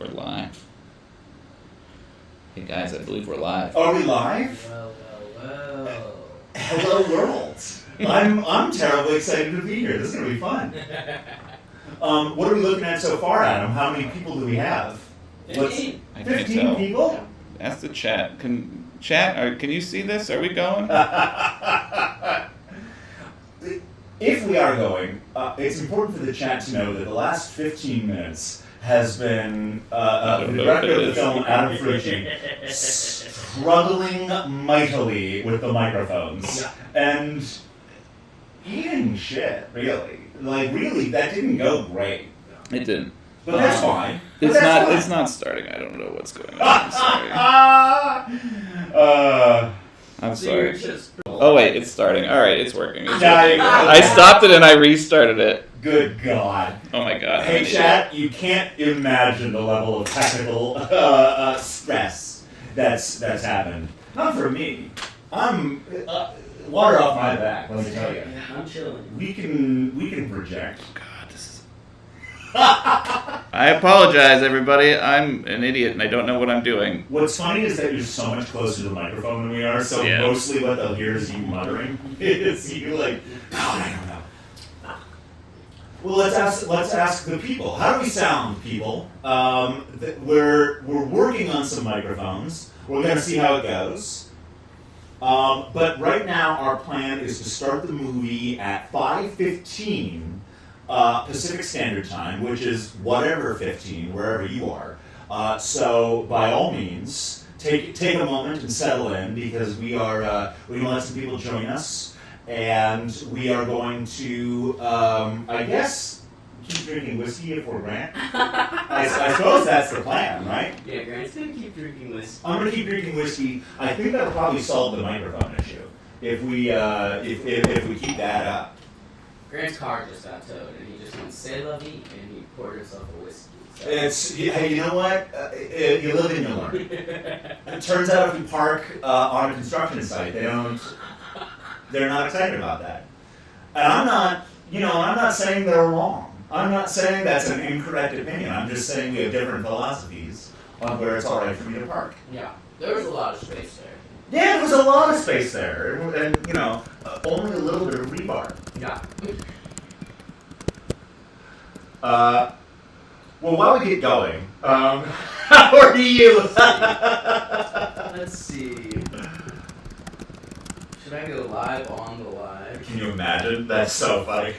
We're live. Hey guys, I believe we're live. Are we live? Well. Hello world. I'm terribly excited to be here. This is gonna be fun. What are we looking at so far, Adam? How many people do we have? 15. 15 people? Ask the chat. Can you see this? Are we going? If we are going, it's important for the chat to know that the last 15 minutes has been the director of the film, Adam Frucci, struggling mightily with the microphones. And eating shit, really. Like, really, that didn't go great. It didn't. But that's fine. It's not starting. I don't know what's going on. I'm sorry. Oh wait, it's starting. All right, it's working. I stopped it and I restarted it. Good God. Oh my God. Hey chat, you can't imagine the level of technical stress that's happened. Not for me. I'm water off my back. Let me tell you. I'm chilling. We can project. God, this is. I apologize, everybody. I'm an idiot and I don't know what I'm doing. What's funny is that you're so much closer to the microphone than we are. So Yeah. mostly what they'll hear is you muttering. It's you like, I don't know. Well, let's ask the people. How do we sound, people? We're working on some microphones. We're going to see how it goes. But right now, our plan is to start the movie at 5:15 Pacific Standard Time, which is whatever 15, wherever you are. So by all means, take a moment and settle in because we're going to let some people join us. And we are going to, I guess, keep drinking whiskey if we're Grant. I suppose that's the plan, right? Yeah, Grant's gonna keep drinking whiskey. I'm gonna keep drinking whiskey. I think that'll probably solve the microphone issue if we if we keep that up. Grant's car just got towed, and he just went "C'est la vie," and he poured himself a whiskey. So. Hey, you know what? You live and you learn. It turns out if you park on a construction site, they're not excited about that. And I'm not saying they're wrong. I'm not saying that's an incorrect opinion. I'm just saying we have different philosophies on where it's all right for me to park. Yeah, there was a lot of space there. Yeah, there was a lot of space there. And only a little bit of rebar. Yeah. Well, while we get going, how are you? Let's see. Should I go live on the live? Can you imagine? That's so funny.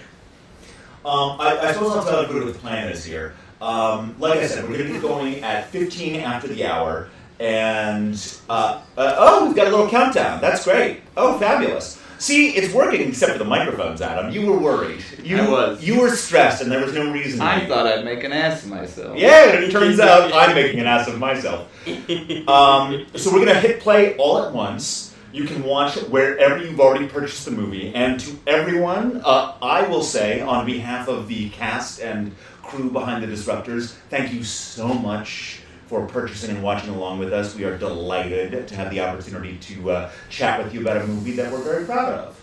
I suppose I'll tell you what the plan is here. Like I said, we're going to get going at 15 after the hour, and we've got a little countdown. That's great. Oh, fabulous. See, it's working except for the microphones, Adam. You were worried. I was. You were stressed, and there was no reason to I be. thought I'd make an ass of myself. Yeah, it turns out I'm making an ass of myself. So we're going to hit play all at once. You can watch wherever you've already purchased the movie. And to everyone, I will say, on behalf of the cast and crew behind the Disruptors, thank you so much for purchasing and watching along with us. We are delighted to have the opportunity to chat with you about a movie that we're very proud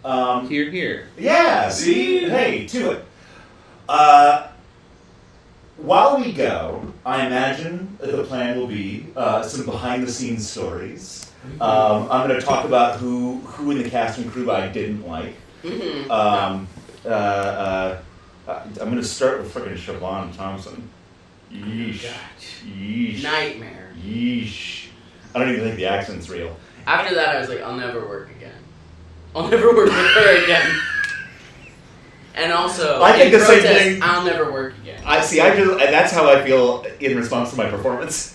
of. Hear, hear. Yeah, see? Hey, to it. While we go, I imagine the plan will be some behind-the-scenes stories. I'm going to talk about who in the cast and crew I didn't like. I'm going to start with frickin' Siobhan Thompson. Yeesh. Yeesh. Nightmare. Yeesh. I don't even think the accent's real. After that, I was like, I'll never work again. I'll never work with her again. And also, I think in the same protest, thing. I'll never work again. That's how I feel in response to my performance.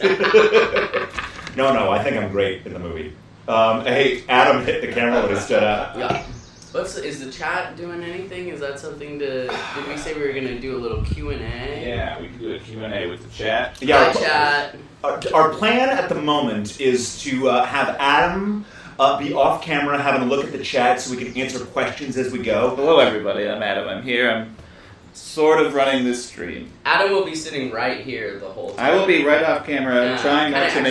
No, I think I'm great in the movie. Hey, Adam hit the camera when it stood up. Yeah. Is the chat doing anything? Is that something to? Did we say we were gonna do a little Q&A? Yeah, we can do a Q&A with the chat. Yeah, Hi, chat. Our plan at the moment is to have Adam be off camera, having a look at the chat so we can answer questions as we go. Hello, everybody. I'm Adam. I'm here. I'm sort of running this stream. Adam will be sitting right here the whole time. I will be right off camera, trying not to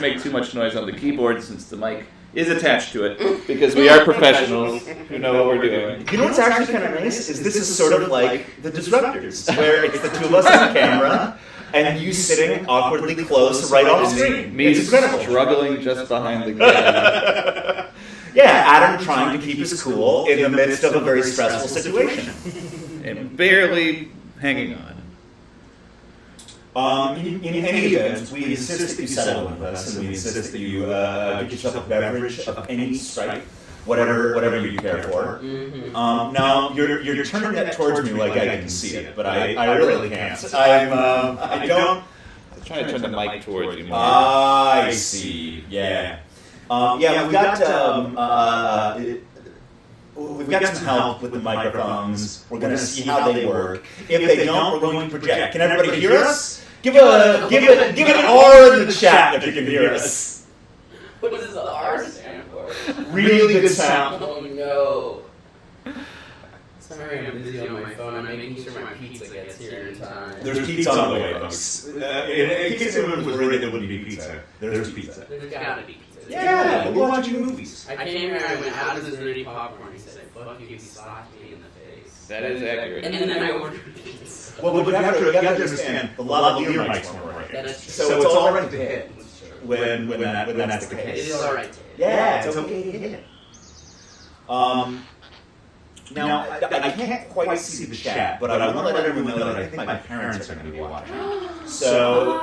make too much noise on the keyboard since the mic is attached to it, because we are professionals who know what we're doing. You know what's actually kind of nice is this is sort of like the Disruptors, where it's the two of us on camera, and you sitting awkwardly close right on screen. Me It's incredible. struggling just behind the camera. Yeah, Adam trying to keep his cool in the midst of a very stressful situation. And barely hanging on. In any event, we insist that you settle with us, and we insist that you get yourself a beverage of any stripe, whatever you care for. Now you're turning that towards me like I can see it, but I really can't. I don't. I'm trying to turn the mic towards you more. I see. Yeah. We've got some help with the microphones. We're going to see how they work. If they don't, we're going to project. Can everybody hear us? Give an R in the chat if you can hear us. What does the R stand for? Really good sound. Oh no. Sorry, I'm busy on my phone. I'm making sure my pizza gets here in time. There's pizza on the way, folks. In case anyone was worried there wouldn't be pizza, there's pizza. There's gotta be pizza. Yeah, we're watching movies. I came here and I went, Adam's is ready popcorn. He said, fuck you, he slapped me in the face. That is accurate. And then I ordered pizza. Well, we have to understand the lavalier mics weren't working. That's true. So it's all right to hit when that's the It case. is alright to hit. Yeah, it's okay to hit. Now, I can't quite see the chat, but I want to let everyone know that I think my parents are going to be watching. So,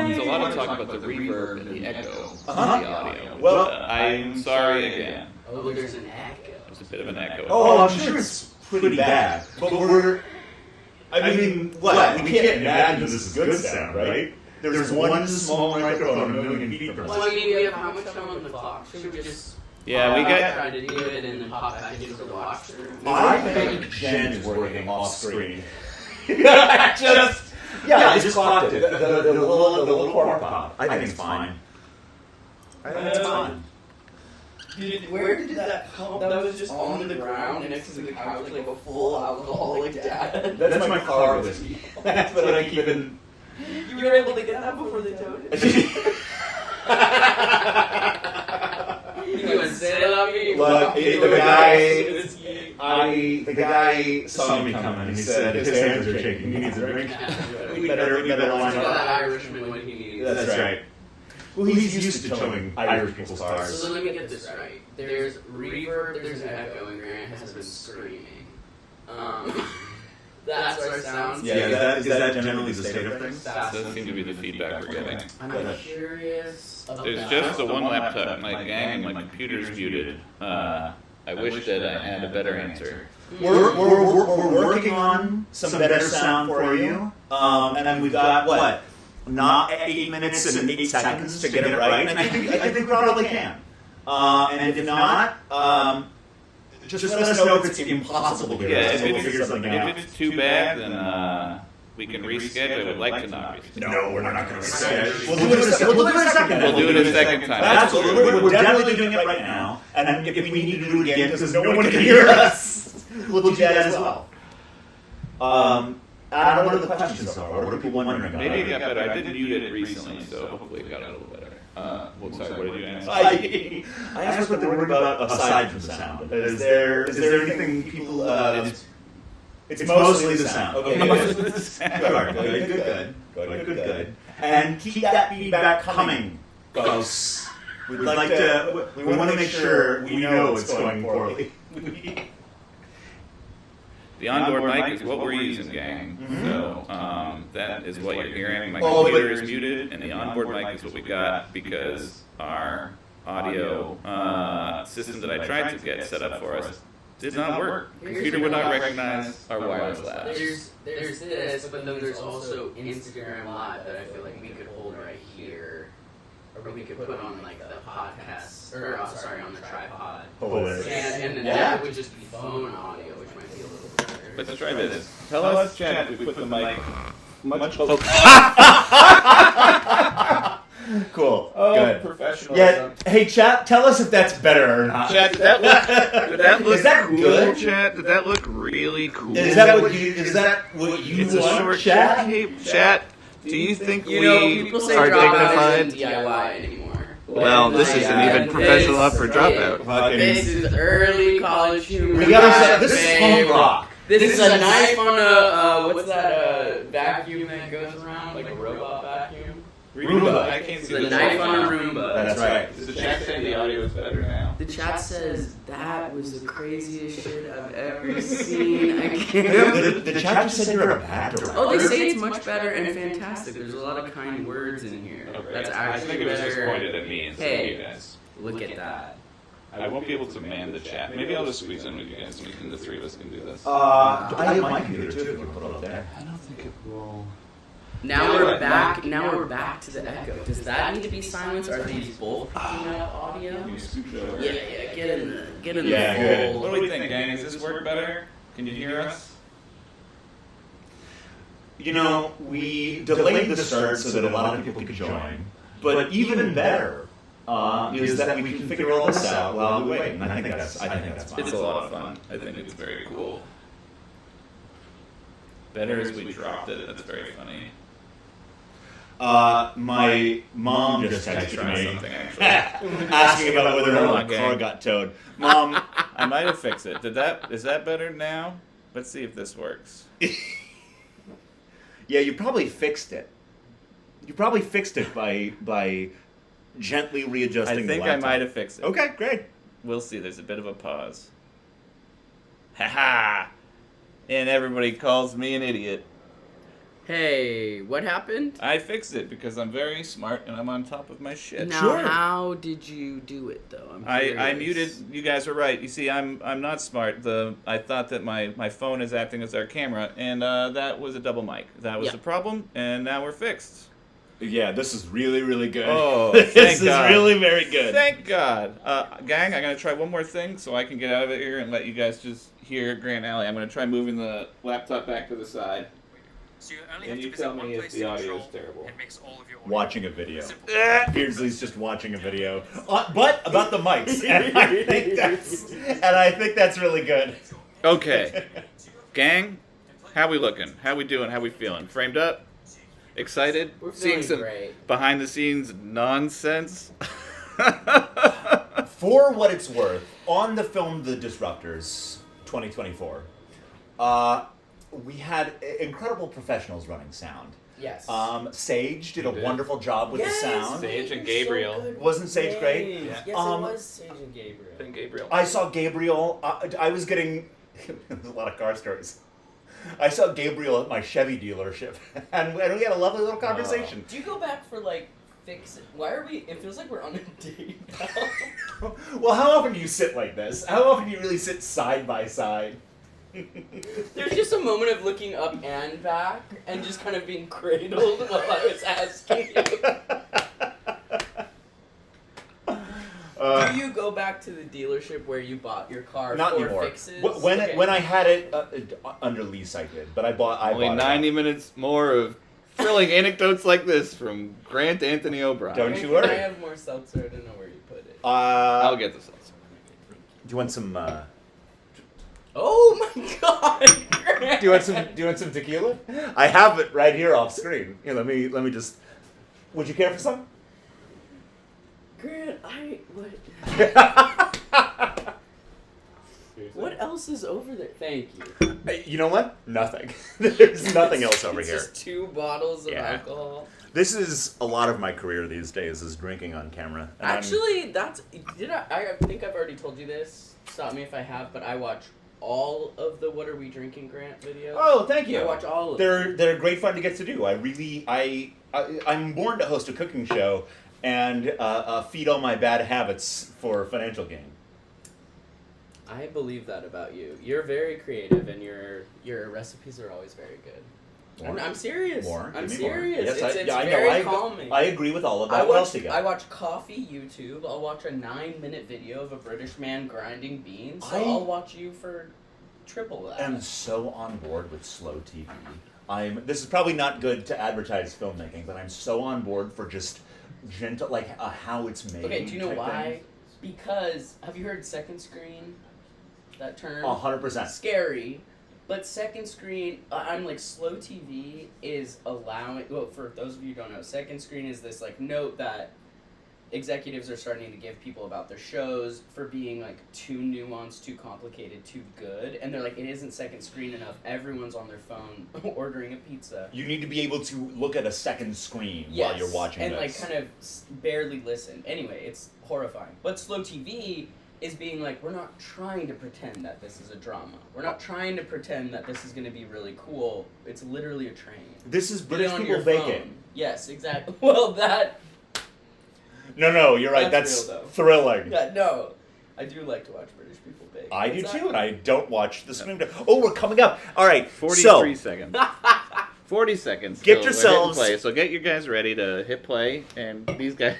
There's a lot of talk about the reverb and the echo of the audio. Well, I'm sorry again. Oh, there's an echo. There's a bit of an echo. Oh, I'm sure it's pretty bad. But I mean, what? We can't imagine this is good sound, right? There's one small microphone a million feet from Well, us. I mean, we have how much time on the clock? Should we just... Yeah, we got... try to do it and then pop back into the watch through? I think Jen is working off screen. I just clocked it. The little corner pop. I think it's fine. I think it's fine. Where did that come? That was just on the ground next to the couch, like a full alcoholic dad. That's my car whiskey. That's what I keep in. You were able to get that before they towed it. You would say that me. Look, the guy saw me coming. He said his hands are shaking. He needs a drink. We better line That up. Irishman when he needs. That's right. Well, he's used to towing Irish people's cars. So let me get this right. There's reverb, there's echo, and Grant has been screaming. That's our sound. Yeah, is that generally the state of things? That does seem to be the feedback we're getting. I'm curious about... There's just the one laptop. My gang and my computer's muted. I wish that I had a better answer. We're working on some better sound for you. And then we've got, what? Not 8 minutes and 8 seconds to get it right. And I think we probably can. And if not, just let us know if it's impossible to get it, and we'll figure something out. If it's too bad, then we can reschedule. I would like to not reschedule. No, we're not going to reschedule. We'll do it a second. We'll do it a second time. That's what we're definitely doing it right now. And if we need to do it again because no one can hear us, we'll do that as well. Adam, what are the questions so far? What are people wondering about? Maybe it got better. I did mute it recently, so hopefully it got a little better. Well, sorry, what did you ask? I asked what they were about aside from the sound. Is there anything people? It's mostly the sound. Okay, Mostly the sound. Good. And keep that feedback coming, folks. We want to make sure we know it's going poorly. The onboard mic is what we're using, gang. So that is what you're hearing. My Oh, computer is muted, and the onboard mic is what we got because our audio system that I tried to get set up for us did not work. The computer would not recognize our wireless labs. There's this, but then there's also Instagram Live that I feel like we could hold right here. Or we could put on like the podcast, or on the tripod. And then that would just be phone audio, which might be a little better. Let's try this. Tell us, Chad, if we put the mic much closer. Cool. Oh, good. Professional. Yeah. Hey, chat. Tell us if that's better or not. Chad, did that look Is that cool, good? Chad? Did that look really cool? Is that what you It's a want, short chat? Hey, chat. Do you think People say are dropout dignified? isn't DIY anymore. Well, this isn't even professional up for dropout. This is early college humor. We gotta say, this is punk rock. This is a knife on a, what's that, vacuum that goes around? like a robot vacuum. Roomba. I can't see The the knife chat. on a Roomba. That's right. Does the chat say the audio is better now? The chat says that was the craziest shit I've ever seen. I can't. The chat just said you're a bad director. Oh, they say it's much better and fantastic. There's a lot of kind words in here. Okay. That's I actually think it was just better. pointed at me instead of you guys. Look at that. I won't be able to man the chat. Maybe I'll just squeeze in with you guys and the three of us can do this. I have my computer too if you put it up there. I don't think it will. Now we're back. Now we're back to the echo. Does that need to be silenced? Are these both picking up audio? You scooched over. Yeah. Get in the Yeah, good. fold. What do we think, gang? Does this work better? Can you hear us? You know, we delayed the start so that a lot of people could join. But even better is that we can figure all this out while we wait. And I think that's fun. It's a lot of fun. I think it's very cool. Better as we dropped it. That's very funny. My mom just texted Try me something actually. asking about whether or not my Okay. car got towed. Mom, I might have fixed it. Is that better now? Let's see if this works. yeah, you probably fixed it. You probably fixed it by gently readjusting I the think I laptop. might have fixed it. Okay, great. We'll see. There's a bit of a pause. Ha! And everybody calls me an idiot. Hey, what happened? I fixed it because I'm very smart and I'm on top of my shit. Now, Sure. how did you do it though? I'm I curious. muted. You guys were right. You see, I'm not smart. I thought that my phone is acting as our camera, and that was a double mic. That was Yeah. the problem, and now we're fixed. Yeah, this is really, really good. Oh, this thank is God. really very good. Thank God. Gang, I'm gonna try one more thing so I can get out of it here and let you guys just hear Grant Alley. I'm gonna try moving the laptop back to the side. So you only And have you to visit tell one me if place the to audio control is terrible. and mix all of your audio. Watching a video. Simple. Beardsley's just watching a video, but about the mics, and I think that's really good. Okay, gang, how we looking? How we doing? How we feeling? Framed up? Excited? We're Seeing feeling some great. behind the scenes nonsense? For what it's worth, on the film The Disruptors 2024, we had incredible professionals running sound. Yes. Sage did a He did. wonderful job with the sound. Sage and Gabriel. Wasn't Sage great? Yeah. Yes, Um, it was Sage and Gabriel. And Gabriel. I saw Gabriel. I was getting there's a lot of car stories. I saw Gabriel at my Chevy dealership, and we had a lovely little conversation. Do you go back for like fix it? Why are we? It feels like we're on a date now. Well, how often do you sit like this? How often do you really sit side by side? There's just a moment of looking up and back and just kind of being cradled while I was asking you. Do you go back to the dealership where you bought your car Not for anymore. fixes? When Okay. when I had it under lease, I did, but I bought Only it. 90 minutes more of thrilling anecdotes like this from Grant Anthony O'Brien. Don't Can you worry. I have more seltzer? I don't know where you put it. I'll get this also. Do you want some? Oh my God! Do you want some? Do you want some tequila? I have it right here off screen. Here, let me just. Would you care for some? Grant, what else is over there? Thank you. You know what? Nothing. There's nothing else over It's here. just 2 bottles of Yeah. alcohol. This is a lot of my career these days is drinking on camera. And Actually, I think I've already told you this. Stop me if I have, but I watch all of the What Are We Drinking Grant videos. Oh, thank you. I watch all of them. They're great fun to get to do. I'm born to host a cooking show and feed all my bad habits for financial gain. I believe that about you. You're very creative, and your recipes are always very good. I'm serious. More? I'm Give me more. serious. Yes, It's I know. very calming. I agree with all of that. I What else watch, you I got? watch coffee YouTube. I'll watch a 9-minute video of a British man grinding beans. So I- I'll watch you for triple that. I'm so on board with slow TV. This is probably not good to advertise filmmaking, but I'm so on board for just gentle, like how it's made. Okay, do you know type why? thing. Because have you heard second screen? That term. 100%. Scary, but second screen. I'm like slow TV is allowing. Well, for those of you who don't know, second screen is this like note that executives are starting to give people about their shows for being like too nuanced, too complicated, too good, and they're like, it isn't second screen enough. Everyone's on their phone ordering a pizza. You need to be able to look at a second screen while you're watching and this. like kind of barely listen. Anyway, it's horrifying. But slow TV is being like, we're not trying to pretend that this is a drama. We're not trying to pretend that this is going to be really cool. It's literally a train. This is British Be on people your baking. phone. Yes, exactly. Well, that... No, you're right. That's That's real, though. thrilling. Yeah, no. I do like to watch British people bake. I do What's too, that? and I don't watch the screen. Oh, we're coming up. All right, 43 seconds. 40 seconds. Get So we're yourselves- hitting play. So get you guys ready to hit play, and these guys.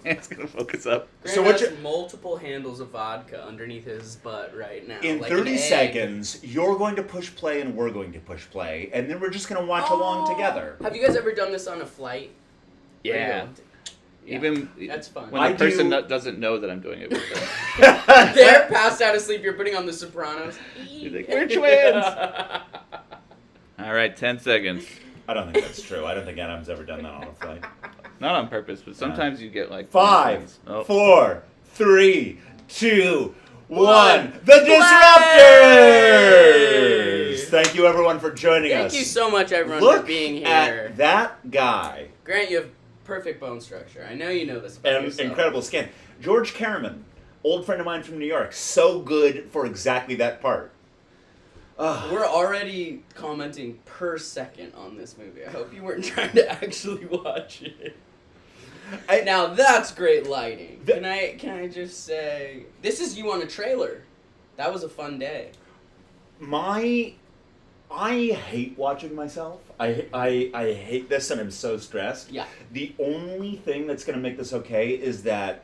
Grant's gonna focus up. Grant So what has you- multiple handles of vodka underneath his butt right now. In like an 30 egg. seconds, you're going to push play, and we're going to push play, and then we're just going to watch along together. Have you guys ever done this on a flight? Yeah. Yeah. Even That's fun. when I the person do- doesn't know that I'm doing it with them. They're passed out asleep. You're putting on The Sopranos. You're like, we're twins. All right, 10 seconds. I don't think that's true. I don't think Adam's ever done that on a flight. Not on purpose, but sometimes you get like 5, Oh. 4, 3, 2, 1. One. The Disruptors! Thank you, everyone, for joining us. Thank you so much, everyone, Look for being here. at that guy. Grant, you have perfect bone structure. I know you know this about And yourself. incredible skin. George Carriman, old friend of mine from New York, so good for exactly that part. We're already commenting per second on this movie. I hope you weren't trying to actually watch it. Now that's great lighting. Can I just say, this is you on a trailer. That was a fun day. I hate watching myself. I hate this, and I'm so stressed. Yeah. The only thing that's going to make this okay is that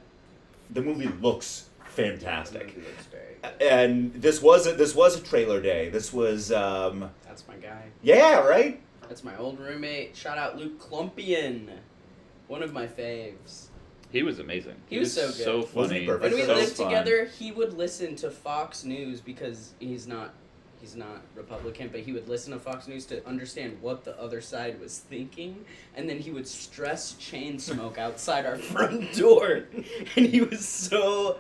the movie looks fantastic. The movie looks very good. And this was a trailer day. This was That's my guy. yeah, right? That's my old roommate. Shout out Luke Klumpian. One of my faves. He was amazing. He was so good. So Wasn't he funny. perfect? When we So lived fun. together, he would listen to Fox News because he's not Republican, but he would listen to Fox News to understand what the other side was thinking, and then he would stress chain smoke outside our front door, and he was so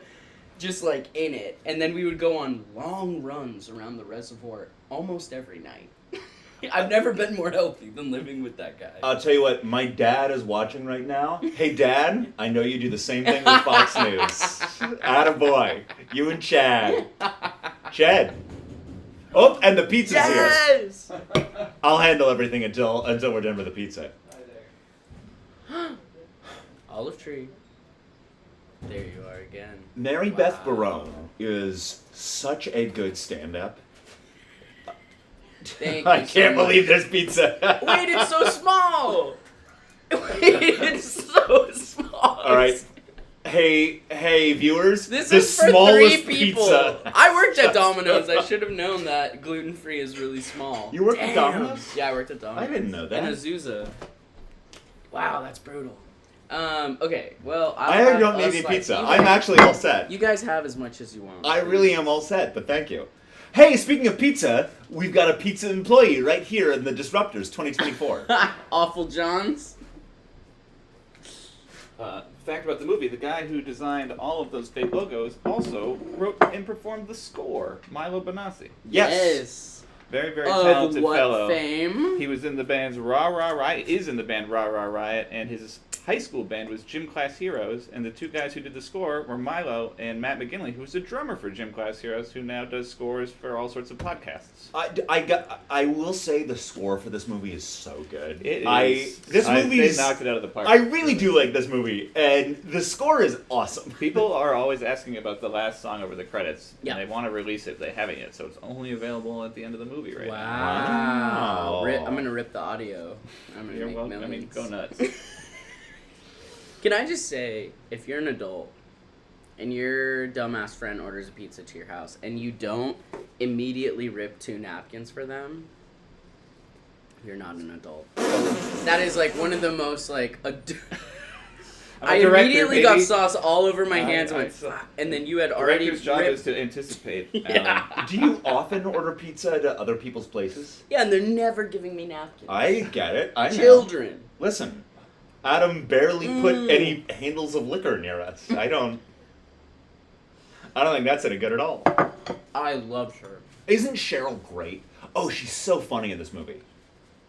just like in it. And then we would go on long runs around the reservoir almost every night. I've never been more healthy than living with that guy. I'll tell you what, my dad is watching right now. Hey, Dad, I know you do the same thing with Fox News. Attaboy. You and Chad. Chad. Oh, and the pizza's here. I'll handle everything until we're done with the pizza. Olive tree. There you are again. Mary Wow. Beth Barone is such a good stand-up. Thank I you so can't much. believe there's pizza. Wait, it's so small. Wait, it's so small. All right. Hey, viewers. This the is for smallest 3 people. pizza. I worked at Domino's. I should have known that gluten-free is really small. You worked at Damn. Domino's? Yeah, I worked at Domino's. I didn't know that. And Azusa. Wow, that's brutal. Okay, well, I don't need any pizza. I'm actually all set. You guys have as much as you want. I really am all set, but thank you. Hey, speaking of pizza, we've got a pizza employee right here in the Disruptors 2024. Awful Johns. Fact about the movie, the guy who designed all of those fake logos also wrote and performed the score, Milo Benassi. Yes. Very, very Of talented what fellow. fame? He was in the band's Rah Rah Riot, is in the band Rah Rah Riot, and his high school band was Gym Class Heroes, and the 2 guys who did the score were Milo and Matt McGinley, who was a drummer for Gym Class Heroes, who now does scores for all sorts of podcasts. I will say the score for this movie is so good. It is. They knocked it out of the park. I really do like this movie, and the score is awesome. People are always asking about the last song over the credits, Yeah. and they want to release it. They haven't yet, so it's only available at the end of the movie right now. Wow. Wow. I'm gonna rip the audio. I'm gonna You're make welcome. millions. I mean, go nuts. Can I just say, if you're an adult and your dumbass friend orders a pizza to your house and you don't immediately rip 2 napkins for them, you're not an adult. That is like one of the most like. I immediately got sauce all over my hands and went, "Fuck," and then you had already Director's job ripped. is to anticipate. Yeah. Do you often order pizza at other people's places? Yeah, and they're never giving me napkins. I get it. I know. Children. Listen, Adam barely put any handles of liquor near us. I don't think that's any good at all. I loved her. Isn't Cheryl great? Oh, she's so funny in this movie.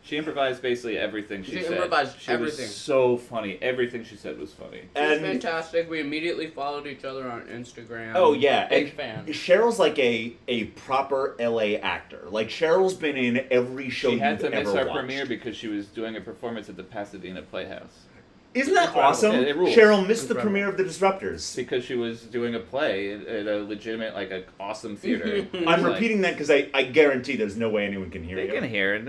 She improvised basically everything she said. Improvised she everything. was so funny. Everything she said was funny. She was fantastic. We immediately followed each other on Instagram. Oh yeah, Big fan. Cheryl's like a proper LA actor. Like Cheryl's been in every show She had you've to miss ever our watched. premiere because she was doing a performance at the Pasadena Playhouse. Isn't that awesome? Yeah, it rules. Cheryl missed the Incredible. premiere of The Disruptors. Because she was doing a play at a legitimate, like, an awesome theater. I'm Like, repeating that because I guarantee there's no way anyone can hear They you. can hear it.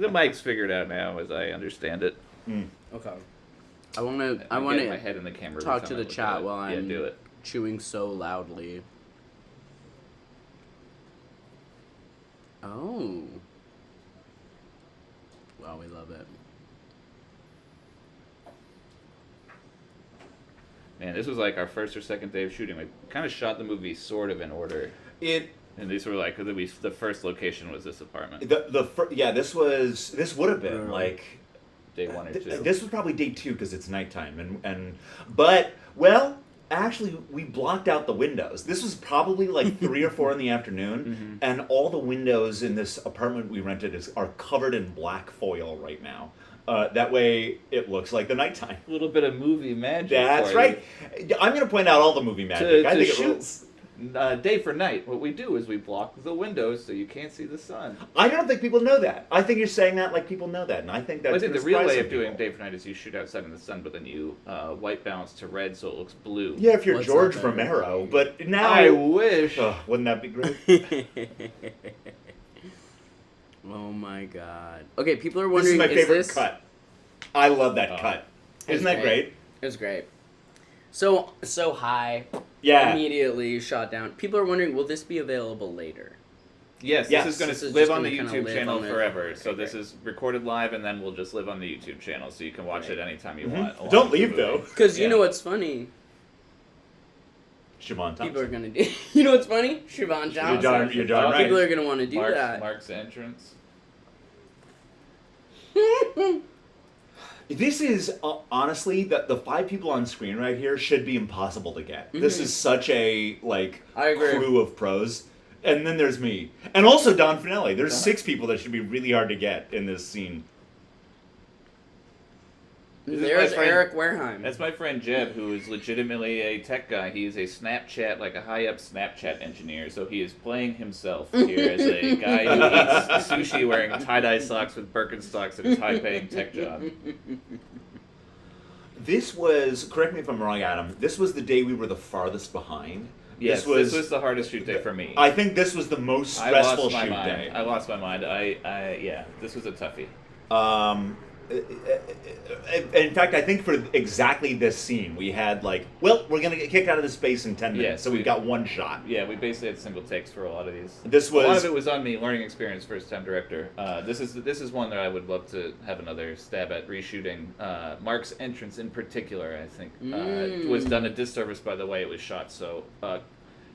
The mic's figured out now, as I understand it. Okay. I want to I'm getting my head in the camera. talk every to time the I look chat at it. while Yeah, I'm do it. chewing so loudly. Oh. Wow, we love it. Mm. Man, this was like our first or second day of shooting. We kind of shot the movie sort of in order. And these were like, the first location was this apartment. This would have been like Day 1 or 2. This was probably day 2 because it's nighttime actually we blocked out the windows. This was probably like 3 or 4 in the afternoon, and all the windows in this apartment we rented are covered in black foil right now. That way it looks like the nighttime. A little bit of movie magic. That's for right. you. I'm going to point out all the movie magic. I think it shoot rules. day for night, what we do is we block the windows so you can't see the sun. I don't think people know that. I think you're saying that like people know that, and I think that's I think gonna the real surprise way some of doing people. day for night is you shoot outside in the sun, but then you white balance to red so it looks blue. Yeah, if you're What's George up, man? Romero, but now I wish. wouldn't that be great? Oh my god. Okay, people are This wondering, is my favorite this... cut. I love that cut. Isn't that great? It was great. So high. Yeah. Immediately shot down. People are wondering, will this be available later? Yes, Yes. this is going This to is live just on the gonna kinda YouTube live channel on it. forever. Okay, So this great. is recorded live, and then we'll just live on the YouTube channel, so you can watch it anytime you want. along Don't with the leave, movie. though. Because you Yeah. know what's funny? Siobhan Thompson. People are gonna do. You know what's funny? Siobhan Johnson. You're darn right. People are gonna want to do that. Mark's entrance. This is honestly the 5 people on screen right here should be impossible to get. This is such a I agree. crew of pros. And then there's me, and also Don Finelli. There's 6 people that should be really hard to get in this scene. This is my There's friend- Eric Wareheim. That's my friend Jeb, who is legitimately a tech guy. He is a Snapchat, like a high-up Snapchat engineer. So he is playing himself here as a guy who eats sushi wearing tie-dye socks with Birkenstocks at his high-paying tech job. This was, correct me if I'm wrong, Adam. This was the day we were the farthest behind. Yes, this was the hardest shoot day for me. I think this was the most I stressful lost my shoot mind. day. I lost my mind. Yeah, this was a toughie. In fact, I think for exactly this scene, we had we're gonna get kicked out of this space in 10 minutes, Yes, so we've got one shot. Yeah, we basically had single takes for a lot of these. This a lot was of it was on me, learning experience, first time director. This is one that I would love to have another stab at reshooting. Mark's entrance in particular, I think, was done a disservice by the way it was shot so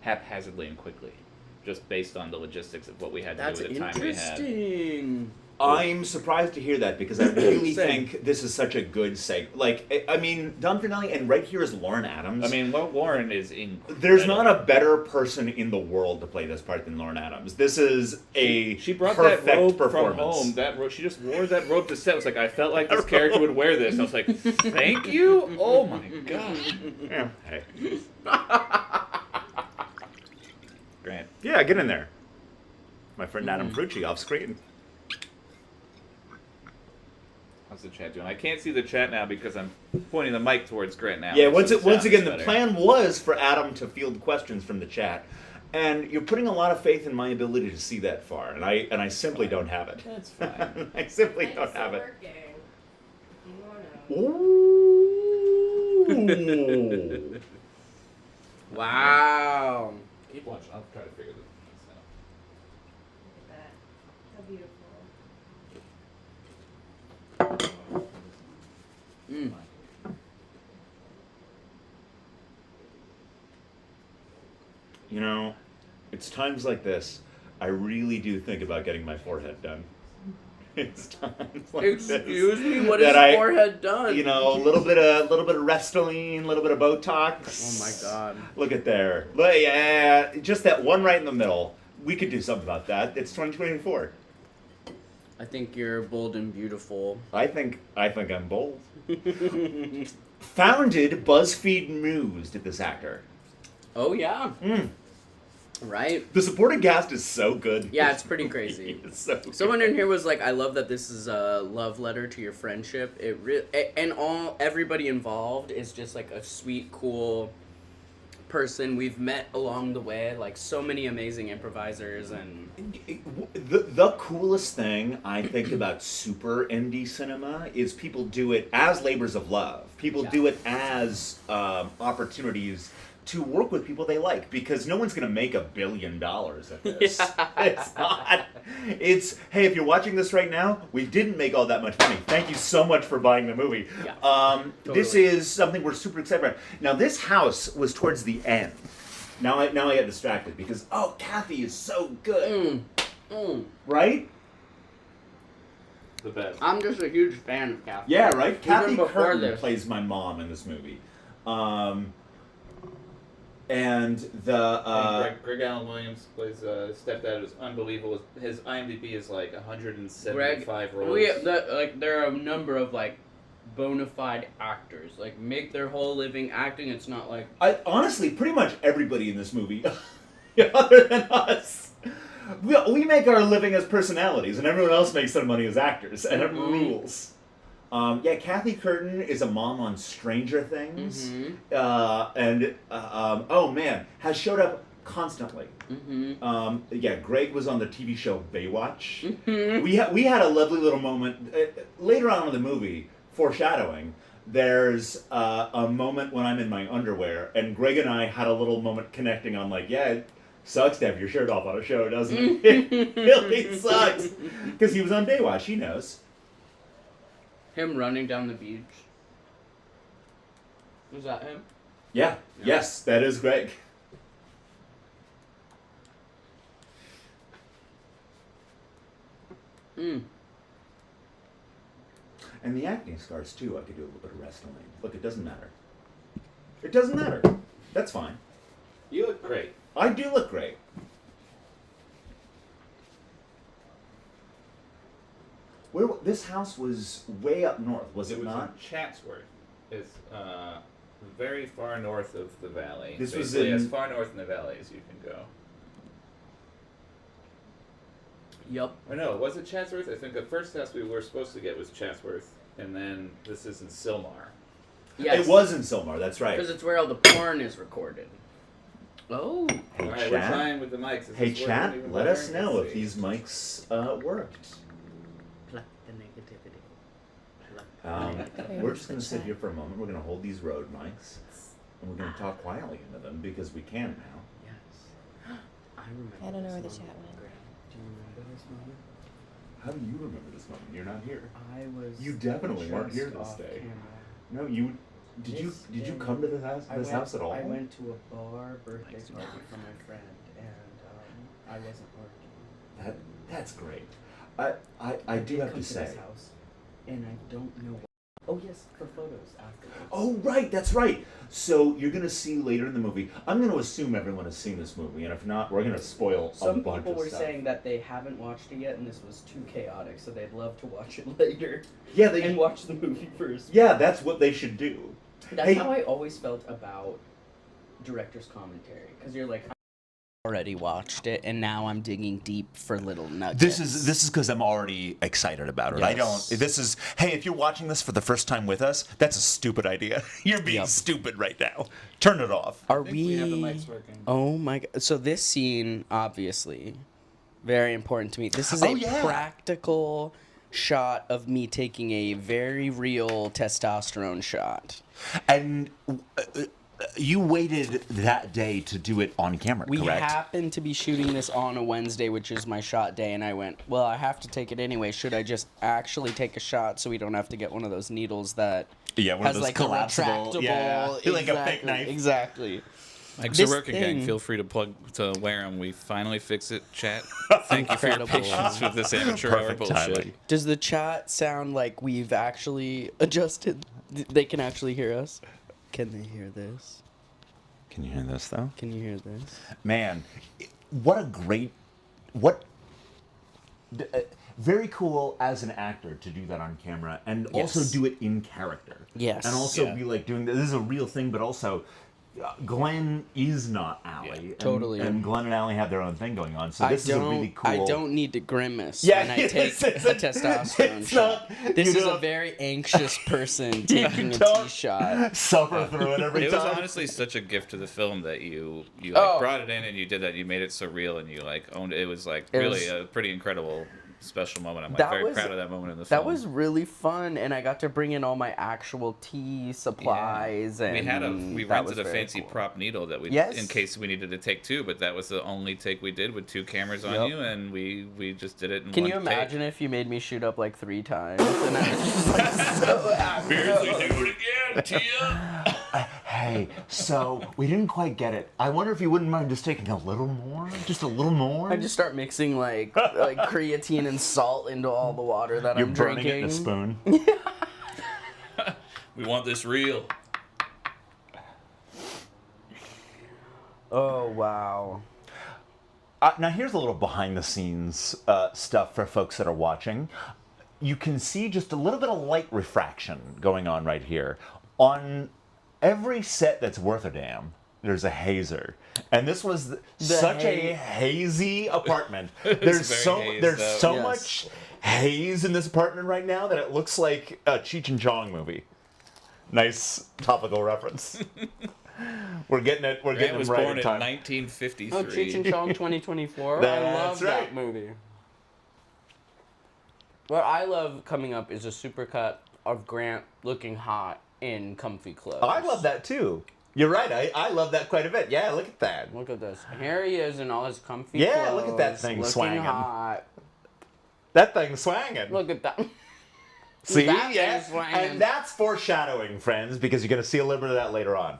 haphazardly and quickly, just based on the logistics of what we had to That's do with the time we had. interesting. I'm surprised to hear that because I really Same. think this is such a good seg. I mean, Don Finelli, and right here is Lauren Adams. I mean, Lauren is in. There's not a better person in the world to play this part than Lauren Adams. This is a She brought perfect that robe performance. from home. That robe, she just wore that robe to set. It was like I felt like this character would wear this. And I was like, thank you. Oh my god. Yeah. Hey. Grant. Yeah, get in there. My friend Adam Frucci off screen. How's the chat doing? I can't see the chat now because I'm pointing the mic towards Grant now. Yeah, so once the sound again, is the better. plan was for Adam to field questions from the chat, and you're putting a lot of faith in my ability to see that far, and I simply don't have it. That's fine. I simply It's don't still have it. working. If you wanna. Ooh. Wow. Keep watching. I'll try to figure this out. Look at that. How beautiful. Mm. You know, it's times like this I really do think about getting my forehead done. It's times like Excuse this me, what is that forehead done? You know, a little bit of Restylane, a little bit of Botox. Oh my God. Look at there. But yeah, just that one right in the middle. We could do something about that. It's 2024. I think you're bold and beautiful. I think I'm bold. Founded BuzzFeed News did this actor. Oh yeah. Mm. Right? The supporting cast is so good. Yeah, it's pretty crazy. It's so good. Someone in here was like, "I love that this is a love letter to your friendship." And everybody involved is just like a sweet, cool person we've met along the way. Like so many amazing improvisers and The coolest thing I think about super indie cinema is people do it as labors of love. People do it as opportunities to work with people they like, because no one's going to make $1 billion at this. Yeah. It's not. It's, hey, if you're watching this right now, we didn't make all that much money. Thank you so much for buying the movie. Yeah, This totally. is something we're super excited about. Now, this house was towards the end. Now I got distracted because, oh, Kathy is so good. Right? The best. I'm just a huge fan of Kathy. Yeah, right? Even Kathy before Curtin this. plays my mom in this movie. And the And Greg Allen Williams plays stepdad, who's unbelievable. His IMDb is like 175 roles. There are a number of like bona fide actors. Like make their whole living acting. It's not like honestly, pretty much everybody in this movie, other than us, we make our living as personalities, and everyone else makes their money as actors, and it rules. Yeah, Kathy Curtin is a mom on Stranger Things, and oh man, has showed up constantly. Yeah, Greg was on the TV show Baywatch. We had a lovely little moment later on in the movie, foreshadowing. There's a moment when I'm in my underwear, and Greg and I had a little moment connecting on like, yeah, it sucks to have your shirt off on a show, doesn't it? It really sucks, because he was on Baywatch. He knows. him running down the beach. Was that him? Yeah. Yes, that is Greg. And the acting scars too. I could do a little bit of wrestling. Look, it doesn't matter. It doesn't matter. That's fine. You look great. I do look great. This house was way up north, was it was not? in Chatsworth. It's very far north of the valley. This was Basically, in- as far north in the valley as you can go. Yup. Or no, was it Chatsworth? I think the first house we were supposed to get was Chatsworth, and then this is in Sylmar. Yes. It was in Sylmar, that's right. Because it's where all the porn is recorded. Oh. Hey, All right, we're chat. trying with the mics. Is Hey, this working chat, even let better? us know Let's if see. these mics worked. Pluck the negativity. Pluck We're just going to sit here for a moment. We're going to hold these Rode mics, and we're going to talk quietly into them because we can now. Yes. I remember. I don't know where the this chat moment. went. Do you remember this moment? How do you remember this moment? You're not here. I was. You definitely weren't here just this off day. camera. No, you did. You This did you day- come to this house at all? I went to a bar birthday party for my friend, and I wasn't working. That's great. I do have come to say. this house, and I don't know. Oh yes, for photos afterwards. Oh right, that's right. So you're gonna see later in the movie. I'm gonna assume everyone has seen this movie, and if not, we're gonna spoil a Some bunch people of were stuff. saying that they haven't watched it yet, and this was too chaotic, so they'd love to watch it later Yeah, and watch the movie first. Yeah, that's what they should do. That's Hey- how I always felt about director's commentary, because you're like, I already watched it, and now I'm digging deep for little nuggets. This is because I'm already excited about it. Yes. Hey, if you're watching this for the first time with us, that's a stupid idea. You're being Yep. stupid right now. Turn it off. Are I think we have the mics working. Oh my god! So this scene, obviously, very important to me. This is Oh, a yeah. practical shot of me taking a very real testosterone shot. And you waited that day to do it on camera, We correct? happened to be shooting this on a Wednesday, which is my shot day, and I went, well, I have to take it anyway. Should I just actually take a shot so we don't have to get one of those needles that Yeah, one has of those like collapsible, a retractable, yeah, like a fake knife. Exactly. Thanks This for working, gang. thing- Feel free to plug to wear them. We finally fixed it, chat. Thank you for your Incredible. patience with this amateur hour Perfect bullshit. timing. Does the chat sound like we've actually adjusted? They can actually hear us. Can they hear this? Can you hear this though? Can you hear this? Man, what a great, very cool as an actor to do that on camera and also Yes. do it in character. Yes. And also Yeah. be like doing this is a real thing, but also Glenn is not Ally. Yeah, totally. And Glenn and Ally have their own thing going on. So this is a really cool. I don't need to grimace Yeah, when I yes, take it's a testosterone it's shot. not- This you is a don't very anxious person taking a don't- tee shot. suffer through it every It was time. honestly such a gift to the film that you Oh. brought it in and you did that. You made it so real and you owned it. It was It really was- a pretty incredible special moment. I'm That very was- proud of that moment in the film. That was really fun, and I got to bring in all my actual tea supplies. And we that was rented a very fancy cool. prop needle that we Yes. in case we needed to take two, but that was the only take we did with two cameras on Yep. you, and we just did it in Can one you take. imagine if you made me shoot up like 3 times? And I was just like so happy. Beardsley, do it again, Tia. Hey, so we didn't quite get it. I wonder if you wouldn't mind just taking a little more? Just a little more? I just start mixing like creatine and salt into all the water that You're I'm burning drinking. it in a spoon. We want this real. Oh wow. Now here's a little behind the scenes stuff for folks that are watching. You can see just a little bit of light refraction going on right here. On every set that's worth a damn, there's a hazer. And this was such a hazy apartment. There's very hazed there's out. so Yes. much haze in this apartment right now that it looks like a Cheech and Chong movie. Nice topical reference. We're getting it. We're Grant getting was it right born in in time. 1953. Oh, Cheech and Chong 2024. I That's love right. that movie. What I love coming up is a supercut of Grant looking hot in comfy clothes. Oh, I love that too. You're right. I love that quite a bit. Yeah, look at that. Look at this. Here he is in all his comfy Yeah, clothes. look at that thing looking swanging. hot. That thing's swanging. Look at that. See, that yeah, thing's swanging. and that's foreshadowing, friends, because you're going to see a little bit of that later on.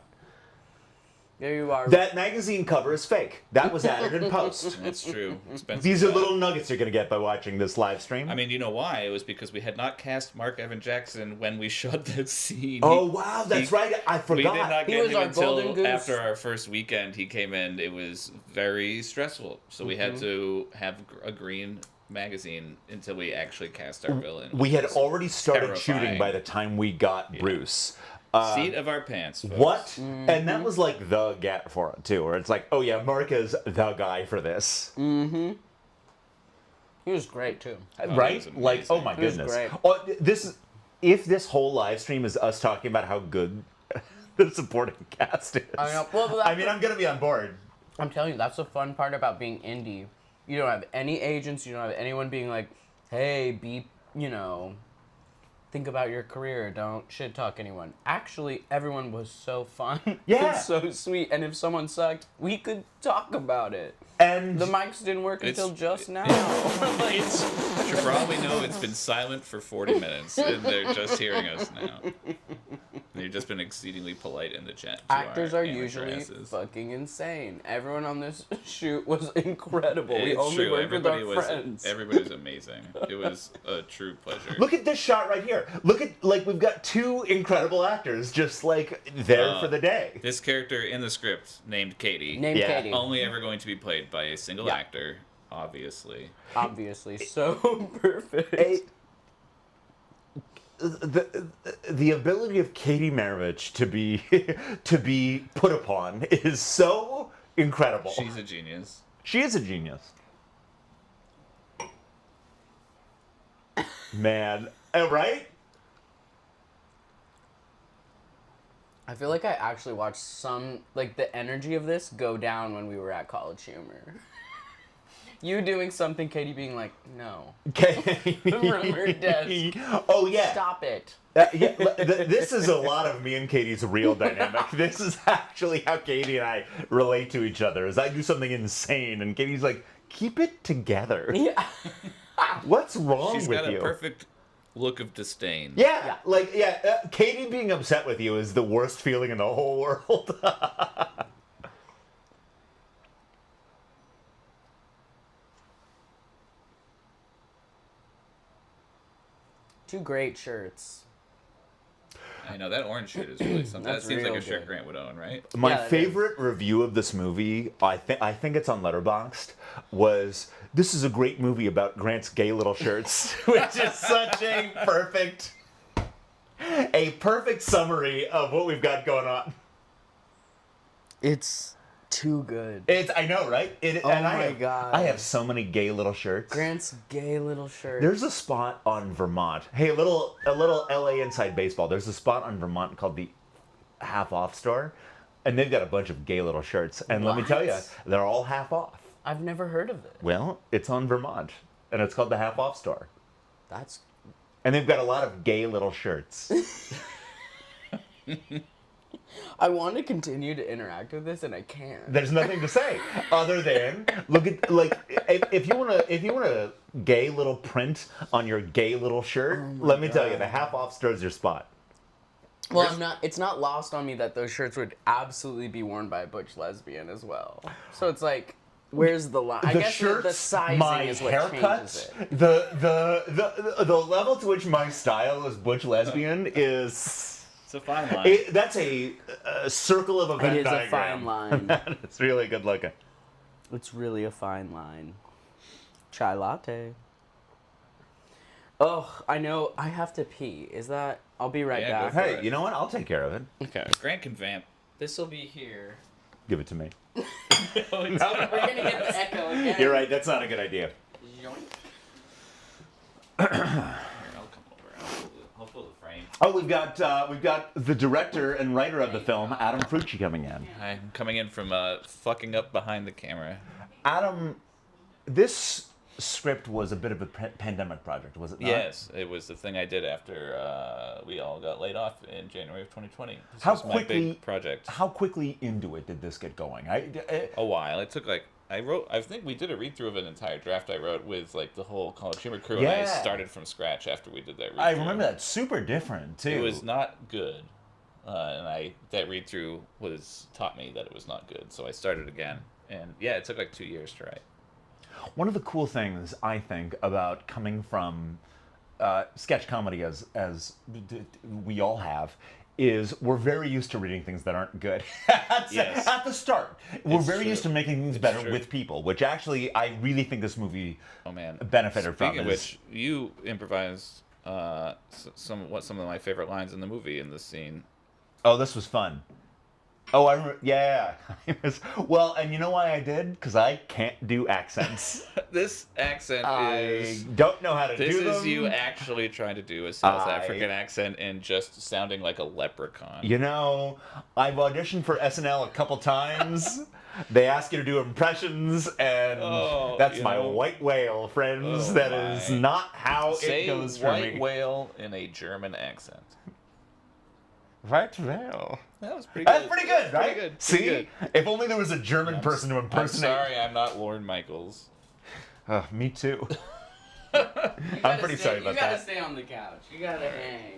There you are. That magazine cover is fake. That was added in post. That's true. Expensive These are stuff. little nuggets you're going to get by watching this live stream. I mean, you know why? It was because we had not cast Mark Evan Jackson when we shot that scene. oh wow, that's right. I We did forgot. not He get was him our until golden goose. after our first weekend. He came in. It was very stressful, so we had to have a green magazine until we actually cast our villain. We had It was already started terrifying. shooting by the time we got Bruce. Seat of our pants. Folks. What? Mm-hmm. And that was like the get for it too, where it's like, oh yeah, Mark is the guy for this. He was great too. Right? was Like, oh amazing. my It was goodness. great. Oh, if this whole live stream is us talking about how good the supporting cast is. I know. Well, that's I mean, I'm gonna be on board. I'm telling you, that's the fun part about being indie. You don't have any agents. You don't have anyone being like, "Hey, think about your career. Don't shit talk anyone." Actually, everyone was so fun. Yeah. and so sweet. And if someone sucked, we could talk about it. And The mics didn't work It's- until just now. For all we know, it's been silent for 40 minutes, and they're just hearing us now. They've just been exceedingly polite in the chat. to Actors our are amateur usually asses. fucking insane. Everyone on this shoot was incredible. We It's only true. worked with our Everybody was friends. everybody's amazing. It was a true pleasure. look at this shot right here. Look at, like, we've got two incredible actors just, like, there for the day. This character in the script named Katie, Named Yeah. Katie. only ever going to be played by a single Yeah. actor, obviously. Obviously, so perfect. The ability of Katie Maravich to be to be put upon is so incredible. She's a genius. She is a genius. Man, right? I feel like I actually watched the energy of this go down when we were at College Humor. You doing something, Katie being like, no. Okay. From her desk. Oh yeah. Stop it. Yeah, this is a lot of me and Katie's real dynamic. This is actually how Katie and I relate to each other. Is I do something insane, and Katie's like, "Keep it together. Yeah. What's wrong She's with got you?" a perfect look of disdain. Yeah, Katie being upset with you is the worst feeling in the whole world. Two great shirts. I know that orange shirt is really something. That That's seems like real a shirt good. Grant would own, right? My Yeah, it favorite review of this movie, I think it's on Letterboxd, was this is a great movie about Grant's gay little shirts, which is such a perfect summary of what we've got going on. It's too good. I know, right? Oh my God. I have so many gay little shirts. Grant's gay little shirt. There's a spot on Vermont. Hey, a little LA inside baseball. There's a spot on Vermont called the Half Off Store, and they've got a bunch of gay little shirts. And let me tell you, What? they're all half off. I've never heard of it. Well, it's on Vermont, and it's called the Half Off Store. That's And they've got a lot of gay little shirts. I want to continue to interact with this, and I can't. There's nothing to say other than look at if you want a gay little print on your gay little shirt. Let me tell you, the Half Off Store is your spot. Well, it's not lost on me that those shirts would absolutely be worn by a butch lesbian as well. So it's like, where's the line? I The guess shirts, the sizing my is what haircut, changes it. the level to which my style is butch lesbian is. It's a fine line. That's a circle of event It is a diagram. fine line. It's really good looking. It's really a fine line. Chai latte. Oh, I know. I have to pee. Is that? I'll be right Yeah, back. go for Hey, it. you know what? I'll take care of it. Okay. Grant can vamp. This will be here. Give it to me. We're gonna get the echo again. You're right. That's not a good idea. Yoink. Here, I'll come over. I'll pull the frame. Oh, we've got the director and writer of the film, Adam Frucci, coming in. I'm coming in from fucking up behind the camera. Adam, this script was a bit of a pandemic project, was it not? Yes, it was the thing I did after we all got laid off in January of 2020. This How was my quickly- big project. How quickly into it did this get going? A while. It took I think we did a read through of an entire draft I wrote with like the whole College Humor crew, and I Yeah. started from scratch after we did that read through. I remember that. Super different, too. It was not good, and that read through taught me that it was not good. So I started again, and yeah, it took like 2 years to write. One of the cool things I think about coming from sketch comedy, as we all have, is we're very used to reading things that aren't good. Yes. At the start, we're It's very true. used to making things It's better true. with people, which actually I really think this movie Oh man, benefited from. Speaking of is- which, you improvised some of my favorite lines in the movie in this scene. Oh, this was fun. Oh, I remember. Yeah. Well, and you know why I did? Because I can't do accents. This accent I is. don't know how to This do them. is you actually trying to do a South I- African accent and just sounding like a leprechaun. You know, I've auditioned for SNL a couple times. They ask you to do impressions, and Oh, that's you my know. white whale, friends. Oh, That is my. not how Say it goes for white me. whale in a German accent. White whale. That was pretty That's good. pretty good, right? Pretty good. See, Pretty good. if only there was a German person to I'm impersonate. sorry, I'm not Lorne Michaels. Me too. You I'm gotta pretty stay- sorry about You gotta that. stay on the couch. You gotta hang.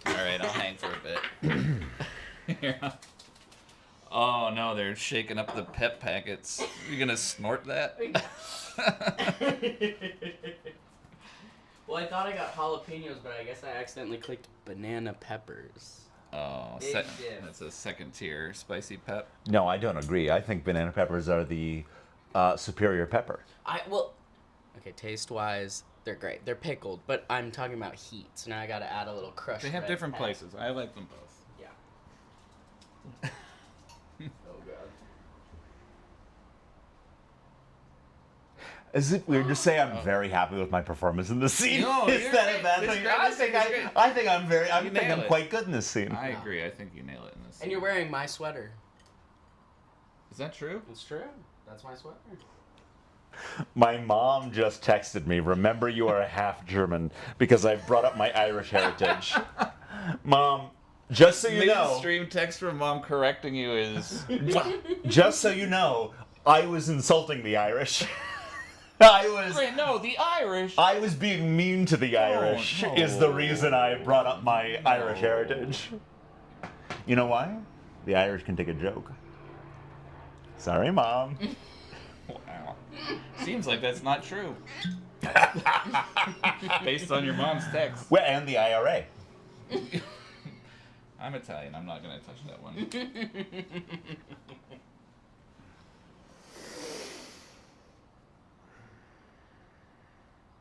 All right, I'll hang for a bit. Here. Oh no, they're shaking up the pep packets. You gonna snort that? Well, I thought I got jalapenos, but I guess I accidentally clicked banana peppers. Oh, Big diff. that's a second tier spicy pep. No, I don't agree. I think banana peppers are the superior pepper. Okay, taste-wise, they're great. They're pickled, but I'm talking about heat, so now I gotta add a little crushed They have red different pepper. places. I like them both. Yeah. Oh god. Is it weird to say I'm very happy with my performance in the scene? No, Is you're that great. a bad This thing? great. I This think is I great. think I'm very. I You think nail I'm it. quite good in this scene. I agree. I think you nail it in this. And you're wearing my sweater. Is that true? It's true. That's my sweater. My mom just texted me. Remember, you are a half German because I brought up my Irish heritage. Mom, just so you know, Mainstream text from mom correcting you is. just so you know, I was insulting the Irish. I was being mean to the Irish. no. Is the reason I brought up my Irish heritage. You know why? The Irish can take a joke. Sorry, Mom. Wow. Seems like that's not true. Based on your mom's text. Well, and the IRA. I'm Italian. I'm not gonna touch that one.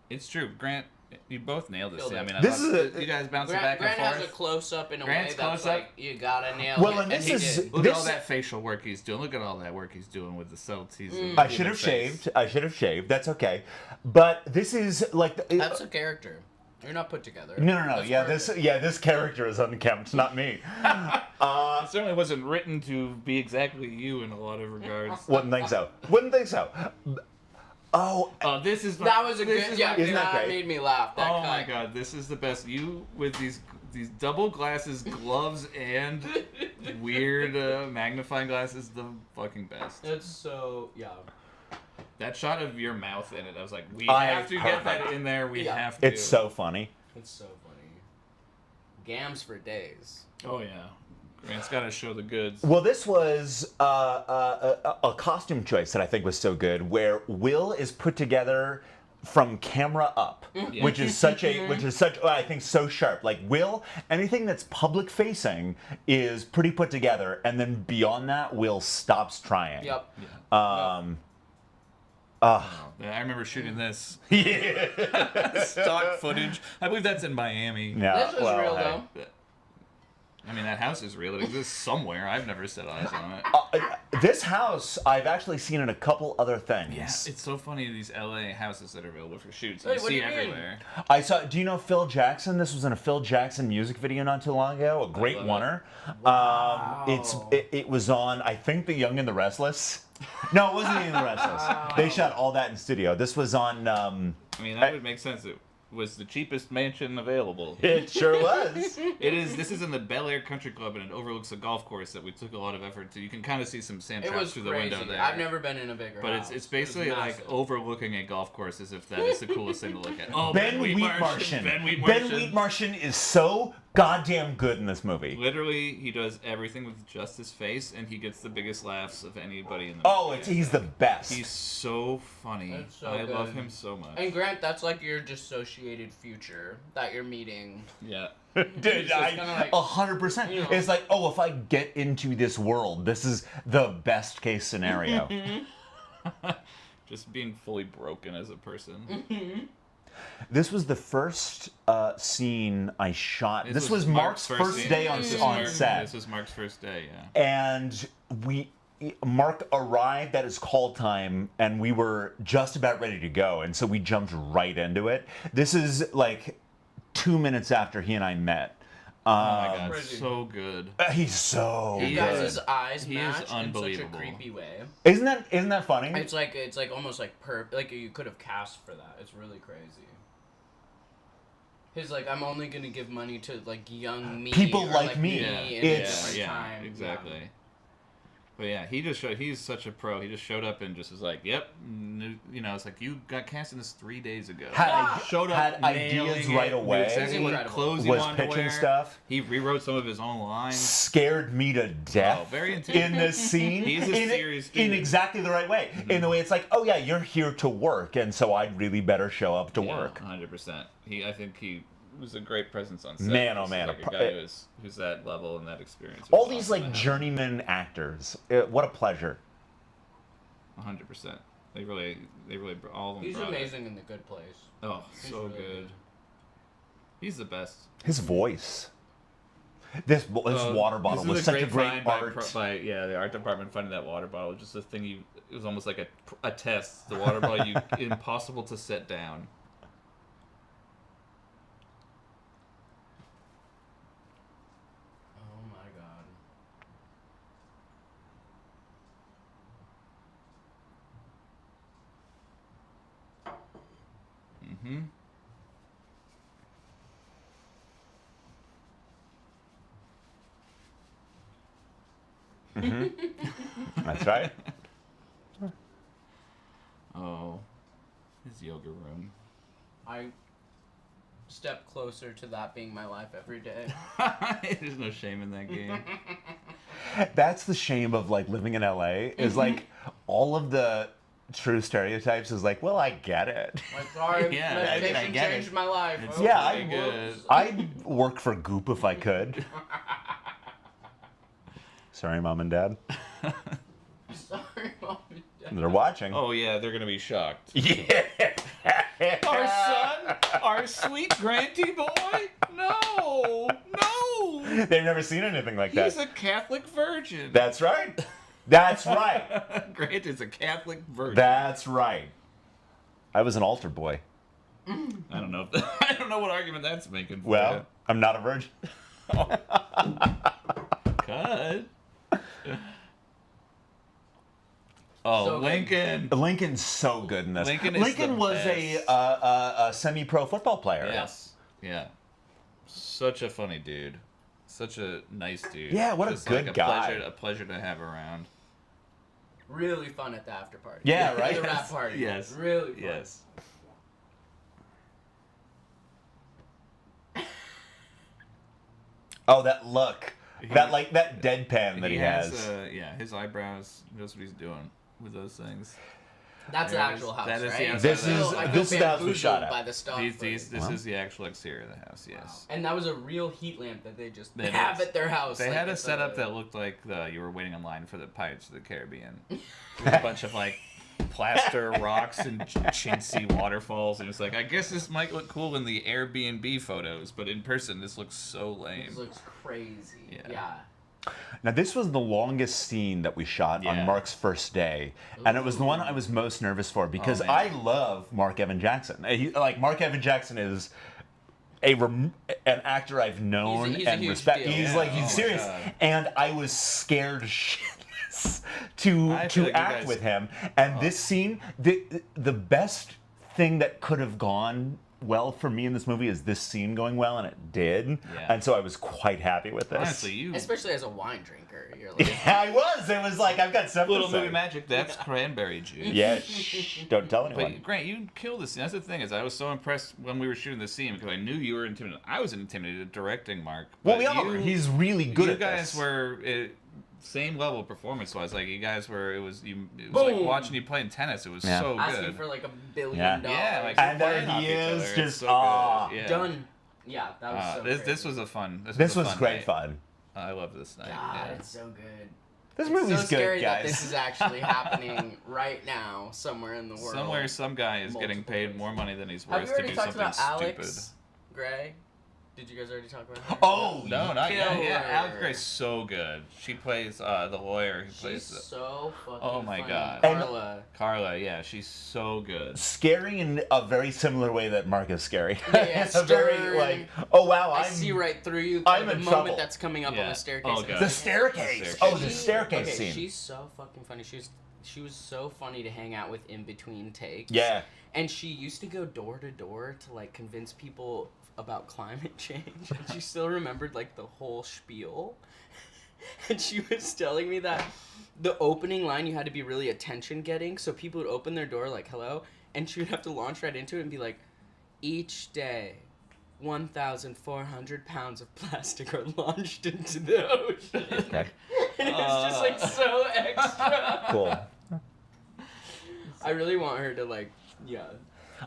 It's true, Grant. You both nailed this. Killed I it. mean, I This love is a- you guys bouncing Grant, back and Grant has forth. a close up in a Grant's way that's close-up? like you gotta nail Well, it. and this he is- did. Look at all This- that facial work he's doing. Look at all that work he's doing with the subtleties. of I the should have face. shaved. I should have shaved. That's okay. But this is like That's a character. You're not put together. no. That's Yeah, perfect. this character is unkempt, not me. It certainly wasn't written to be exactly you in a lot of regards. Wouldn't think so. Wouldn't think so. Oh, Oh, this is That was a this good. is Yeah, my- Isn't that that great? made me laugh. That Oh cut. my god, this is the best. You with these double glasses, gloves, and weird magnifying glasses, the fucking best. It's so That shot of your mouth in it, I was like, we I have to get that perfect. in there. We Yeah. have to. it's so funny. It's so funny. Gams for days. Oh yeah, Grant's got to show the goods. Well, this was a costume choice that I think was so good, where Will is put together from camera up, Yeah. which is such I think so sharp. Like Will, anything that's public facing is pretty put together, and then beyond that, Will stops trying. Yep. I remember shooting this Yeah. stock footage. I believe that's in Miami. Yeah, This is well, real hey. though. I mean, that house is real. It exists somewhere. I've never set eyes on it. This house, I've actually seen in a couple other things. Yeah, it's so funny, these LA houses that are available for shoots. Hey, You what do see you mean? everywhere. I saw. Do you know Phil Jackson? This was in a Phil Jackson music video not too long ago. A great love oneer. Wow. It was on. I think The Young and the Restless. No, it wasn't The Young and the Restless. They shot all that in studio. This was on. I mean, that would make sense. It was the cheapest mansion available. It sure was. It is. This is in the Bel Air Country Club, and it overlooks a golf course that we took a lot of effort to. You can kind of see some sand It traps was through the crazy. window there. I've never been in a bigger But house. it's It basically was like massive. overlooking a golf course, as if that is the coolest thing to look at. Oh, Ben Wheatmartian. Ben Ben Wheatmartian. Wheatmartian is so goddamn good in this movie. Literally, he does everything with just his face, and he gets the biggest laughs of anybody in the Oh, movie. he's the best. He's so funny. That's so I love good. him so much. And Grant, that's like your dissociated future that you're meeting. Yeah. Dude, It's just kinda like- 100%. you know. It's like, oh, if I get into this world, this is the best case scenario. Just being fully broken as a person. This was the first scene I shot. This was was Mark's first scene. day on This was on Mark- set, This was Mark's first day, yeah. and Mark arrived at his call time, and we were just about ready to go, and so we jumped right into it. This is like 2 minutes after he and I met. Oh my god, Crazy. so good. He's so You He good. guys' eyes He is match in such a unbelievable. creepy way. Isn't that funny? It's like almost like like you could have cast for that. It's really crazy. His like, I'm only gonna give money to like young me, People or, like me. in It's- different yeah, time. exactly. But yeah, he just showed. He's such a pro. He just showed up and just was like, "Yep," you know. It's like you got cast in this 3 days ago. Had, Showed up, had nailing ideas it, right knew away. exactly what Incredible. clothes he Was wanted to pitching wear. stuff. He rewrote some of his own lines. Scared me to death. Oh, very in intimidating. this scene. He's a in, serious in dude. exactly the right way. In the way it's like, oh yeah, you're here to work, and so I'd really better show up to work. 100%. I think he was a great presence on set. Man, oh Just man, like a a guy who's that level and that experience. All these like journeyman actors. What a pleasure. 100%. They really, all of them. He's brought it. amazing in The Good Place. Oh, He's so really good. good. He's the best. His voice. This water bottle This was is such a great find by art. the art department finding that water bottle. Just a thing it was almost like a test. The water bottle impossible to set down. Oh my god. Mm-hmm. That's right. Oh, his yoga room. I step closer to that being my life every day. There's no shame in that game. That's the shame of like living in LA is like all of the true stereotypes is like, well, I get it. Like, sorry, Yeah, meditation I get changed it. my life. It's Yeah, pretty good. I'd work for Goop if I could. Sorry, Mom and Dad. Sorry, Mom and Dad. They're watching. Oh yeah, they're gonna be shocked. Yeah. Our son, our sweet Granty boy. No. They've never seen anything like that. He's a Catholic virgin. That's right. That's right. Grant is a Catholic virgin. That's right. I was an altar boy. I don't know. I don't know what argument that's making. For Well, you. I'm not a virgin. Cut. Oh, So good. Lincoln. Lincoln's so good in this. Lincoln is the was best. a semi-pro football player. Yes. Yeah. Such a funny dude. Such a nice dude. Yeah, what a Just good like guy. A pleasure to have around. Really fun at the after party. Yeah, right? The rap party. Yes. Really fun. Yes. Oh, that look. That deadpan that he has. Yeah, his eyebrows. He knows what he's doing with those things. That's the There it actual is. house, That is the right? outside This of the is- house. this is the house we shot at. By the stuff. This Wow. is the actual exterior of the house. Yes. And that was a real heat lamp that they just It have is. at their house. They like, had a it's setup that looked like you were waiting in line for the Pirates of the Caribbean. With a bunch of like plaster rocks and chintzy waterfalls, and it's like, I guess this might look cool in the Airbnb photos, but in person this looks so lame. This looks crazy. Yeah. Yeah. Now, this was the longest scene that we shot Yeah. on Mark's first day, and it was the one I was most nervous for because man. I love Mark Evan Jackson. Mark Evan Jackson is an actor I've known He's a and huge respect. deal. He's Yeah. like Oh my serious, God. and I was scared shitless to I feel like you act guys- with him. And this scene, the best thing that could have gone well for me in this movie is this scene going well, and it did. Yeah. And so I was quite happy with this. Honestly, you Especially as a wine drinker, you're like, Yeah, I was. It was like I've got something little to say. movie magic. That's cranberry juice. Yeah, shh, don't tell anyone. But Grant, you killed this scene. That's the thing is, I was so impressed when we were shooting the scene because I knew you were intimidated. I was intimidated directing Mark. Well, but we all you- are. He's really good you at guys this. were same level performance-wise. Like you guys were. It was like Boom. watching you playing tennis. It was Yeah. so asking good. for like $1 billion. Yeah, like And you're there playing he off each is, other. It's just, so ah. good. Yeah. Done. Yeah, that was so This crazy. was a fun. This a was fun great night. fun. I love this night. God, yeah. it's so good. This It's movie's so scary good, that guys. this is actually happening right now somewhere in the world. Somewhere, some guy is getting Multiple paid places. more money than he's Have worth you to already do talked something about stupid. Alex Gray? Did you guys already talk about her? Oh, No, not yet. Yeah, Killer. Alex Gray's so good. She plays the lawyer who She's plays so fucking Oh my funny. God. And- Carla. Carla. Yeah, she's so good. Scary in a very similar way that Mark is scary. Yeah, It's a very stern. like, oh wow, I I'm see right through you. I'm the in moment trouble. that's coming up on Yeah. the staircase. Oh, and God. the like, staircase. The Oh, the staircase. staircase okay, scene. she's so fucking funny. She was so funny to hang out with in between takes. Yeah. And she used to go door to door to like convince people about climate change. And she still remembered like the whole spiel. And she was telling me that the opening line you had to be really attention getting, so people would open their door like hello, and she would have to launch right into it and be like, each day 1,400 pounds of plastic are launched into the ocean. Okay. And it's just like so extra. Cool. I really want her to like,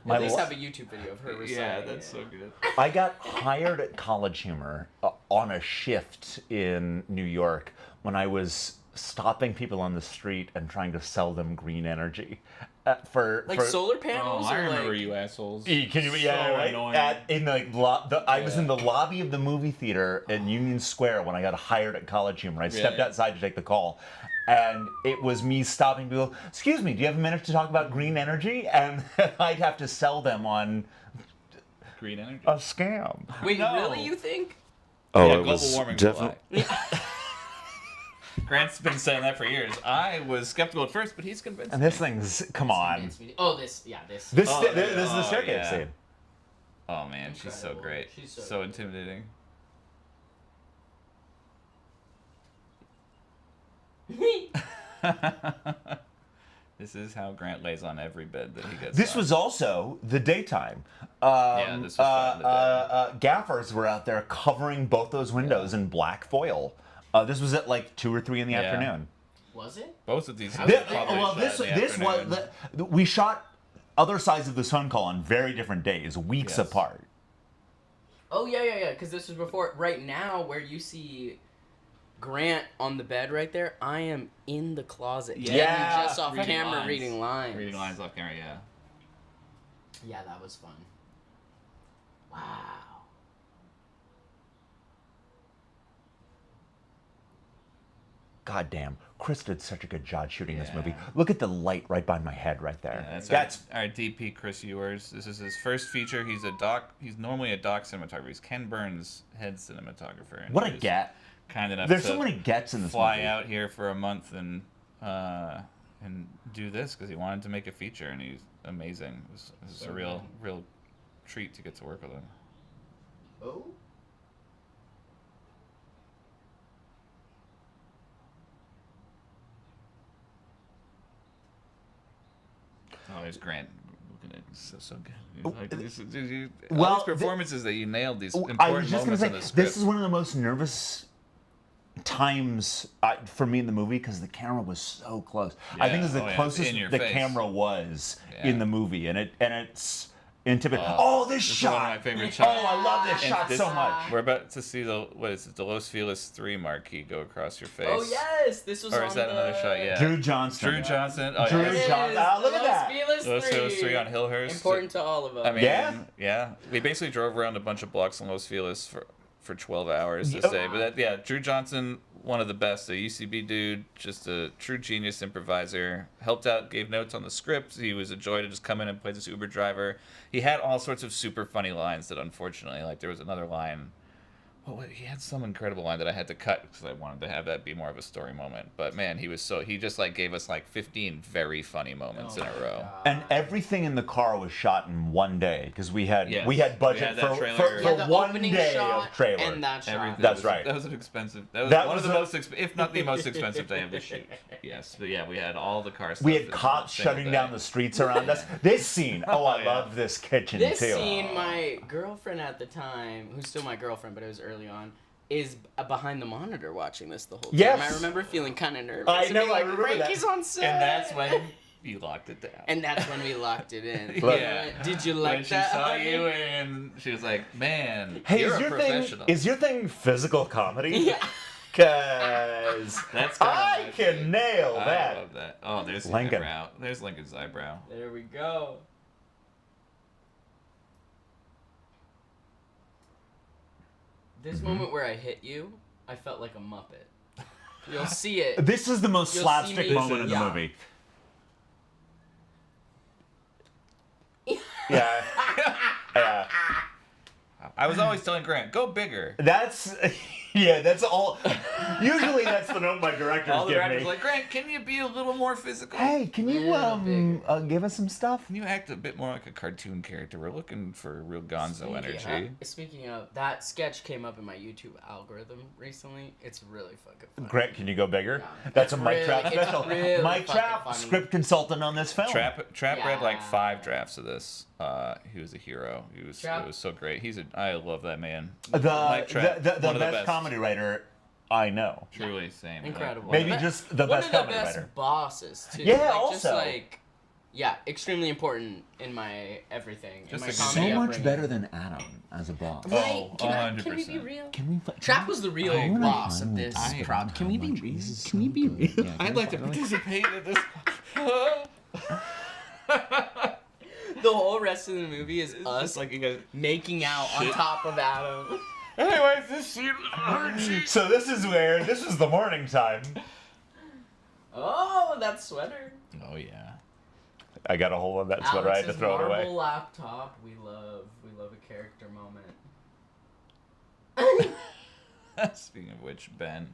My at least lo- have a YouTube video of her reciting Yeah, that's it. so good. I got hired at College Humor on a shift in New York when I was stopping people on the street and trying to sell them green energy. Like solar panels Oh, I or remember like you assholes. Can you? Yeah, So right. annoying. I was in the lobby of the movie theater in Union Square when I got hired at College Humor. I stepped Yeah. outside to take the call, and it was me stopping people. Excuse me, do you have a minute to talk about green energy? And I'd have to sell them on Green energy. a scam. Wait, No. really? You think? Oh, Yeah, global warming will lie. Grant's been saying that for years. I was skeptical at first, but he's convinced. And this thing's come on. Convince me. Oh, this. This Oh, this is the oh, staircase yeah. scene. Oh man, she's so Incredible. great. She's so so good. intimidating. This is how Grant lays on every bed that he gets. This on. was also the daytime. This was shot in the Gaffers were out there covering both those windows in black foil. This was at like 2 or 3 in the Yeah. afternoon. Was it? Both of these. We shot other sides of the sun call on very different days, weeks Yes. apart. Oh yeah. Because this was before. Right now, where you see Grant on the bed right there, I am in the closet. Yeah. Just off Reading camera lines. reading lines. Reading lines off camera, yeah. Yeah, that was fun. Wow. God damn, Chris did such a good job shooting this Yeah. movie. Look at the light right by my head right there. Yeah, that's our DP, Chris Ewers. This is his first feature. He's a doc. He's normally a doc cinematographer. He's Ken Burns' head cinematographer. And what he a was get. Kind enough There's to so many gets in this fly movie. out here for a month and do this because he wanted to make a feature, and he's amazing. This is a real treat to get to work with him. Oh. Oh, there's Grant. Looking at so good. Oh, Like, all well, these performances that you nailed, these I important was just moments gonna in the say, script. this is one of the most nervous times for me in the movie because the camera was so close. I think Yeah. it's the Oh, yeah, it's closest in your the face. camera was Yeah. in the movie, and it's intimate. Oh, this This is shot! one of my favorite Oh, shots. I love this And shot this- so much. We're about to see the Los Feliz 3 marquee go across your face. Oh yes, this was. Or on is that the... another shot? Yeah. Drew Johnston. Drew Johnson. Oh, Drew yeah. It Johnson. is, Ah, look at the Los that. Feliz Los Feliz 3 on 3. Hillhurst. Important to all of us. I mean, Yeah? yeah. We basically drove around a bunch of blocks in Los Feliz for 12 hours this Yeah. day. But yeah, Drew Johnson, one of the best, a UCB dude, just a true genius improviser. Helped out, gave notes on the script. He was a joy to just come in and play this Uber driver. He had all sorts of super funny lines that unfortunately, like there was another line. Well, he had some incredible line that I had to cut because I wanted to have that be more of a story moment. But man, he just like gave us like 15 very funny moments in a row. And everything in the car was shot in one day because we had Yes. budget We had that for trailer. Yeah, the one opening day shot of trailer. and that shot. Everything That's was- right. That was an expensive. That was That one was of the a- most, if not the most expensive day of the shoot. Yes, but yeah, we had all the car stuff. We had in cops a single shutting day. down the streets around us. This scene, oh, I yeah. love this kitchen This too. scene, my girlfriend at the time, who's still my girlfriend, but it was early on, is behind the monitor watching this the whole time. Yes. I remember feeling kind of nervous. I and know, being I like, remember that. Frankie's on set. And that's when you locked it down. And that's when we locked it in. Look. Yeah. Did you like when she that? saw honey? you and she was like, "Man, Hey, you're is a your thing professional." is your thing physical comedy? Yeah. Cause That's kinda I my can thing. nail I that. love that. Oh, there's the Lincoln. eyebrow. There's Lincoln's eyebrow. There we go. This moment where I hit you, I felt like a Muppet. You'll see it. This is the most You'll see slapstick me- moment in the Yeah. movie. Yeah. Yeah. I was always telling Grant, "Go bigger." That's yeah, that's all. Usually that's the note my directors All the give directors me. were like, "Grant, can you be a little more physical? Hey, can you Little bigger. give us some stuff? Can you act a bit more like a cartoon character? We're looking for real Gonzo energy." Speaking of, that sketch came up in my YouTube algorithm recently. It's really fucking funny. Grant, can you go bigger? Yeah. That's a It's Mike really- Trap it's special. really Mike fucking Trap, funny. script consultant on this film. Trap read like Yeah. 5 drafts of this. He was a hero. It was so great. I love that man. Mike Trap, the one of best comedy writer I know. Truly, same. Incredible. Maybe One just the of best the comedy best writer. bosses too. Yeah, Just also. like, yeah, extremely important in my everything. Just in my like comedy So much upbringing. better than Adam as a boss. Right? Oh, Can we 100%. be real? Can we? Trap was the real I wanna boss find of this I- project. Can we be much- real? this is Can we so be good. real? Yeah, I'd like to participate in this. The whole rest of the movie is It's us just like you guys. making out on Shit. top of Adam. Anyways, this scene. So this is the morning time. Oh, that sweater. Oh yeah. I got a hold of that sweater. I had to Alex's throw it marble away. laptop. We love a character moment. Speaking of which, Ben.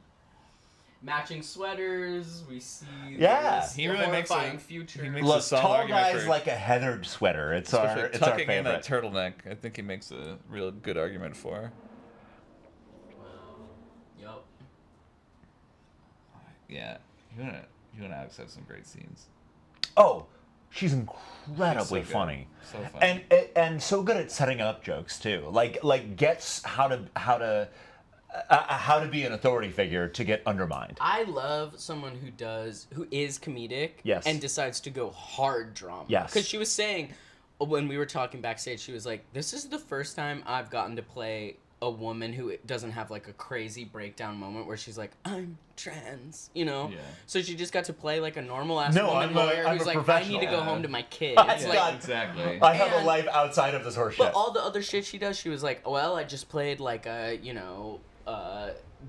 Matching sweaters. We see. Yeah. this He really makes a- horrifying future. he makes- Look, a solid tall argument guys for- like a heathered sweater. It's Especially our tucking in a favorite. turtleneck. I think he makes a real good argument for. Yup. Yeah. You and Alex have some great scenes. Oh, she's incredibly She's so good. funny. So funny. And so good at setting up jokes too. Like gets how to how to be an authority figure to get undermined. I love someone who is comedic Yes. and decides to go hard drama. Yes. Because she was saying, when we were talking backstage, she was like, this is the first time I've gotten to play a woman who doesn't have like a crazy breakdown moment where she's like, I'm trans, you know? Yeah. So she just got to play like a normal ass No, woman lawyer I'm who's a like, I professional. need to go home to my kids. I've Like, got- Exactly. I have a And- life outside of this horse but shit. all the other shit she does, she was like, well, I just played like a,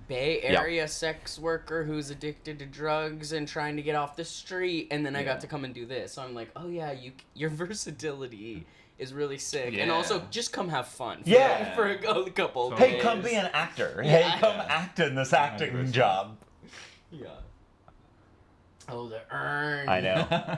Bay Area sex worker who's addicted to drugs and trying to get off the street, and then I got to come and do this. So I'm like, oh yeah, your versatility is really sick, and Yeah. also just come have fun. Yeah. For a couple. Totally. Hey, days. come be an actor. Yeah. Hey, come act in this acting 100%. job. Yeah. Oh, the urn. I know.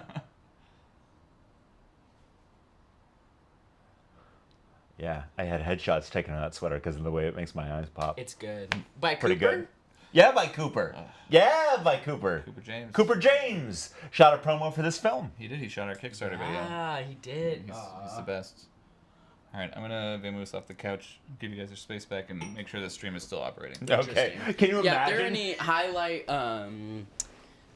Yeah, I had headshots taken on that sweater because of the way it makes my eyes pop. It's good. By Pretty Cooper? good. Yeah, by Cooper. Yeah, by Cooper. Cooper James. Cooper James shot a promo for this film. He did. He shot our Kickstarter video. Ah, he did. He's the best. All right, I'm gonna vamoose off the couch, give you guys your space back, and make sure the stream is still operating. Okay. Can you Yeah, if there are imagine? any highlight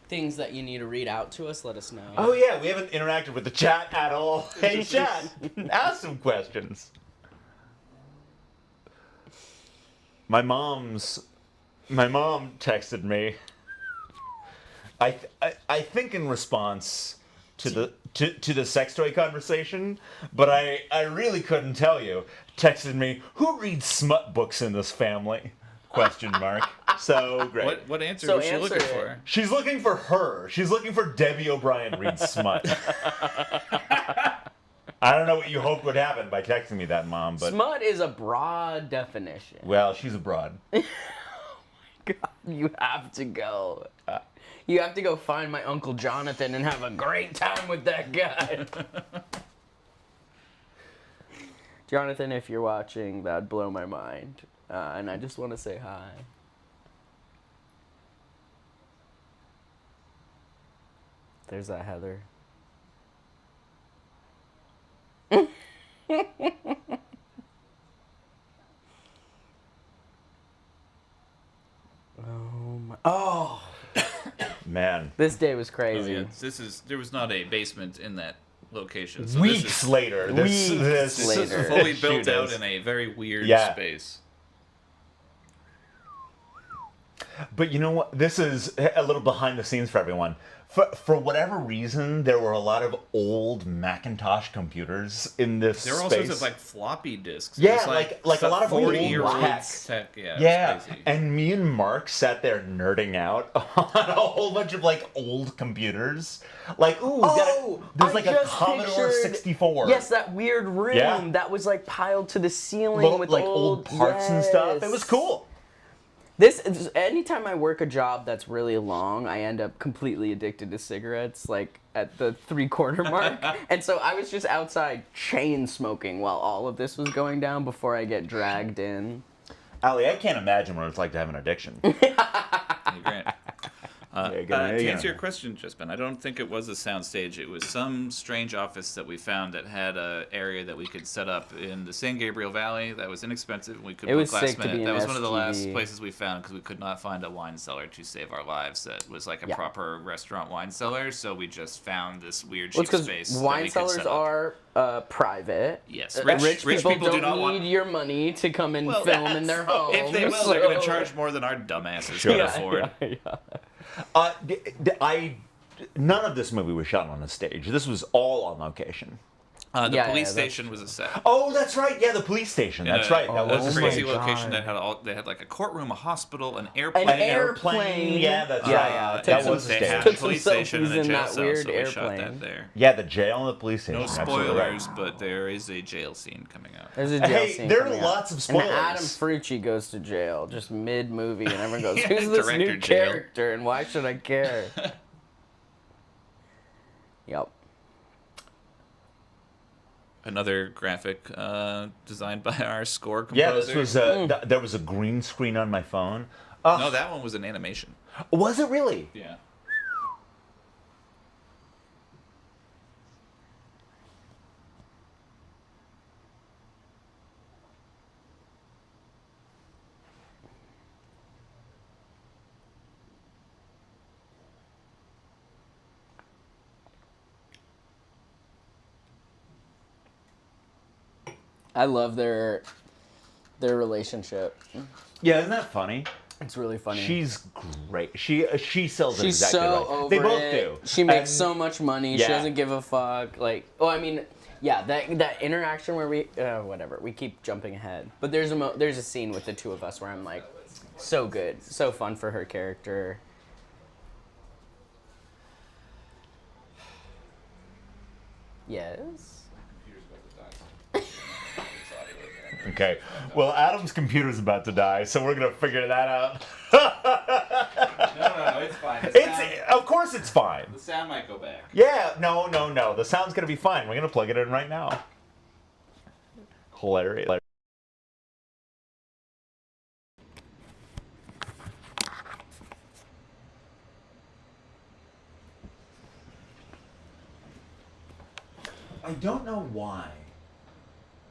things that you need to read out to us, let us know. Oh yeah, we haven't interacted with the chat at all. Hey chat, ask some questions. My mom texted me. I think in response to the sex toy conversation, but I really couldn't tell you. Texted me, who reads smut books in this family? Question mark. So great. What answer So was she answer looking it. for? She's looking for her. She's looking for Debbie O'Brien reads smut. I don't know what you hoped would happen by texting me that, Mom, but Smut is a broad definition. well, she's abroad. God, you have to go. You have to go find my Uncle Jonathan and have a great time with that guy. Jonathan, if you're watching, that'd blow my mind. And I just want to say hi. There's that Heather. Oh, Man. this day was Oh, crazy. yeah. There was not a basement in that location. So Weeks this is later. This Weeks later. fully built shoot out is. in a very weird Yeah. space. But you know what? This is a little behind the scenes for everyone. For whatever reason, there were a lot of old Macintosh computers in this There were all space. sorts of like floppy disks. Yeah, It was like a lot of old 40-year-old tech. tech. Yeah. It Yeah, was crazy. and me and Mark sat there nerding out on a whole bunch of like old computers. Like, ooh, there's like a Commodore 64. Yes, that weird room Yeah. that was like piled to the ceiling Little, with like old parts and stuff. It was yes. cool. Anytime I work a job that's really long, I end up completely addicted to cigarettes, like at the 3/4 mark. And so I was just outside chain smoking while all of this was going down before I get dragged in. Allie, I can't imagine what it's like to have an addiction. Hey, Grant. Yeah, To answer your question, Crispin, I don't think it was a soundstage. It was some strange office that we found that had an area that we could set up in the San Gabriel Valley. That was inexpensive. We could It book was last sick to minute. be That an was one of the last STD. places we found because we could not find a wine cellar to save our lives. That was like a Yeah. proper restaurant wine cellar. So we just found this weird Well, cheap it's space. because that wine we could cellars set up. are private. Yes, Rich people do don't not need want. your money to come and Well, film in their home. If they will, they're going to so- charge more than our dumbasses Sure. can Yeah, afford. yeah. None of this movie was shot on a stage. This was all on location. The Yeah, police yeah, station was a set. Oh, that's right. Yeah, the police station. That's right. That That was was a a crazy stage. location God. that had they had like a courtroom, a hospital, an airplane. An An airplane. Yeah, that's Yeah, right. yeah. That Took was some- a They stage. had Took a some police station and selfies a in jail that cell, weird so we shot airplane. that there. Yeah, the jail and the police station. No absolutely right. spoilers, but there is a jail scene coming up. There's a jail Hey, scene there are coming up. lots of spoilers. And Adam Frucci goes to jail just mid-movie, and everyone goes, Yeah, "Who's this director new jail. character, and why should I care?" Yep. Another graphic designed by our score composer. Yeah, this was there was a green screen on my phone. No, that one was an animation. Was it really? Yeah. I love their relationship. Yeah, isn't that funny? It's really funny. She's great. She sells it She's exactly so right. over They both it. do. She makes And- so much money. She Yeah. doesn't give a fuck. Like, oh, I mean, yeah, that interaction where we whatever. We keep jumping ahead, but there's a scene with the two of us where I'm like, so good, so fun for her character. Yes. Okay. Well, Adam's computer's about to die, so we're gonna figure that out. No, it's fine. Of course it's fine. The sound might go back. Yeah, no. The sound's gonna be fine. We're gonna plug it in right now. Hilarious. I don't know why.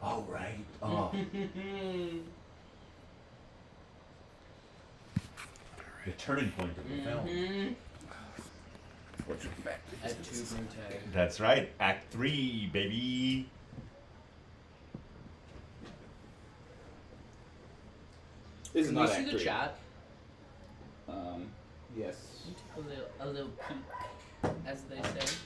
Oh, right. Oh. The turning point of the film. That's right. Act 3, baby. This is Can not we see Act the 3. chat? Yes. A little peek, as they say.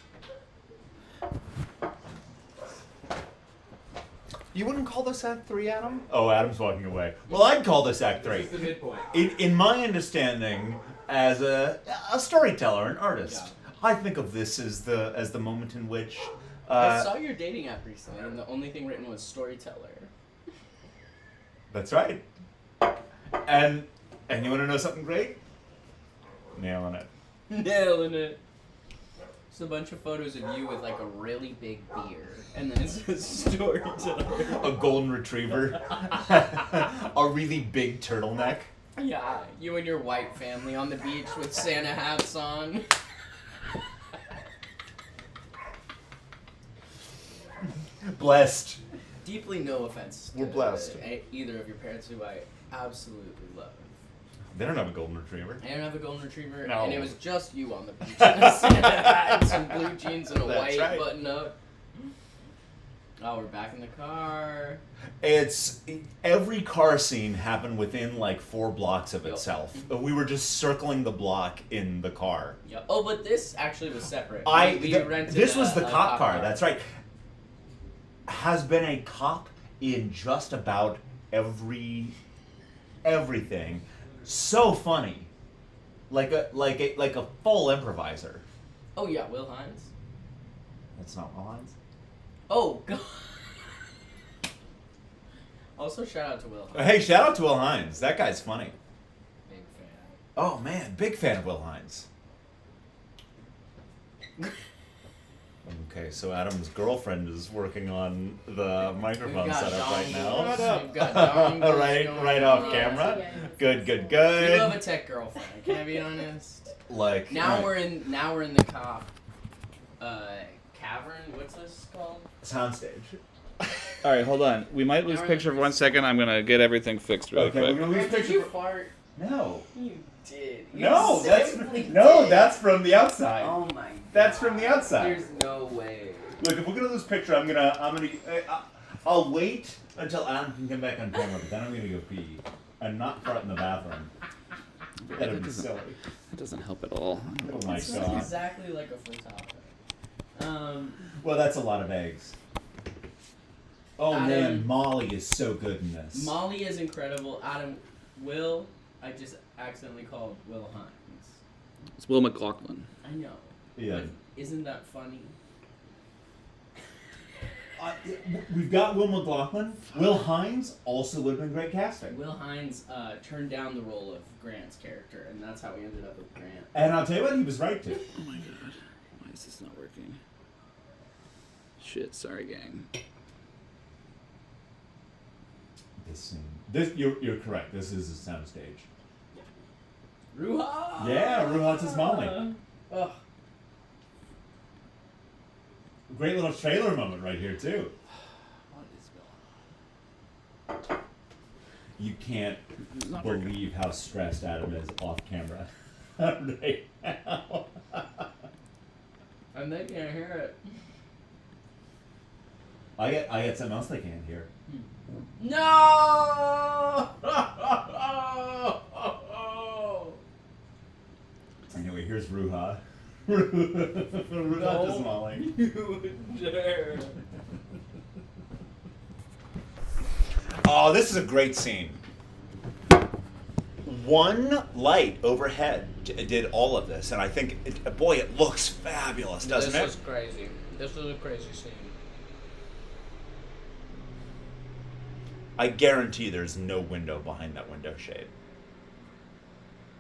You wouldn't call this Act 3, Adam? Oh, Adam's walking away. Well, I'd call this Act 3. This is the midpoint. In my understanding, as a storyteller, an artist, I think of this as the moment in which. I saw your dating app recently, and the only thing written was storyteller. That's right. And you want to know something great? Nailing it. Nailing it. It's a bunch of photos of you with like a really big beard, and then it says storyteller. A golden retriever. A really big turtleneck. Yeah, you and your white family on the beach with Santa hats on. Blessed. Deeply no offense. We're blessed. Either of your parents, who I absolutely love. They don't have a golden retriever. I don't have a golden retriever, No. and it was just you on the beach in a Santa hat and some blue jeans and a That's white right. button up. Oh, we're back in the car. It's every car scene happened within like 4 blocks of Yep. itself. We were just circling the block in the car. Yeah. Oh, but this actually was separate. We rented This was the a cop car. That's right. Has been a cop in just about everything. So funny, like a full improviser. Oh yeah, Will Hines. That's not Will Hines. Oh god. Also, shout out to Will Hines. Hey, shout out to Will Hines. That guy's funny. Big fan. Oh man, big fan of Will Hines. Okay, so Adam's girlfriend is working on the microphone setup right now. We've got dongles right going off on. camera. Yeah. Good. We love a tech girlfriend. Can I be honest? Like Now we're in the cop cavern. What's this called? soundstage. All right, hold on. We might lose Now we're picture in for 1 second. I'm gonna get everything fixed really Okay, quick. we're gonna lose Did picture. you fart? No. You did. You No, simply did. that's from the outside. Oh my god. That's from the outside. There's no way. Look, if we're gonna lose picture, I'll wait until Adam can come back on camera, but then I'm gonna go pee and not fart in the bathroom. That'd be silly. That doesn't help at all. Oh my It's god. exactly like a frittata. Well, that's a lot of eggs. Oh Adam- man, Molly is so good in this. Molly is incredible. Adam, I just accidentally called Will Hines. It's Will McLaughlin. I know. Yeah. But isn't that funny? We've got Will McLaughlin. Will Hines also would have been great casting. Will Hines turned down the role of Grant's character, and that's how we ended up with Grant. And I'll tell you what, he was right to. Oh my god. Why is this not working? Shit, sorry gang. This scene. You're correct. This is a soundstage. Ruha! Yeah, Ruha's his Molly. Ugh. Great little trailer moment right here too. What is going on? You can't It's not working. believe how stressed Adam is off camera right now. And they can't hear it. I get something else they can't hear. No! Anyway, here's Ruha. Ruha to Molly. You dare. Oh, this is a great scene. One light overhead did all of this, and I think, boy, it looks fabulous, doesn't it? This is crazy. This was a crazy scene. I guarantee there's no window behind that window shade.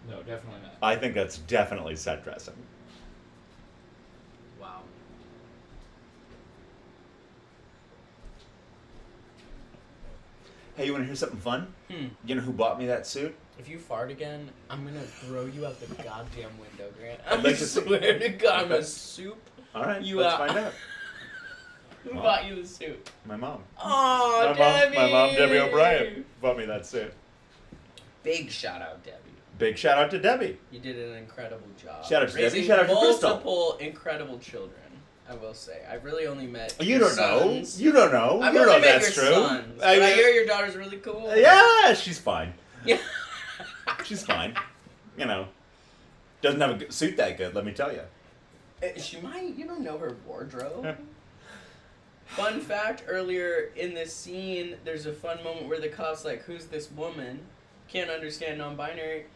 No, definitely not. I think that's definitely set dressing. Wow. Hey, you want to hear something fun? Hmm. You know who bought me that suit? If you fart again, I'm gonna throw you out the goddamn window, Grant. I'd like to see- swear to God, I'm a soup. All right, You let's out. find out. Who Well. bought you the suit? My mom. Oh, My mom, Debbie O'Brien, bought me that suit. Big shout out, Debbie. Big shout out to Debbie. You did an incredible job. Shout out to Debbie, Raising shout out to Crystal. multiple incredible children, I will say. I've really only met You your don't know. sons. You don't know. I've you don't only know if met that's your true. sons. But I hear your daughter's really cool. Yeah, she's fine. Yeah. She's fine. You know, doesn't have a good suit that good. Let me tell you. She might, you don't know her wardrobe. Fun fact, earlier in this scene, there's a fun moment where the cop's like, who's this woman? Can't understand non-binary.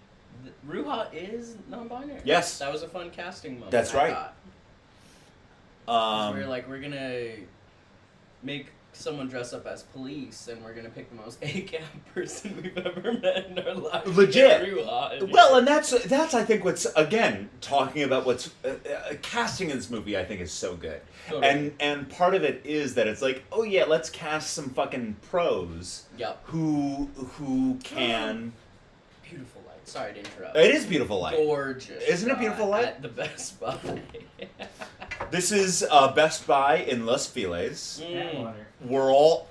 Ruha is non-binary. Yes. That was a fun casting moment. That's I right. thought. 'Cause we're like, we're gonna make someone dress up as police, and we're gonna pick the most ACAB person we've ever met in our lives. Legit. Ruha. Well, and that's I think what's again talking about what's casting in this movie. I think is so good, Totally. and part of it is that it's like, oh yeah, let's cast some fucking pros Yep. who can. Beautiful light. Sorry to interrupt. It is beautiful light. Gorgeous. Isn't it beautiful shot light? At the Best Buy. This is Best Buy in Los Feliz. Water. We're all.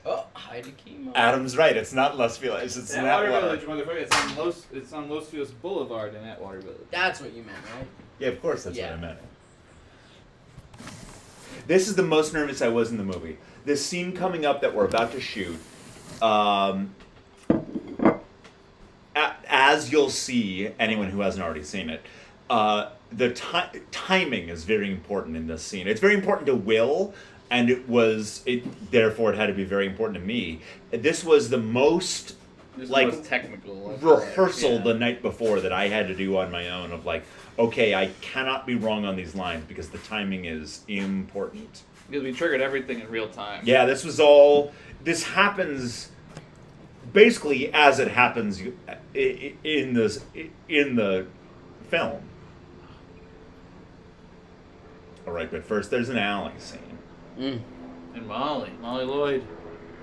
Oh, hi to chemo. Adam's right. It's not Los Feliz. It's Atwater Atwater. Village, motherfucker. It's on Los Feliz Boulevard in Atwater Village. That's what you meant, right? Yeah, of course. That's Yeah. what I meant. This is the most nervous I was in the movie. This scene coming up that we're about to shoot. As you'll see, anyone who hasn't already seen it, the timing is very important in this scene. It's very important to Will, and therefore it had to be very important to me. This was the most This like was technical. rehearsal Yeah. the night before that I had to do on my own of like, okay, I cannot be wrong on these lines because the timing is important. Because we triggered everything in real time. Yeah, this happens basically as it happens in the film. All right, but first there's an alley scene. Mm. And Molly Lloyd.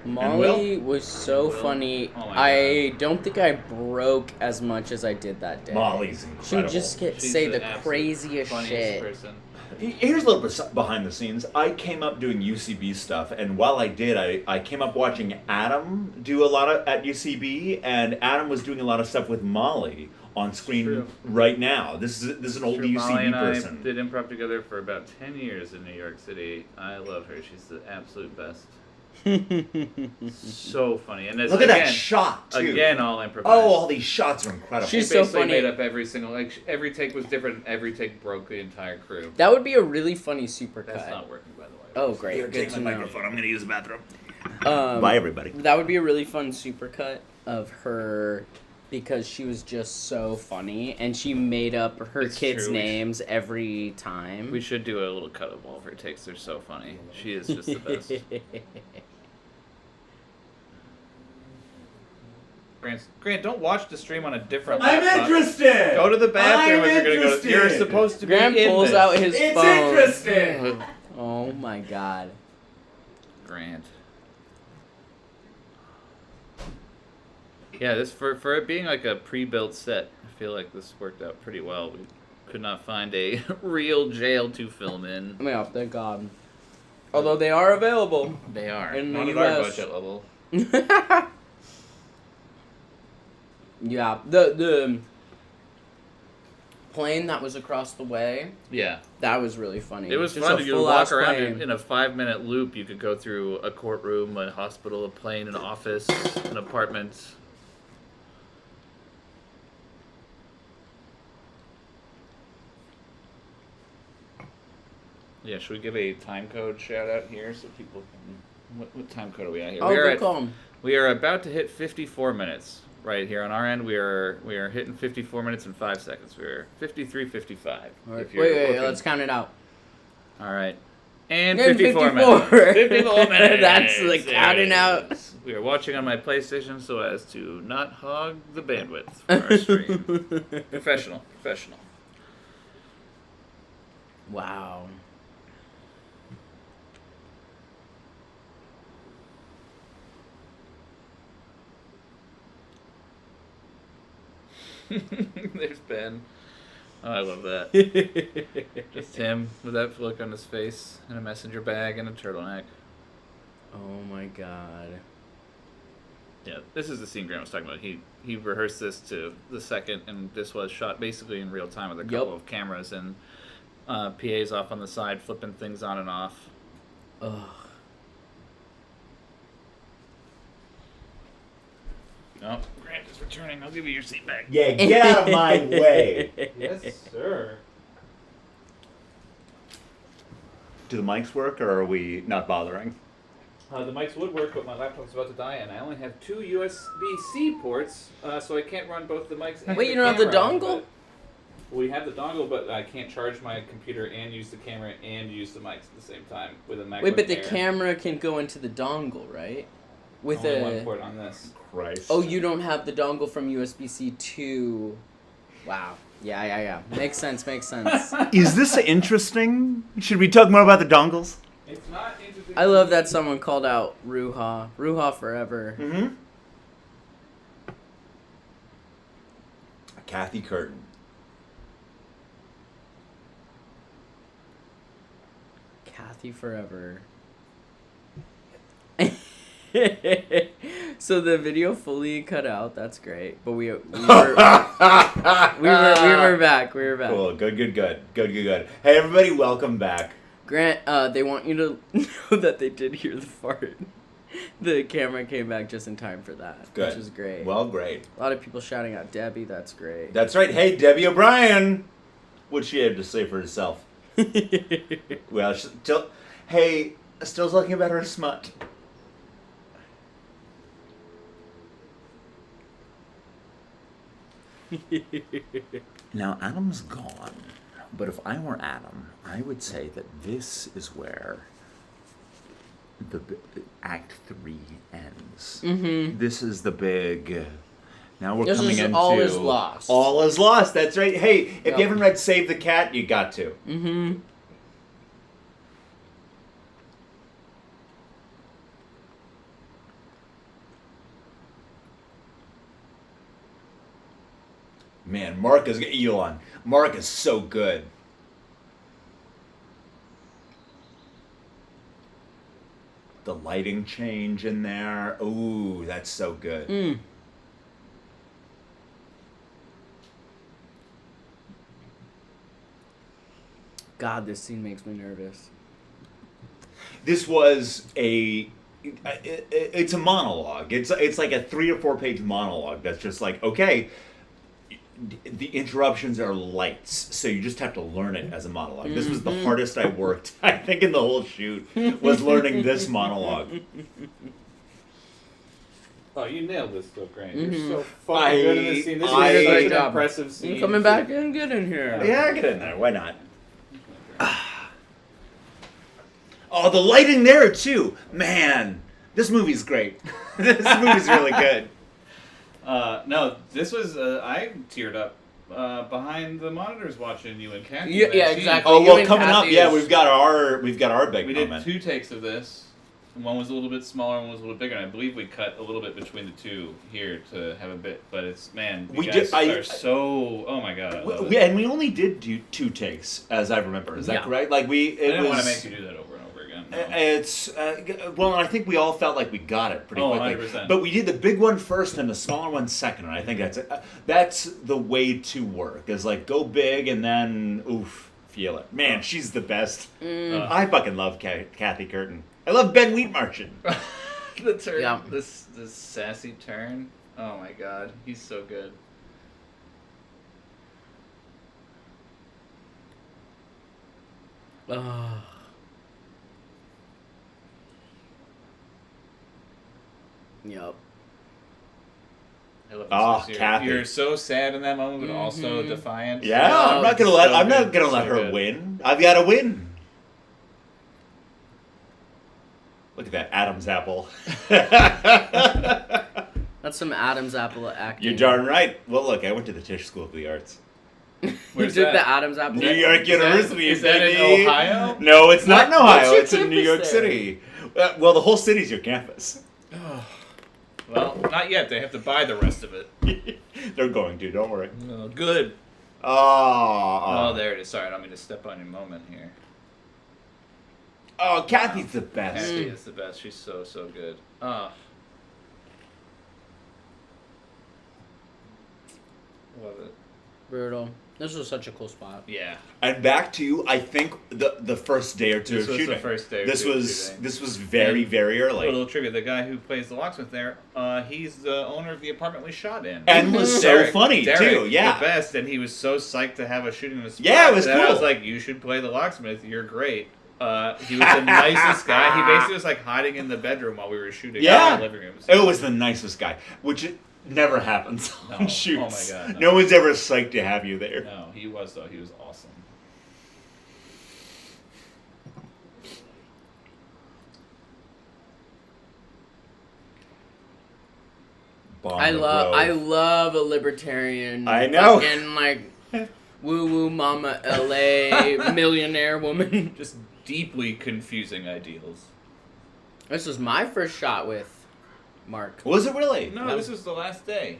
Molly was so funny. Oh my I don't think I broke as much as I did that day. Molly's She incredible. would just She's say the the absolute craziest funniest shit. person. Here's a little bit behind the scenes. I came up doing UCB stuff, and while I did, I came up watching Adam do a lot at UCB, and Adam was doing a lot of stuff with Molly on screen True. right now. This is an old Sure, UCB Molly and person. I did improv together for about 10 years in New York City. I love her. She's the absolute best. So funny. And Look at that shot too. Again, all improvised. Oh, all these shots are incredible. She's They so basically funny. made up every single, every take was different. Every take broke the entire crew. That would be a really funny supercut. That's not working, by the way. Oh, great. Here, Good take to my know. microphone. I'm going to use the bathroom. Bye, everybody. That would be a really fun supercut of her because she was just so funny and she made up her It's kids' true. names every time. We should do a little cut of all of her takes. They're so funny. She is just the best. Grant, don't watch the stream on a different I'm laptop. interested. Go to the bathroom I'm if you're gonna interested. go. You're supposed to Graham be in pulls this. out his It's phone. interesting. Oh my god. Grant. Yeah, this for it being like a pre-built set, I feel like this worked out pretty well. We could not find a real jail to film in. I mean, oh, thank God. Although they are available. They are In the not at our US. budget level. Yeah, the plane that was across the way. Yeah. That was really funny. It was Just fun. a You could full-ass walk around plane. in a 5-minute loop. You could go through a courtroom, a hospital, a plane, an office, an apartment. Yeah, should we give a time code shout out here so people can... What time code are we at here? Oh, good call. We are about to hit 54 minutes right here on our end. We are hitting 54 minutes and 5 seconds. We're 53:55. All right. if you're Wait, looking. let's count it out. All right. And And 54 minutes. 54 minutes. That's the There counting it out. is. We are watching on my PlayStation so as to not hog the bandwidth for our stream. Professional. Wow. There's Ben. Oh, I love that. Just him with that look on his face and a messenger bag and a turtleneck. Oh my god. Yeah, this is the scene Grant was talking about. He rehearsed this to the second, and this was shot basically in real time with a couple of cameras and PAs off on the side, flipping things on and off. Ugh. No, Grant is returning. I'll give you your seat back. Yeah, get out of my way. Yes, sir. Do the mics work, or are we not bothering? The mics would work, but my laptop's about to die, and I only have 2 USB-C ports, so I can't run both the mics and Wait, you don't have the camera, dongle? but we have the dongle, but I can't charge my computer and use the camera and use the mics at the same time with a MacBook Wait, but the Air. camera can go into the dongle, right? With Only a... one port on this. Christ. Oh, you don't have the dongle from USB-C to... Wow. Yeah. Makes sense. Is this interesting? Should we talk more about the dongles? It's not interesting. I love that someone called out Ruha. Ruha forever. Mm-hmm. Kathy Curtin. Kathy forever. So the video fully cut out. That's great. But we were back. We were back. Cool. Good. Hey, everybody, welcome back. Grant, they want you to know that they did hear the fart. The camera came back just in time for that, Good. which is great. Well, great. A lot of people shouting out Debbie. That's great. That's right. Hey, Debbie O'Brien. What'd she have to say for herself? Well, hey, still talking about her smut. Now, Adam's gone, but if I were Adam, I would say that this is where the Act 3 ends. Mm-hmm. This is the big... Now we're This coming is into... All Is Lost. All Is Lost, that's right. Hey, if Yep. you haven't read Save the Cat, you got to. Mm-hmm. Man, Mark is... Elon. Mark is so good. The lighting change in there. Ooh, that's so good. Mm. God, this scene makes me nervous. This was it's a monologue. It's like a 3 or 4 page monologue that's just like, okay, the interruptions are lights, so you just have to learn it as a monologue. This was the hardest I worked, I think, in the whole shoot, was learning this monologue. Oh, you nailed this still, Grant. You're Mhm. so fucking good in this scene. This is Great such an job. impressive scene. I'm coming back in good in here. Yeah, get in there. Why not? Oh, the lighting there, too. Man, this movie's great. This movie's really good. No, this was I teared up behind the monitors watching you and Kathy. Yeah, in that scene. exactly. Oh, You well, and coming up, Kathy yeah, is- we've got our big We did moment. 2 takes of this. And one was a little bit smaller, one was a little bigger. And I believe we cut a little bit between the 2 here to have a bit. But it's, man, you We guys did- are so... Oh, my God, I love it. And we only did 2 takes, as I remember. Is that Yeah. correct? Like, I didn't want to was... make you do that over and over again. It's well, I think we all felt like we got it pretty Oh, quickly. 100%. But we did the big one first and the smaller one second, and I think that's the way to work. Is like go big and then oof, feel it. Man, she's the best. I fucking love Kathy Curtin. I love Ben Wheatmartian. The turn, Yeah. this sassy turn. Oh my god, he's so good. Yep. I love Oh, this. Kathy. You're so sad in that moment, but also defiant. Yeah, Oh, I'm not gonna let her good. win. I've got to win. Look at that Adam's apple. That's some Adam's apple acting. You're darn right. Well, look, I went to the Tisch School of the Arts. You Where's took that? the Adam's apple. New York University. Is that in baby. Ohio? No, it's not in Ohio. What's your It's in New campus York there? City. Well, the whole city's your campus. Well, not yet. They have to buy the rest of it. They're going to. Don't worry. Oh, good. Oh, Oh, there it is. Sorry, I don't mean to step on your moment here. Oh, Kathy's the best. Kathy is the best. She's so good. Oh. Love it. Brutal. This was such a cool spot. Yeah. And back to I think the first day or two This of was shooting. the first day or This two of was shooting. this was very very A early. little trivia: the guy who plays the locksmith there, he's the owner of the apartment we shot in, And was so funny, too, yeah. the best. And he was so psyched to have us shooting in the spot. Yeah, it was that I cool. was like, "You should play the locksmith. You're great." He was the nicest guy. He basically was like hiding in the bedroom while we were shooting. Yeah. in the living room. It was the nicest guy, which it never happens No. on shoots. Oh my God, no no. one's ever psyched to have you there. No, he was though. He was awesome. Bomb I the Grove. love a libertarian. I know. Fucking like woo woo mama LA millionaire woman. Just deeply confusing ideals. This was my first shot with Mark. Was it really? No, this was the last day.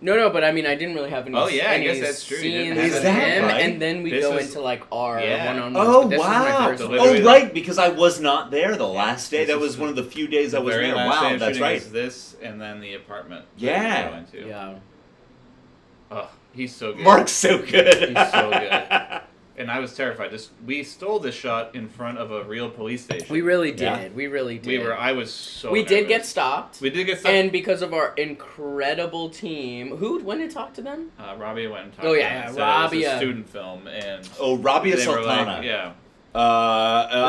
No, but I mean, I didn't really have any. Oh, yeah, I any guess that's true. You didn't Scenes have with Is that him, right? and then we This go was- into like our Yeah. one-on-one. Oh This was my wow! first one. Literally Oh right, because I was not there the last day. This That is was the- one of the few days I The was very there. last day Wow, of that's shooting right. is this, and then the apartment. that Yeah. we go into. Yeah. Oh, he's so good. Mark's so good. He's so good. And I was terrified. We stole this shot in front of a real police station. We really did. Yeah. We really did. I was so. We did get nervous. stopped. We did get stopped. And because of our incredible team, who went and talked to them? Rabia went and talked. Oh, to yeah, them and said it was Rabia. a student film, and Oh, Rabia they were Sultana. like, yeah.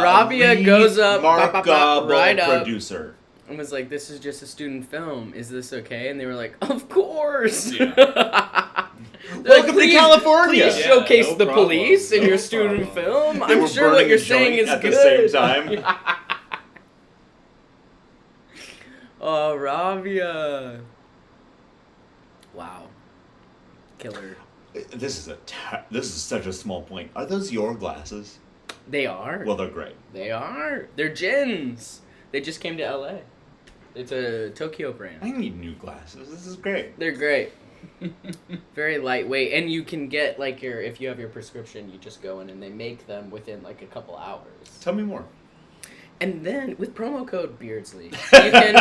Rabia lead goes up, Mark bop, bop, bop, right up. producer. And was like, "This is just a student film. Is this okay?" And they were like, "Of course." They're Welcome to California. Please Yeah, showcase no the problem. police in No your student problem. film. They I'm were sure what burning you're a saying joint is at the good. same time. Oh, Rabia. Wow. Killer. This is such a small point. Are those your glasses? They are. Well, they're great. They are. They're Jins. They just came to LA. It's a Tokyo I brand. need new glasses. This is great. They're great. Very lightweight, and you can get like if you have your prescription, you just go in and they make them within like a couple hours. Tell me more. And then with promo code Beardsley, you can.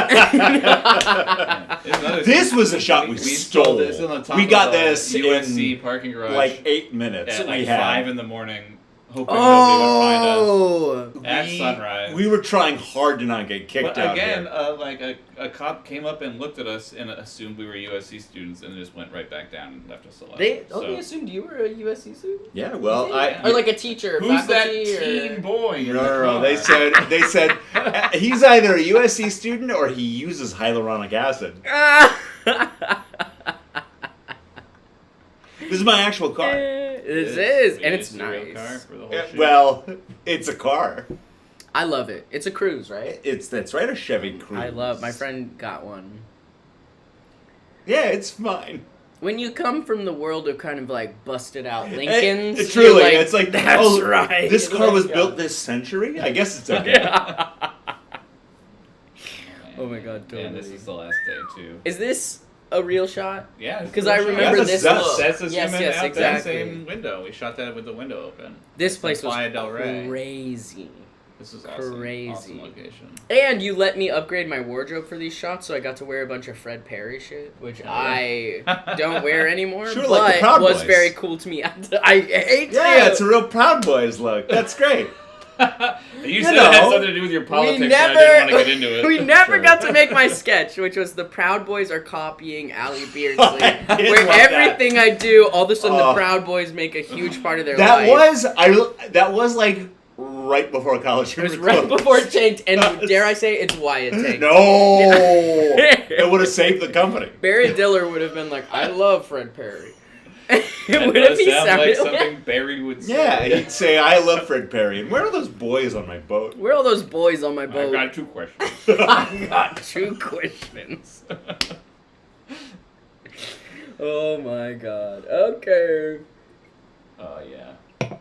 This was a shot we stole. This on the top We got of the this USC in parking garage like 8 minutes. at we like had. 5 in the morning, hoping nobody would find us. Oh. At We- sunrise. We were trying hard to not get kicked But out again, here. like a cop came up and looked at us and assumed we were USC students and just went right back down and left us alone. They So- assumed you were a USC student, Yeah, well, or like a teacher, Who's that faculty, teen or... boy? in the No. They car? said he's either a USC student or he uses hyaluronic acid. This is my actual car. This is, and it's a real nice. car for the whole Yeah, shoot. well, it's a car. I love it. It's a cruise, right? That's right, a Chevy Cruze. I love. My friend got one. Yeah, it's fine. When you come from the world of kind of like busted out Lincolns, It truly, you're it's like that's oh, right. This car was Like, built this century. I guess it's okay. Yeah. Oh my God, totally. And this is the last day too. Is this a real shot? Yeah, it's 'Cause the I shot. remember That's a this set. look. That's the Yes, zoom in yes, out that exactly. same window. We shot that with the window open. This place Playa was del Rey. crazy. This was awesome. Crazy. Awesome location. And you let me upgrade my wardrobe for these shots, so I got to wear a bunch of Fred Perry shit, which I don't wear anymore, Sure, like the but Proud was Boys. very cool to me. I hate Yeah, to. it's a real Proud Boys look. That's great. You said it had something to do with your politics, we and I never, didn't want to get into it. we never Sure. got to make my sketch, which was the Proud Boys are copying Ally Beardsley. I did Where love that. everything I do, all of a sudden Oh. the Proud Boys make a huge part of their That life. that was like right before college. It was right before it tanked, and dare I say, it's why it tanked. No, it would have saved the company. Barry Diller would have been like, I love Fred Perry. That What does if he sound sounded like something Barry would say. Yeah, he'd say, "I love Fred Perry." And where are those boys on my boat? Where are all those boys on my boat? I've got 2 questions. I got 2 questions. Oh my god. Okay. Oh, yeah. Yeah,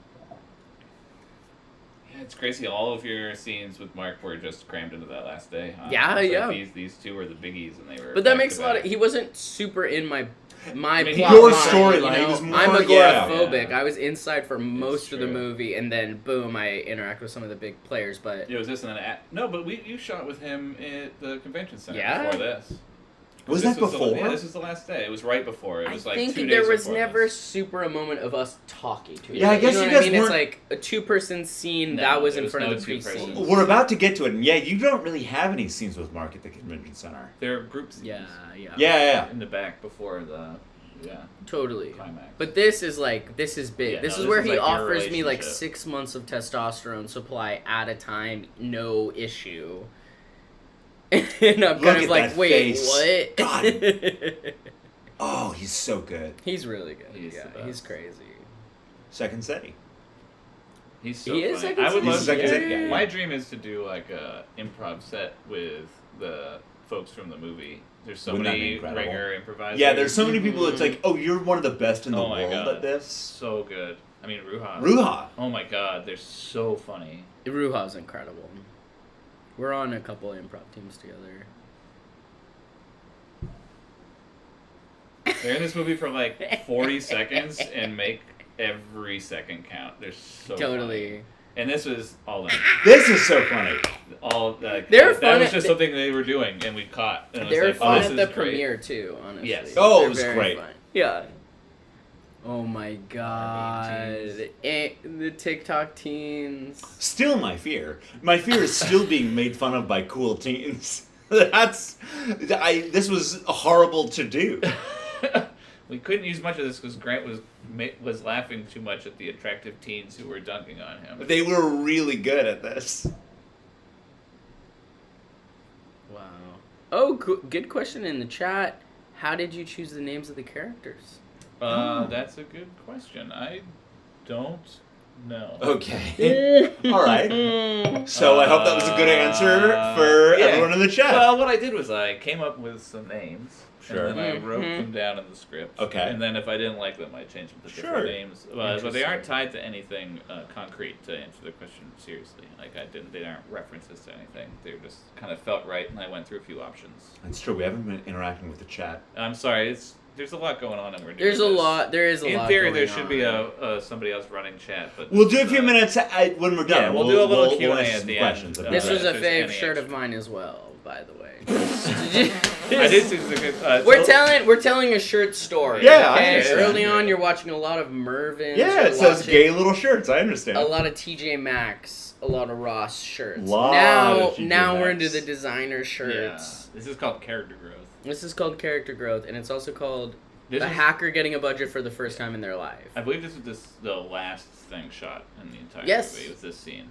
it's crazy. All of your scenes with Mark were just crammed into that last day. Huh? Yeah, It's yeah. Like these 2 were the biggies, and they were. But that back makes to a lot of. back. He wasn't super in my I mean, plot your line, storyline, you know? he was more- I'm yeah. agoraphobic. Yeah. I was inside for most of the true. movie, and then boom, I interact with some of the big players. But It was this and then no, but you shot with him at the convention center Yeah? before this. Was This that the- before? yeah, this was the last day. It was right before. It I was like think 2 days there was before never this. super a moment of us talking to each Yeah, I other. guess you know you what I guys mean? It's weren't- like a 2-person scene No, that was there in was front no of the pre-scene. two-person. We're about to get to it, and yeah, you don't really have any scenes with Mark at the convention center. There are groups. Yeah. Yeah. In the back before the Totally. climax. But this is big. Yeah, this is this where is he like your offers me like relationship. 6 months of testosterone supply at a time, no issue. And I'm Look kind at of like, that wait, face. what? God. Oh, he's so good. He's really good. He's yeah, the best. he's crazy. Second City. He's so He is funny. second I would He's love to second do. set guy. My dream is to do like a improv set with the folks from the movie. There's so Wouldn't that be many incredible? ringer improvisers. Yeah, there's so many people that's like, oh, you're one of the best in the Oh my world God. at this. so good. I mean, Ruha. Ruha. Oh my god, they're so funny. Ruha's incredible. We're on a couple improv teams together. They're in this movie for like 40 seconds and make every second count. They're so Totally. funny. And this was all them. This is so funny. All like They're that fun was at- just something they were doing and we caught. And it was They're like, fun this at the is great. premiere too, honestly. Yes. Oh, it They're was very great. fun. Yeah. Oh my god. The TikTok teens. Still my fear. My fear is still being made fun of by cool teens. This was horrible to do. We couldn't use much of this because Grant was laughing too much at the attractive teens who were dunking on him. They were really good at this. Wow. Oh, good question in the chat. How did you choose the names of the characters? That's a good question. I don't know. Okay. All right. So I hope that was a good answer for yeah. everyone in the chat. Well, what I did was I came up with some names. Sure. And then I wrote Mhm. them down in the script. Okay. And then if I didn't like them, I changed them to different Sure. names. But they aren't tied to anything concrete to answer the question seriously. Like they aren't references to anything. They just kind of felt right, and I went through a few options. That's true. We haven't been interacting with the chat. I'm sorry. There's a lot going on, and we're doing There is a this. lot. In theory, there going should be on. somebody else running chat, but We'll do a few minutes when we're done. Yeah, we'll do a little Q&A answer at some the questions. end. That'd be This was great. a if there's fave any shirt extra. of mine as well, by the way. I did see the good. We're telling a shirt story. Yeah, I okay? understand. Early on, you're watching a lot of Mervyn. Yeah, it says gay little shirts. I understand. A lot of TJ Maxx, a lot of Ross shirts. Lot now of TJ we're Maxx. into the designer Yeah, shirts. this is called character growth. This is called character growth, and it's also called This a is- hacker getting a budget for the first time in their life. I believe this is the last thing shot in the entire Yes. movie. Was this scene?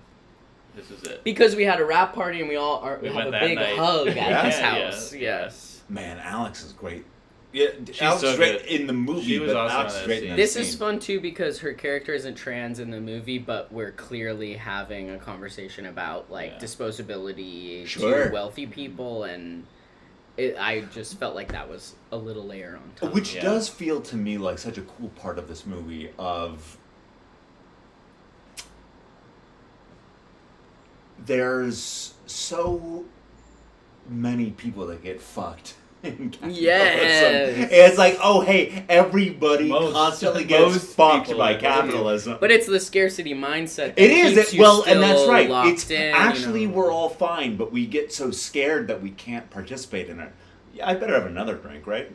This is it. Because we had a rap party and we We have went a that big night. hug at Yeah, his yeah, house. yeah. Yes. Man, Alex is great. Yeah, She's Alex so is great good. in the movie, She was but awesome Alex in is that great in scene. that This scene. is fun too because her character isn't trans in the movie, but we're clearly having a conversation about like Yeah. disposability Sure. to wealthy people, and I just felt like that was a little layer on top. Which Yeah. does feel to me like such a cool part of this movie of there's so many people that get fucked Yes. It's like, oh, hey, everybody constantly gets most fucked people by believe. capitalism. But it's the scarcity mindset. That It is. keeps you Well, and still that's right. locked It's in, actually, you know. we're all fine, but we get so scared that we can't participate in it. Yeah, I better have another drink, right?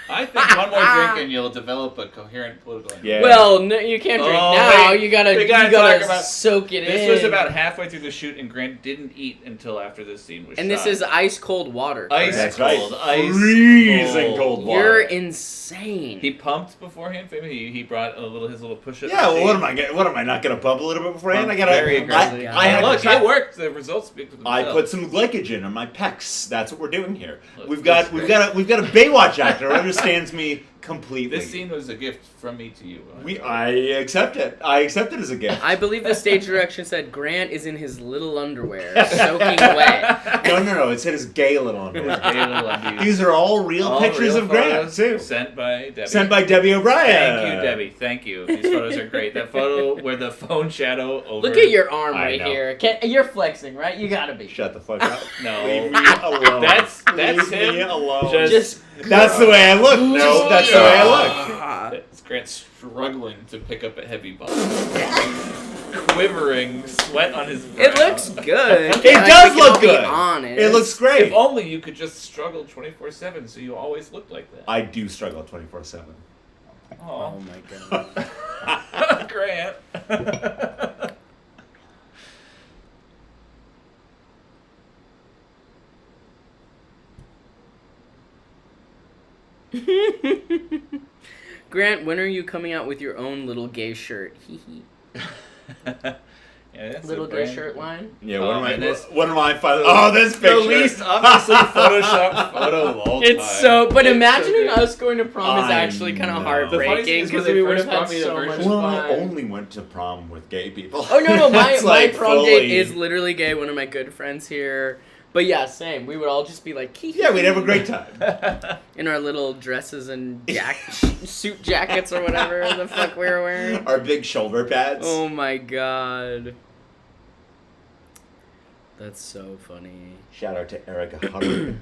I think one more drink and you'll develop a coherent political idea. Yeah. Well, no, you can't drink Oh, now. wait. You gotta We gotta talk talk about- soak it in. This was about halfway through the shoot, and Grant didn't eat until after this scene was And shot. this is ice cold water. Ice correct? That's right. cold. Ice Freezing cold water. You're insane. He pumped beforehand. He brought his little push-up. Yeah, well, what machine. am I not going to pump a little bit beforehand? I gotta. Very aggressively. I had Look, to it worked. The results speak for I themselves. put some glycogen on my pecs. That's what we're doing here. Look, We've got a Baywatch actor who understands me completely. This scene was a gift from me to you. I accept it. I accept it as a gift. I believe the stage direction said Grant is in his little underwear, soaking wet. No. It said his gay little underwear. Gay little undies. These are all real All pictures real of Grant photos too. Sent by Debbie. Sent by Debbie O'Brien. Thank you, Debbie. Thank you. These photos are great. That photo where the phone shadow over. Look at your arm I right know. here. You're flexing, right? You gotta be. Shut the fuck up. No. Leave me alone. That's Leave him. me alone. Just That's the way I look. No, that's the way I look. It's Grant struggling to pick up a heavy ball. Quivering, sweat on his brow. It looks good. It Like, does we can look all be good. honest. It looks If great. only you could just struggle 24/7 so you always look like that. I do struggle 24/7. Oh Oh, my god. Grant. Grant, when are you coming out with your own little gay shirt? Hee hee. Yeah, that's Little a gay brand. shirt line. Yeah, Oh, what am I? and this- What am I? Oh, this picture. The least obviously photoshopped photo of all It's time. so, but It's imagining so good. us going to prom is I actually kind know. of The funny thing heartbreaking is when because they we would have first had brought me the so much version- Well, I fun. only went to prom with gay people. Oh no, my It's like prom fully- date is literally gay. One of my good friends here. But yeah, same. We would all just be like, hee hee. Yeah, we'd have a great time. in our little dresses and suit jackets or whatever the fuck we were wearing. Our big shoulder pads. Oh my god. That's so funny. Shout out to Erica Hubbard.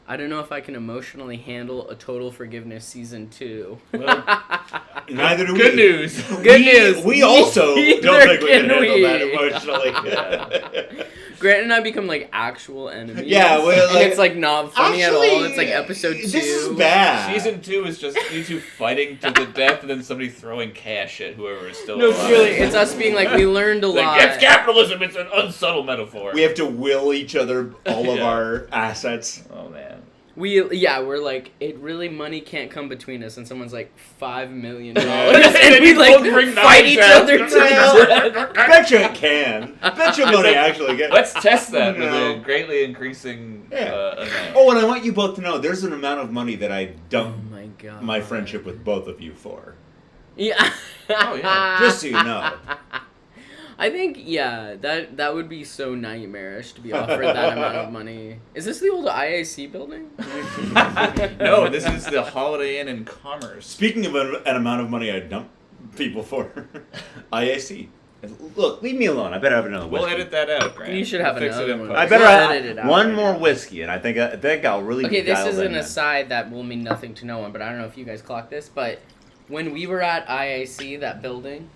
I don't know if I can emotionally handle a Total Forgiveness season 2. Well, Neither do we. good news. Good news. We also Neither don't think we can can handle we. that emotionally. Grant and I become like actual enemies. Yeah, well, and like- it's like not funny at all. It's like episode 2. This is bad. Season 2 is just you two fighting to the death and then somebody throwing cash at whoever is still No, alive. really, it's us being like, we learned a lot. Like, it's capitalism, it's an unsubtle metaphor. We have to will each other all of Yeah. our assets. Oh, man. We're like, it really, money can't come between us, and someone's like, $5 million. And and we you like both bring fight knives each out. other to the death. Bet you it can. Bet you money actually get. Let's test that with No. a greatly increasing Yeah. amount. Oh, and I want you both to know there's an amount of money that I Oh dump my god. my friendship with both of you for. Yeah. Oh, yeah. Just so you know. I think, yeah, that would be so nightmarish to be offered that amount of money. Is this the old IAC building? No, this is the Holiday Inn in Commerce. Speaking of an amount of money I dump people for, IAC. Look, leave me alone. I better have another whiskey. We'll edit that out, Grant. You should have We'll fix it another in one. post. I better We'll have edit it out one right more now. whiskey, and I think I'll really Okay, this dial is in an then. aside that will mean nothing to no one, but I don't know if you guys clocked this, but when we were at IAC, that building,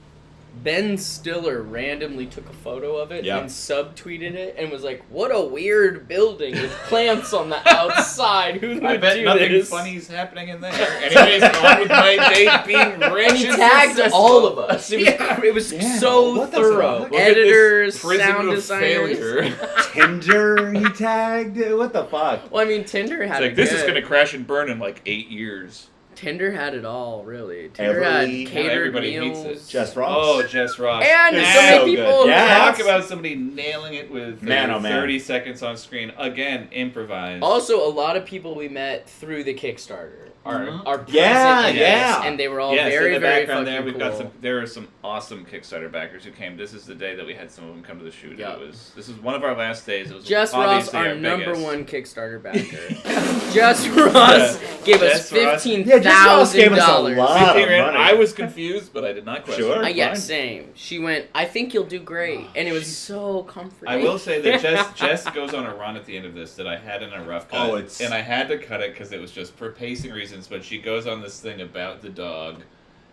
Ben Stiller randomly took a photo of it Yeah. and subtweeted it and was like, "What a weird building with plants on the outside. Who would I bet do nothing this?" funny's happening in there. Anyways, on with my day being rich And he and tagged successful. all of us. It was, Yeah. it was Yeah. so What the thorough. fuck? Look at this Editors, prison sound of designers. failure. Tinder he tagged. What the fuck? Well, I mean, Tinder had It's like, it this is good. going to crash and burn in like 8 years. Tinder had it all, really. Tinder Everly- had catered everybody meals. hates it. Jess Ross. Oh, Jess Ross. And It's so many so people good. who Yeah. Talk about somebody nailing it with Man, oh, man. 30 seconds on screen. Again, improvised. Also, a lot of people we met through the Kickstarter. are present Yeah, in this, yeah. and they were all Yes, very, in the very background fucking there, we've got cool. there are some awesome Kickstarter backers who came. This is the day that we had some of them come to the shoot. Yeah. This is one of our last days. It was Jess Ross, obviously our biggest. number one Kickstarter backer. Jess Ross gave us Jess Ross- $15,000. lot. $15,000. money. I was confused, but I did not question. Sure. it. Yeah, Fine. same. She went, I think you'll do great. And it was so comforting. I will say that Jess goes on a run at the end of this that I had in a rough cut, Oh, it's- and I had to cut it because it was just for pacing reasons. But she goes on this thing about the dog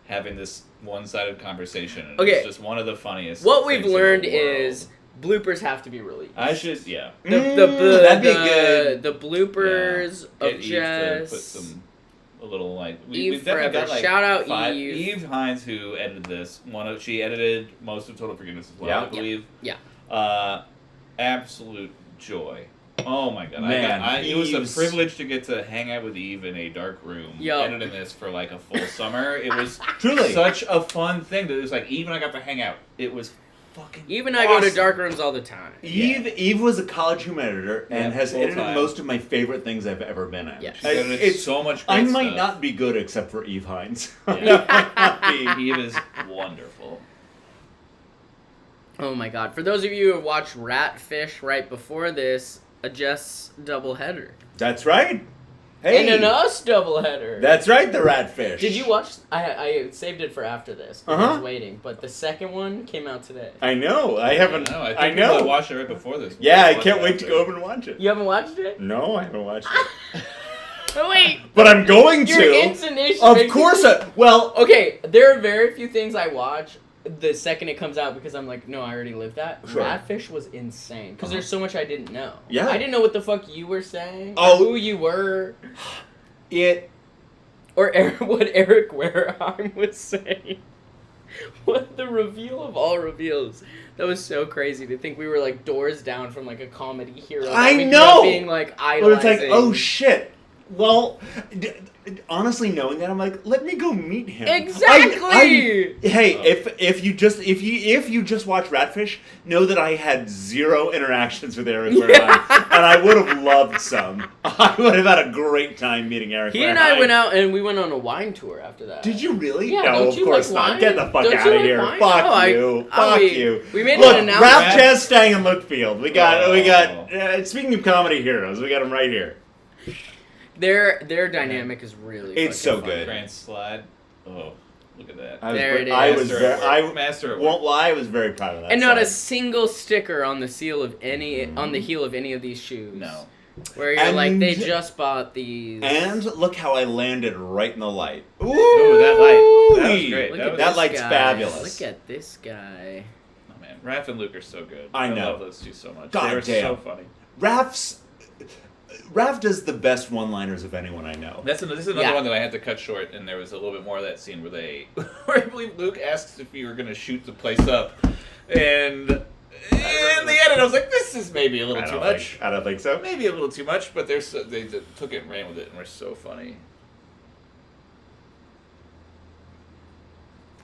having this one-sided conversation. And Okay. It's just one of the funniest. What we've things in the learned world. is bloopers have to be released. I should yeah. That'd be good. The bloopers Get of Eve to Jess. put some a little like Eve we've definitely forever. got like Shout out five, Eve. Eve Hines who edited this. She edited most of Total Forgiveness as well, Yeah. I believe. Yeah. Absolute joy. Oh my god! Man, it was a Eve's- privilege to get to hang out with Eve in a dark room, Yo. editing this for like a full summer. It was Truly. such a fun thing. That it was like Eve and I got to hang out. It was fucking. Even I go to awesome. dark rooms all the time. Eve was a college humor editor and Yeah, has full edited time. most of my favorite things I've ever been in. Yes. She's edited It's- so much. Great I might stuff. not be good except for Eve Hines. Yeah. I might not be. Eve is wonderful. Oh my god. For those of you who have watched Ratfish right before this, a Jess doubleheader. That's right. Hey, And an us doubleheader. that's right. The Ratfish. Did you watch? I saved it for after this. 'Cause I Uh-huh. was waiting, but the second one came out today. I know. I haven't. I I think know. I watched it right before this. Yeah, I Watched can't it wait to after. go over and watch it. You haven't watched it? No, I haven't watched it. Oh wait, But I'm going your to. intonation. Of makes course. me- Well, Okay, there are very few things I watch the second it comes out because I'm like, no, I already lived that. Sure. Ratfish was insane because there's so much I didn't know. Yeah. I didn't know what the fuck you were saying. Oh. Or who you were, it. or what Eric Wareheim was saying. What the reveal of all reveals. That was so crazy to think we were like doors down from like a comedy hero. that I we grew know! up being like But idolizing. it's like, oh shit. Well, honestly, knowing that, I'm like, let me go meet him. Exactly! Hey, if you just watch Ratfish, know that I had zero interactions with Eric Wareheim, and I would have loved some. I would have had a great time meeting Eric. He and I Wareheim. went out and we went on a wine tour after that. Did you really? Yeah, no, don't of you course like not. wine? Get the fuck Don't out you of like here. wine? Fuck Oh, you. Fuck we- you. we made Look, an announcement. Raph Chaz staying in Lookfield. We got. Oh. Speaking of comedy heroes, we got him right here. Their dynamic is really It's fucking so fun. good. Grand slide. Oh, look at that. There it I is. was Master very. at work. Master at Won't work. lie. I was very proud of that. And not a slide. single sticker on the seal of any on the heel of any of these shoes. No. Where you're like, they And- just bought these. And look how I landed right in the light. Ooh, Ooh, that light. That was great. Look That at was- that this light's guy. fabulous. Look at this guy. Oh man, Raph and Luke are so good. I know. love those two so much. God they were damn. so funny. Raph does the best one-liners of anyone I know. This is another Yeah. one that I had to cut short, and there was a little bit more of that scene where I believe Luke asks if you were going to shoot the place up, and in the edit I was like, this is maybe a little too much. I don't think so. Maybe a little too much, but they took it and ran with it, and were so funny.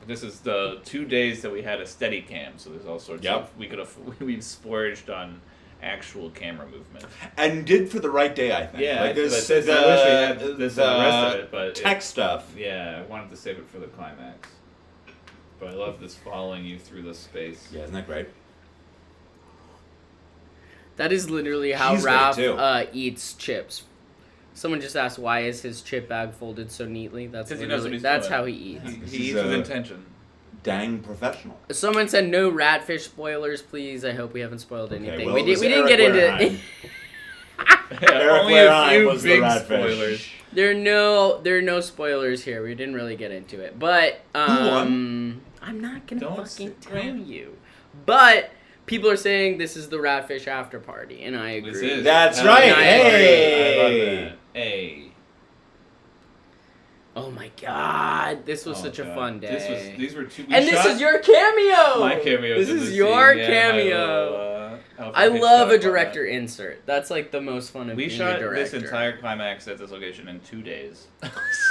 This is the 2 days that we had a steady cam, so there's all sorts Yep. of we've splurged on actual camera movement. And did for the right day, I think. Yeah, like I this, wish we had this and the rest of it, but tech stuff. Yeah, I wanted to save it for the climax. But I love this following you through the space. Yeah, isn't that great? That is literally how He's great, too. Raph eats chips. Someone just asked why is his chip bag folded so neatly. That's 'Cause he knows what literally, he's that's doing. how he eats. He This eats is, with intention. Dang professional. Someone said no Ratfish spoilers, please. I hope we haven't spoiled Okay, anything. well, we it was didn't Eric get into. Wareheim. Eric Only a Wareheim few was the big Ratfish. spoilers. There are no spoilers here. We didn't really get into it, but won? I'm not gonna Don't fucking say- tell you. But people are saying this is the Ratfish after party, and I agree. This is. That's I right. love that. Hey. I love that. Hey. Oh my god, this was Oh, such a God. fun day. These were two. And this is your cameo. my cameo. This is your cameo. I love a director insert. That's like the most fun of We being shot a director. this entire climax at this location in 2 days.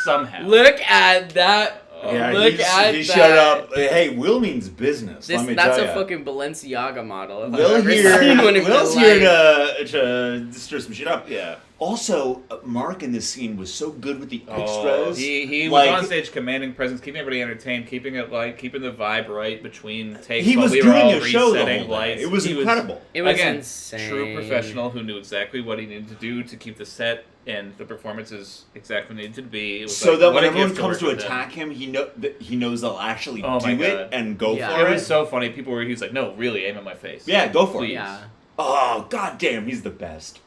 Somehow. Look at that Yeah, Look at he that. showed up. Hey, Will means business. This, let me that's tell a ya. fucking Balenciaga model. If I've Will ever here. seen one in my Will's here life. to stir some shit up. Yeah. Also, Mark in this scene was so good with the Oh, extras. he like, was on stage commanding presence, keeping everybody entertained, keeping it light, keeping the vibe right between takes He while was we were doing all a show the resetting whole day. lights. It was He incredible. It was Again, insane. true professional who knew exactly what he needed to do to keep the set and the performances exactly needed to be. It was So like, that what when a everyone gift comes to work with him. attack him, he knows they'll actually Oh my do it God. and go Yeah. for It it. was so funny. People were, he was like, no, really, aim at my face. Yeah, go for Please. it. Yeah. Oh, goddamn, he's the best.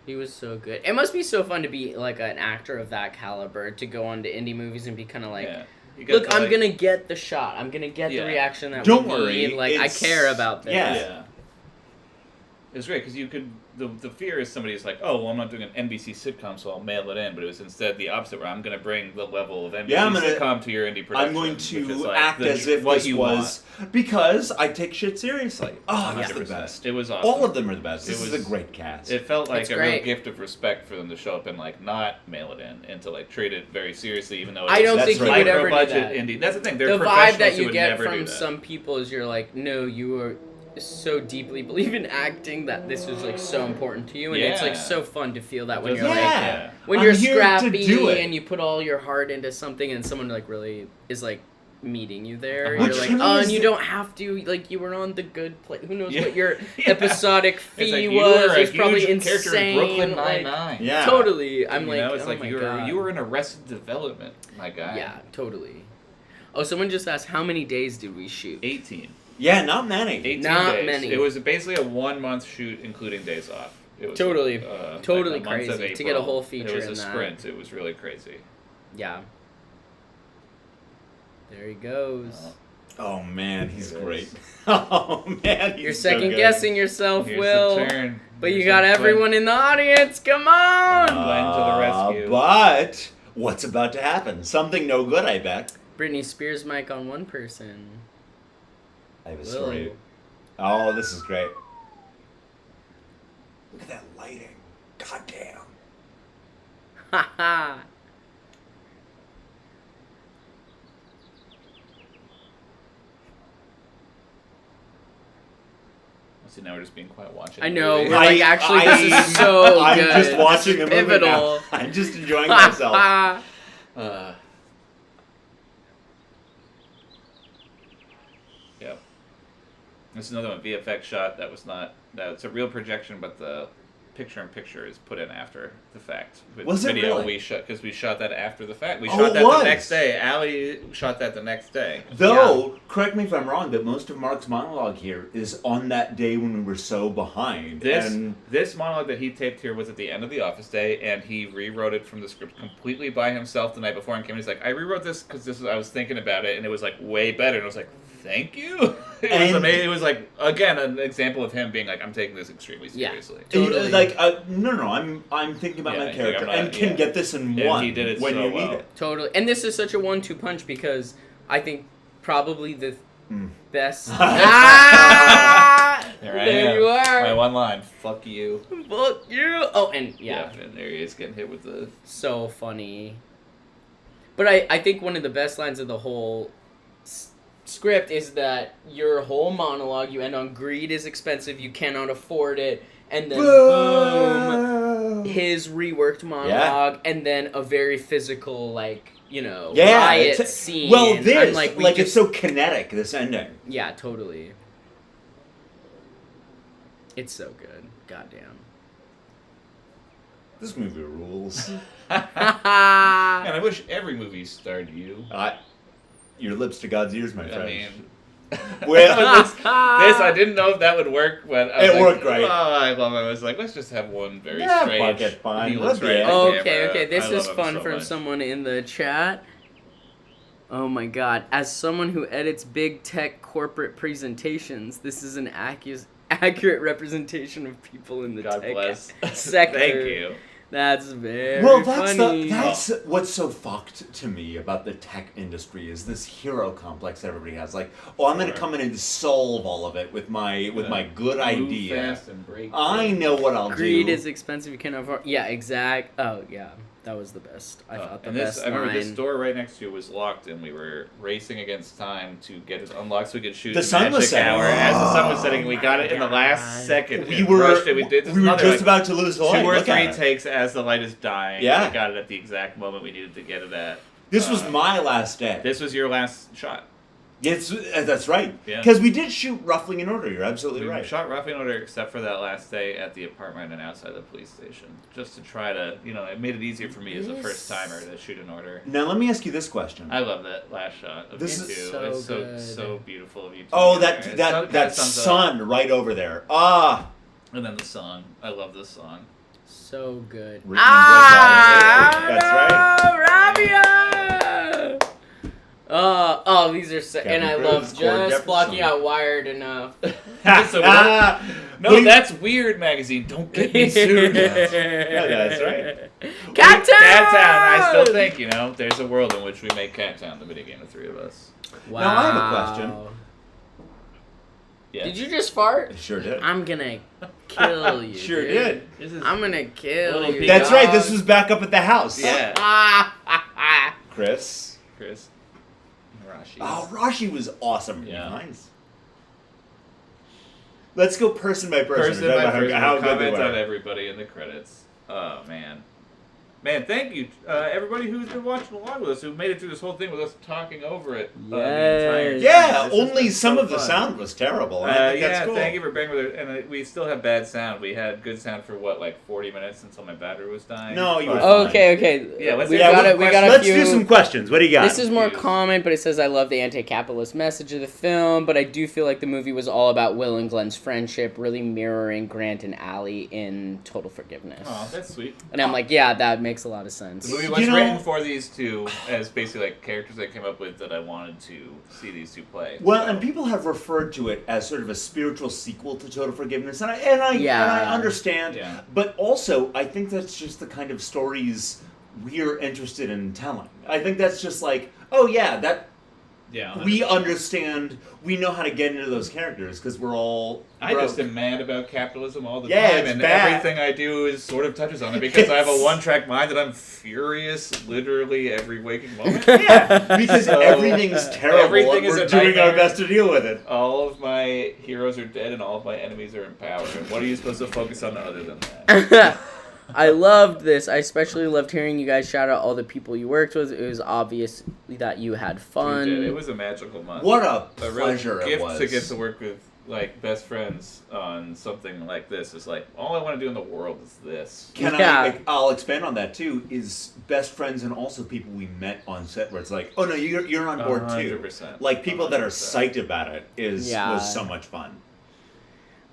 He was so good. It must be so fun to be like an actor of that caliber, to go on to indie movies and be kind of like, Yeah. You got look, to, I'm like- gonna get the shot. I'm gonna get Yeah. the reaction that Don't we worry, need. Like, I it's- care about this. yeah. Yeah. It was great because you could. The fear is somebody's like, oh, well, I'm not doing an NBC sitcom, so I'll mail it in. But it was instead the opposite, where I'm going to bring the level of NBC Yeah, I'm gonna- sitcom to your indie production. I'm going which to is like act as if what this you was because I take shit seriously. Oh, he's the 100%. best. It was awesome. All of them are the best. It This is was- a great cast. It felt like It's a great. real gift of respect for them to show up and like not mail it in and to like treat it very seriously, even though it I don't was think he would ever do budget that. indie. That's the thing. They're The vibe professionals that who you would get never do from that. some people is you're like, no, you are so deeply believe in acting that this is like so important to you, and it's like Yeah. so fun to feel that when Just you're like, yeah. when I'm you're here to scrappy do it. and you put all your heart into something, and someone like really is like meeting you there. Which You're like, to me oh, is and you the- don't have to, like, you were on the good play. Who knows Yeah. what your Yeah. episodic It's fee like you was? were a It was probably huge character insane. in Brooklyn like, Nine-Nine. Yeah. Totally. I'm You like, know, it's oh like my you were God. you were in Arrested Development, my guy. Yeah, totally. Oh, someone just asked, how many days did we shoot? 18. Yeah, not many. 18 Not days. many. It was basically a 1 month shoot, including days off. It was Totally. like Totally the month of crazy to get a April. whole feature It was in a that. sprint. It was really crazy. Yeah. There he goes. Oh man, he's It great. is. Oh man, he's You're so second good. guessing yourself, Here's Will. the turn. But you Here's got the everyone in the audience. Come on! Glenn to the rescue. But what's about to happen? Something no good, I bet. Britney Spears mic on one person. I have a Will. story. Oh, this is great. Look at that lighting. God damn. Ha ha. See, now we're just being quiet watching. I the know. movie. We're like, actually, this is so I'm good. just watching the This is movie now. pivotal. I'm just enjoying myself. Yep. This is another one, VFX shot that was not. That's a real projection, but the picture-in-picture is put in after the fact. With Was it video really? we shot because we shot that after the fact. We Oh, shot it that was. the next day. Allie shot that the next day. Though, correct me if I'm wrong, but most of Mark's monologue here is on that day when we were so behind. and This monologue that he taped here was at the end of the office day, and he rewrote it from the script completely by himself the night before and came in. He's like, I rewrote this because I was thinking about it, and it was like way better. And I was like, thank you. It was And- amazing. It was like, again, an example of him being like, I'm taking this extremely Yeah. seriously. Totally. like no, I'm thinking about Yeah, my he's like, character I'm not- and can yeah. get this in And one he did it when so you well. need it. Totally. And this is such a 1-2 punch because I think probably the Mm. best. Ah! Here I There am. you are. My one line, fuck you. Fuck you. Oh, and yeah. And there he is getting hit with the... So funny. But I think one of the best lines of the whole script is that your whole monologue, you end on greed is expensive, you cannot afford it, and then boom, his reworked monologue, and then a very physical, like, you know, riot it's- scene. Well, I'm this like, we it's just- so kinetic. This ending. Yeah, totally. It's so good. Goddamn. This movie rules. Man, I wish every movie starred you. Your lips to God's ears, my I friend. mean... Well, this, I didn't know if that would work, but I was It like, worked great. Oh, I love it. I was like, let's just have one very Yeah, strange. fuck it, fine. He Let looks it right be. at the Okay, camera. this I is love him fun so from much. someone in the chat. Oh my god. As someone who edits big tech corporate presentations, this is an accurate representation of people in the God tech bless. sector. Thank you. That's very well, that's funny. that's what's so fucked to me about the tech industry is this hero complex that everybody has. Like, oh, I'm going to Sure. come in and solve all of it with my good Move idea. fast and break I know what I'll Greed do. is expensive, you can't afford. Yeah, exact. Oh, yeah. That was the best. I thought the and this, best I remember line. this door right next to you was locked, and we were racing against time to get it unlocked so we could shoot The sun was magic setting. hour as the sun was setting. And we got it in the last second. We rushed it. We did. This we were another, just about to lose the light. 2 or Look 3 at it. takes as the light is dying. Yeah. We got it at the exact moment we needed to get it at. This was my last day. This was your last shot. Yes, that's right. Yeah. Because we did shoot roughly in order. You're absolutely We right. shot roughly in order, except for that last day at the apartment and outside the police station, just to try to, it made it easier for me as a first timer to shoot in order. Now let me ask you this question. I love that last shot of This you is two. so It's good. so beautiful of you two. Oh, together. that sun right over there. Ah. And then the song. I love this song. So good. Written just by- That's Rabia! Oh, these are so, and I Kevin love Cruz, Cord just Jefferson. blocking out Wired enough. So Ah. no, What do you- that's Weird magazine. Don't get me sued. Yeah, that's right. Cat Town! Cat Town. I still think, there's a world in which we make Cat Town the video game, the 3 of us. Wow. Now I have a question. Yeah. Did you just fart? I sure did. I'm gonna kill you. Sure dude. did. This is I'm gonna kill Little you. pig. That's right. This dog. was back up at the house. Yeah. Chris. Chris. Rashi. Oh, Rashi was awesome. Yeah. Nice. Let's go person by person. Person by person. How good they Comment on were. everybody in the credits. Oh, man. Man, thank you, everybody who's been watching along with us, who made it through this whole thing with us talking over it the entire time. Yeah, This has only been some so of the fun. sound was terrible. And I think Yeah, that's cool. thank you for bearing with it. And we still have bad sound. We had good sound for 40 minutes until my battery was dying. No, you were But- fine. Okay. Yeah, let's we do got one it. We got a Let's few. do some questions. What do you got? This is more Views. comment, but it says, I love the anti-capitalist message of the film, but I do feel like the movie was all about Will and Glenn's friendship, really mirroring Grant and Allie in Total Forgiveness. Oh, that's sweet. And I'm like, yeah, that makes a lot of sense. The movie was You know- written for these two as basically like characters I came up with that I wanted to see these two play. Well, So- and people have referred to it as sort of a spiritual sequel to Total Forgiveness, and I Yeah. understand. Yeah. But also, I think that's just the kind of stories we're interested in telling. I think that's just like, oh yeah, that Yeah, we understand. We know how to get into those characters because we're all. I broke. just am mad about capitalism all the Yeah, time, it's and bad. everything I do is sort of touches on it because I have a It's- one-track mind and I'm furious literally every waking moment. Yeah, because So, everything's terrible. everything and is we're a doing our nightmare. best to deal with it. All of my heroes are dead and all of my enemies are in power. And what are you supposed to focus on other than that? I loved this. I especially loved hearing you guys shout out all the people you worked with. It was obvious that you had fun. We did. It was a magical month. What a a real pleasure it gift was. to get to work with best friends on something like this. Is like all I want to do in the world is this. Yeah. I'll expand on that too. Is best friends and also people we met on set where it's like, oh no, you're on board too. 100%. Like people that are 100%. psyched about it Yeah. was so much fun.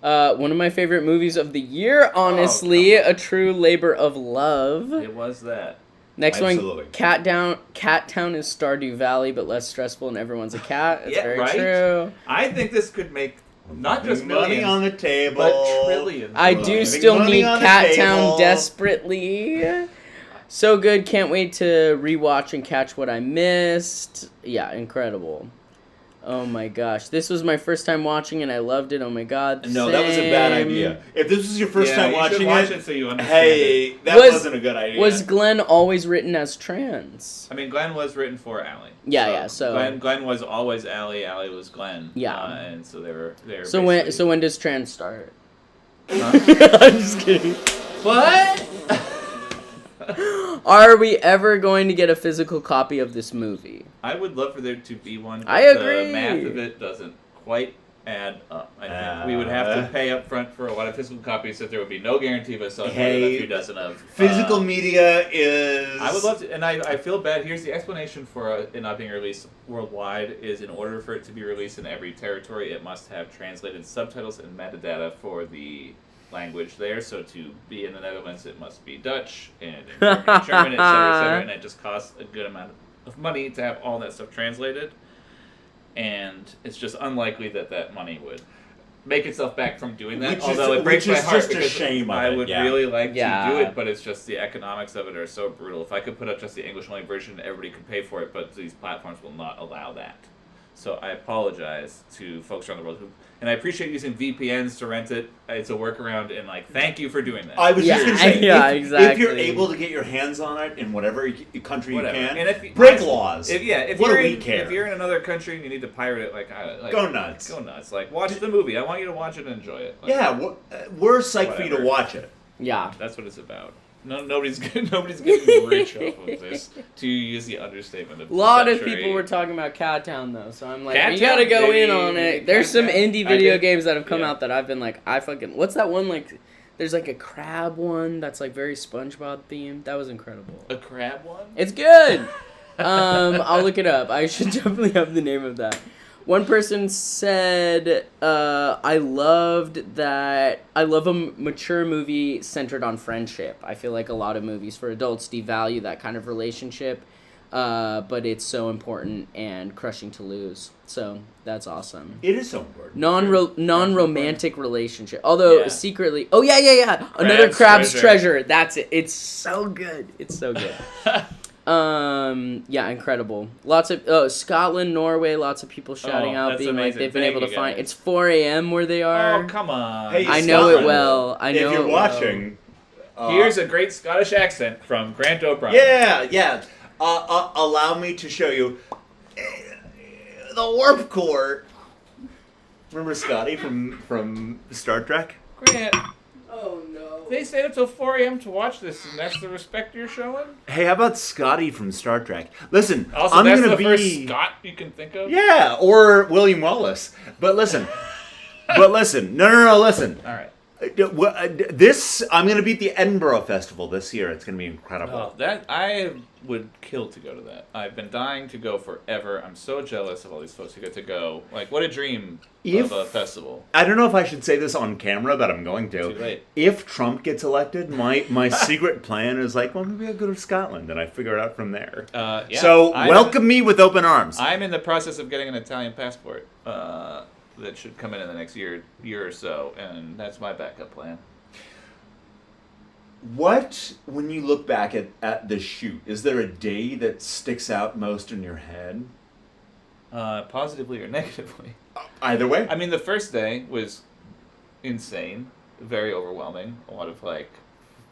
One of my favorite movies of the year, honestly. come on. A true labor of love. It was that. Next Absolutely. one, Cat Town is Stardew Valley, but less stressful and everyone's a cat. It's Yeah, very right? true. I think this could make not just Money millions, on the table, but trillions. I of do dollars. still money need on the Cat table. Town desperately. So good. Can't wait to rewatch and catch what I missed. Yeah, incredible. Oh my gosh. This was my first time watching and I loved it. Oh my god. No, that was a bad same. idea. If this was your first Yeah, time you should watching watch it, so you understand it. hey, that Was- wasn't a good idea. Was Glenn always written as trans? I mean, Glenn was written for Allie. Yeah, so- Glenn was always Allie. Allie was Glenn. Yeah. And so they were. So when does trans start? Huh? I'm just kidding. What? Are we ever going to get a physical copy of this movie? I would love for there to be one. But I agree. The math of it doesn't quite add up. I think we would have to pay up front for a lot of physical copies, so there would be no guarantee of us selling more than a few dozen of. Physical media is. I would love to, and I feel bad. Here's the explanation for it not being released worldwide: is in order for it to be released in every territory, it must have translated subtitles and metadata for the language there. So to be in the Netherlands, it must be Dutch and in German, et cetera, and it just costs a good amount of money to have all that stuff translated. And it's just unlikely that money would make itself back from doing that. Which is- Although it breaks which my is heart just a because shame of I it, would yeah. really like to Yeah. do it, but it's just the economics of it are so brutal. If I could put up just the English only version, everybody could pay for it, but these platforms will not allow that. So I apologize to folks around the world and I appreciate using VPNs to rent it. It's a workaround, and like, thank you for doing that. I was just going to say, yeah, if exactly. you're able to get your hands on it in whatever country Whatever. you can, And if, break laws. If what do you're we in, care? If you're in another country and you need to pirate it, like Go nuts. Go nuts. Like, watch the movie. I want you to watch it and enjoy it. Like, Yeah, we're psyched for you to whatever. watch it. Yeah. That's what it's about. Nobody's getting rich off of this. To use the understatement of A lot the of century. people were talking about Cat Town though, so I'm like, Cat you gotta Town, go baby. in on it. There's Cat some Town. indie I video did- games that have come yeah. out that I've been like, what's that one like? There's like a crab one that's like very SpongeBob themed. That was incredible. A crab one? It's good. I'll look it up. I should definitely have the name of that. One person said, I love a mature movie centered on friendship. I feel like a lot of movies for adults devalue that kind of relationship, but it's so important and crushing to lose. So that's awesome. It is so important. Non-romantic relationship. Although Yeah. secretly, another crab's treasure. That's it. It's so good. It's so good. Yeah, incredible. Lots of Scotland, Norway. Lots of people shouting out, that's being like amazing. they've been Thank able to you, find. guys. It's 4 a.m. where they are. Oh, come on. Hey, I know it Scotland, well. I know if you're it watching, Here's a great Scottish accent from Grant O'Brien. yeah. Allow me to show you the warp core. Remember Scotty from Star Trek? Grant, Oh no. they stayed up till 4 a.m. to watch this, and that's the respect you're showing? Hey, how about Scotty from Star Trek? Listen, Also, I'm that's gonna the be first Scott you can think of? yeah, or William Wallace. But listen, no, listen. All right. This I'm gonna be at the Edinburgh Festival this year. It's gonna be incredible. Oh, that I would kill to go to that. I've been dying to go forever. I'm so jealous of all these folks who get to go. Like, what a dream If- of a festival. I don't know if I should say this on camera, but I'm going to. Too late. If Trump gets elected, my secret plan is like, well, maybe I'll go to Scotland, and I figure it out from there. Yeah, So I'm welcome me with open arms. I'm in the process of getting an Italian passport that should come in the next year or so, and that's my backup plan. What, when you look back at the shoot, is there a day that sticks out most in your head? Positively or negatively. Either way. I mean, the first day was insane, very overwhelming. A lot of like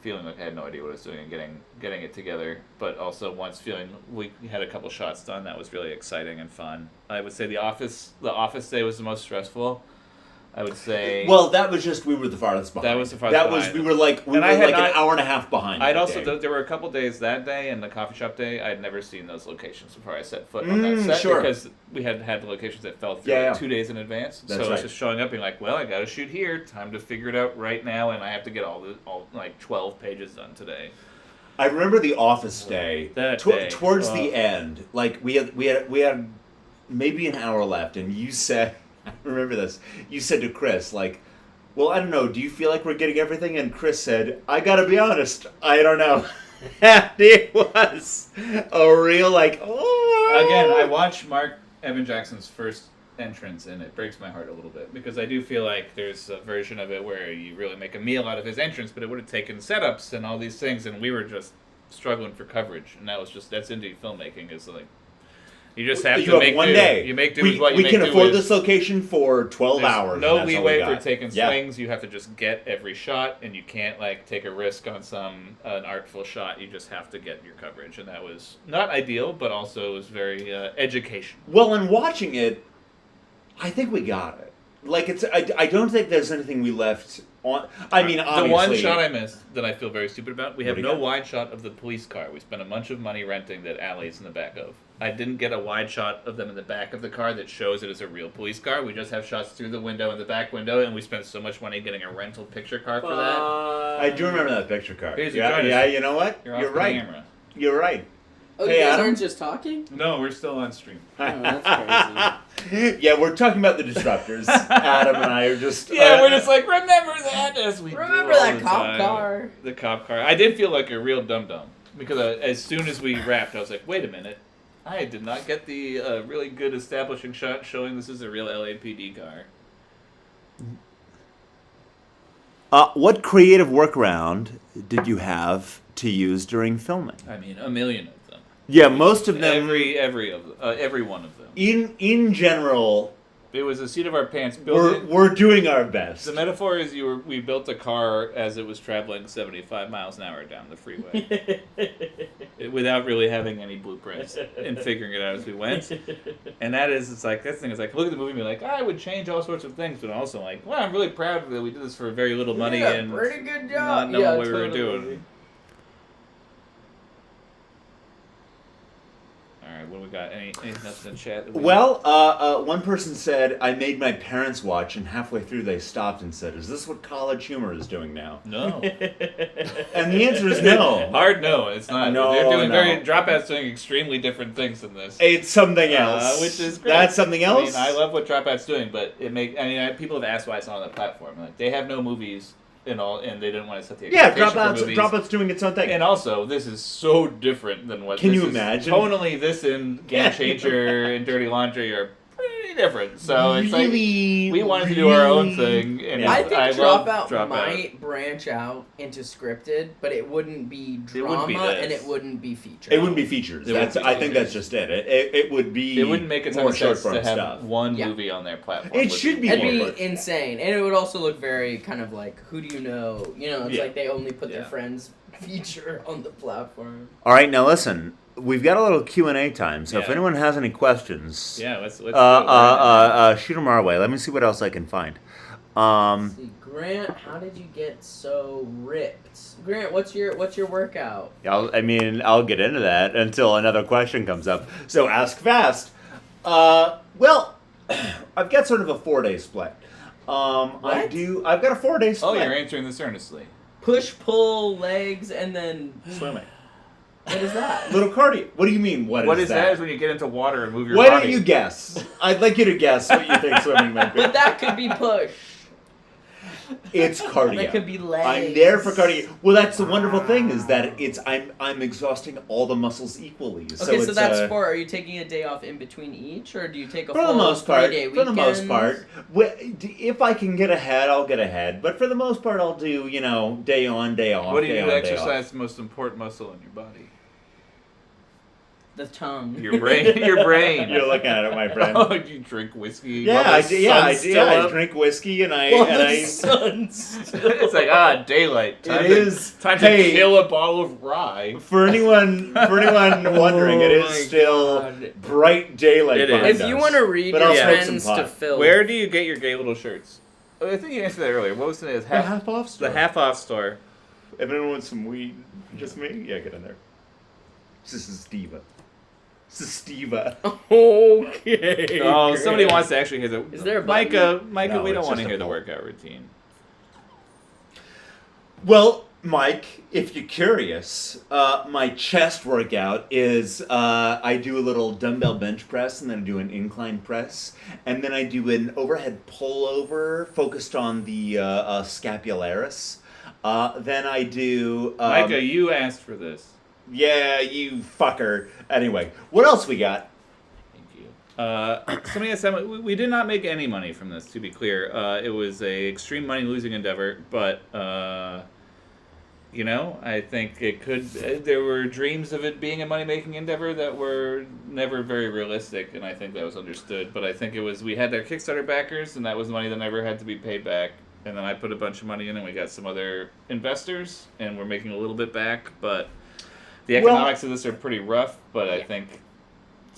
feeling like I had no idea what I was doing and getting it together. But also once feeling we had a couple shots done, that was really exciting and fun. I would say the office day was the most stressful. I would say. Well, that was just we were the farthest behind. That was the farthest That behind. was we were like And I had an not- hour and a half behind. I'd that also day. there were a couple days that day and the coffee shop day. I'd never seen those locations before I set foot on that set sure. because we had the locations that fell through Yeah. 2 days in advance. That's so right. it's just showing up being like, well, I got to shoot here. Time to figure it out right now, and I have to get all like 12 pages done today. I remember the office day. That day. Towards Oh. the end, like we had maybe an hour left, and you said, I remember this. You said to Chris, like, well, I don't know. Do you feel like we're getting everything? And Chris said, I gotta be honest, I don't know. And it was a real like, oh. Again, I watched Mark Evan Jackson's first entrance, and it breaks my heart a little bit because I do feel like there's a version of it where you really make a meal out of his entrance, but it would have taken setups and all these things, and we were just struggling for coverage, and that's indie filmmaking. Is like you just have You to have make one do. day. You make do we, with what you we make can do afford with. this location for 12 There's hours. no and that's all we leeway for got. taking Yeah. swings. You have to just get every shot, and you can't like take a risk on an artful shot. You just have to get your coverage, and that was not ideal, but also was very educational. Well, in watching it, I think we got it. Like it's, I don't think there's anything we left on. I mean, obviously, the one shot I missed that I feel very stupid about. We have What do you no got? wide shot of the police car. We spent a bunch of money renting that Ally's in the back of. I didn't get a wide shot of them in the back of the car that shows it is a real police car. We just have shots through the window and the back window, and we spent so much money getting a rental picture car for that. I do remember that picture card. Here's Yeah, your choice. yeah, you know what? You're, You're off right. Camera. You're right. Oh, Hey, you guys Adam? aren't just talking? No, we're still on stream. Oh, that's crazy. Yeah, we're talking about the Disruptors. Adam and I are just. Yeah, we're just like, remember that as we Remember do all that the cop time. car. The cop car. I did feel like a real dum-dum. Because as soon as we wrapped, I was like, wait a minute. I did not get the really good establishing shot showing this is a real LAPD car. What creative workaround did you have to use during filming? I mean, a million of them. Yeah, most of them. Every one of them. In general, It was a seat of our pants. we're doing our best. The metaphor is we built a car as it was traveling 75 miles an hour down the freeway. Without really having any blueprints and figuring it out as we went. And that's the thing is like, look at the movie and be like, I would change all sorts of things, but also like, well, I'm really proud that we did this for very little money and pretty good not job. knowing what we were doing. Alright, what do we got? Anything else in the chat? Well, one person said, I made my parents watch, and halfway through they stopped and said, is this what college humor is doing now? No. And the answer is no. Hard no, it's not. No, They're doing no. Dropout's doing extremely different things than this. It's something else. Which is great. That's something else? I love what Dropout's doing, but people have asked why it's not on the platform. Like, they have no movies and they didn't want to set the expectation for movies. Dropout's doing its own thing. And also, this is so different than what. Can this you is. imagine? Tonally, this and Game Changer and Dirty Laundry are pretty different. So it's like we wanted to do our own thing. And I think love Dropout might branch out into scripted, but it wouldn't be drama and it wouldn't be feature. It wouldn't be features. I think that's just it. It would be. It wouldn't make a ton more of sense short-form to have stuff. one movie on their platform. It should be It'd more. be insane, and it would also look very kind of like, who do you know? You know, it's like they only put their friends' feature on the platform. All right, now listen. We've got a little Q&A time, so if anyone has any questions, let's shoot them our way. Let me see what else I can find. Let's see, Grant, how did you get so ripped? Grant, what's your workout? I'll get into that until another question comes up. So ask fast. Well, I've got sort of a 4-day split. I've got a 4-day split. Oh, you're answering this earnestly. Push, pull, legs, and then swimming. What is that? Little cardio. What do you mean? What is that? That is when you get into water and move your body. body. Why don't you guess? I'd like you to guess what you think swimming might be. But that could be push. It's cardio. That could be legs. I'm there for cardio. Well, that's the wonderful thing is that I'm exhausting all the muscles equally. Okay, so that's for. Are you taking a day off in between each, or do you take a full 3-day weekend? For the most part, if I can get ahead, I'll get ahead. But for the most part, I'll do day on, day off. What do you do to exercise the most important muscle in your body? The tongue. Your brain. Your brain. You're looking at it, my friend. Oh, you drink whiskey. Yeah, I drink whiskey and I. Sun's It's like daylight. Time to kill a bottle of rye. For anyone wondering, it is still bright daylight. It is. If you want to read your trends to fill, where do you get your gay little shirts? I think you answered that earlier. What was the name? The half off store. The half off store. If anyone wants some weed, just me. Yeah, get in there. This is Steva. Okay. Oh, somebody wants to actually hear the. Is there a Micah? No, we don't it's want to just hear a the poll. workout routine. Well, Mike, if you're curious, my chest workout is I do a little dumbbell bench press, and then I do an incline press, and then I do an overhead pullover focused on the scapularis. Then I do. Micah, you asked for this. Yeah, you fucker. Anyway, what else we got? Thank you. Somebody has said we did not make any money from this. To be clear, it was a extreme money losing endeavor, but. I think it could. There were dreams of it being a money-making endeavor that were never very realistic, and I think that was understood. But I think we had their Kickstarter backers, and that was money that never had to be paid back. And then I put a bunch of money in, and we got some other investors, and we're making a little bit back. But the economics of this are pretty rough. But I think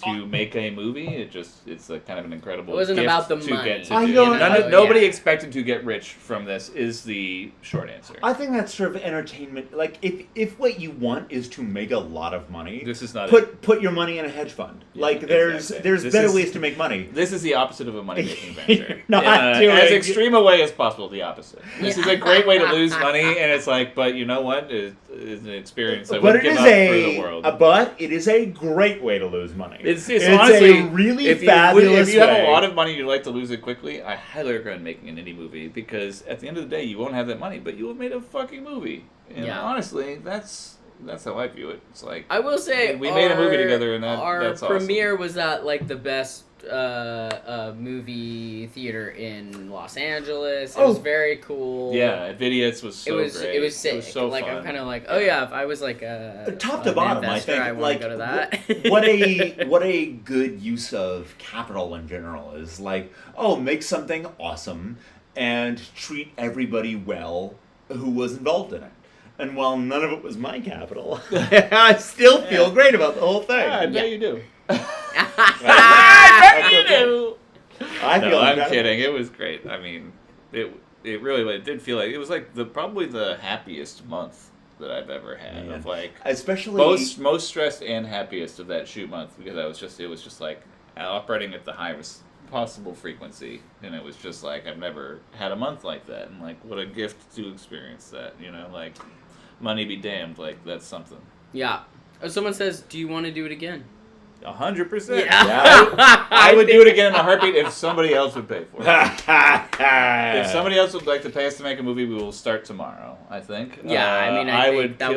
to make a movie, it's a kind of an incredible. It wasn't gift about the to money. Get to I do. don't- Nobody expected to get rich from this. Is the short answer. I think that's sort of entertainment. Like, if what you want is to make a lot of money, This is not put your money in a hedge fund. Yeah, like, there's exactly. better ways to make money. This is the opposite of a money-making venture. Not In doing- as extreme a way as possible, the opposite. This is a great way to lose money, and it's like, but you know what? It's an experience I would give up for the world. But it is a great way to lose money. It's honestly a really if fabulous if you have way. a lot of money and you'd like to lose it quickly, I highly recommend making an indie movie because at the end of the day, you won't have that money, but you will have made a fucking movie. And honestly, that's That's how I view it. It's like I will say we made a movie our- together, and our that's awesome. premiere was at like the best movie theater in Los Angeles. It was very cool. Yeah, Vidiots was so great. It was sick. It was so like fun. I'm kind of like, oh yeah, if I was like top to an bottom, investor, I think I want like to go to that. what a good use of capital in general is like, oh, make something awesome and treat everybody well who was involved in it. And while none of it was my capital, I still feel great about the whole thing. Yeah, I bet you do. I bet you do. I feel No, I'm incredible. kidding. It was great. I mean, it really did feel like it was like probably the happiest month that I've ever had. Man. Of like Especially most stressed and happiest of that shoot month, because it was just like operating at the highest possible frequency, and it was just like I've never had a month like that, and like what a gift to experience that. Like money be damned, like that's something. Yeah. Oh, someone says, "Do you want to do it again?" 100%. Yeah. I would do it again in a heartbeat if somebody else would pay for it. If if somebody else would like to pay us to make a movie, we will start tomorrow, I think. Yeah, I mean, I think would that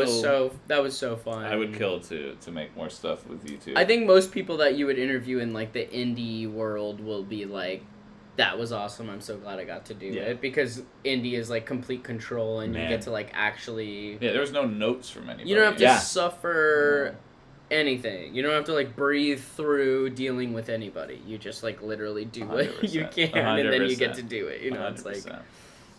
was so fun. I would kill to make more stuff with you two. I think most people that you would interview in like the indie world will be like, "That was awesome. I'm so glad I got to do it," because indie is like complete control, and you Man. get to like actually. Yeah, there was no notes from anybody. You don't have to Yeah. suffer anything. You don't have to like breathe through dealing with anybody. You just like literally do what you 100%. can, and then you get 100%. to do it. It's like, 100%.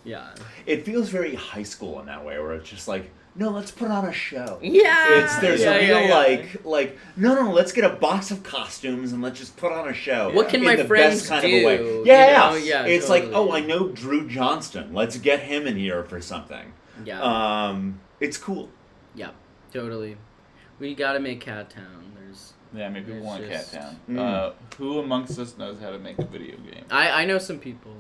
yeah, It feels very high school in that way, where it's just like, no, let's put on a show. yeah. There's yeah, a real yeah. like no, let's get a box of costumes and let's just put on a show. What can in my the friends best kind do? Of a way. You Yeah, know? Yeah, It's totally. like, oh, I know Drew Johnston. Let's get him in here for something. Yeah, It's cool. yeah, totally. We gotta make Cat Town. There's. Yeah, maybe It's one just- Cat Town. Mm. Who amongst us knows how to make a video game? I know some people.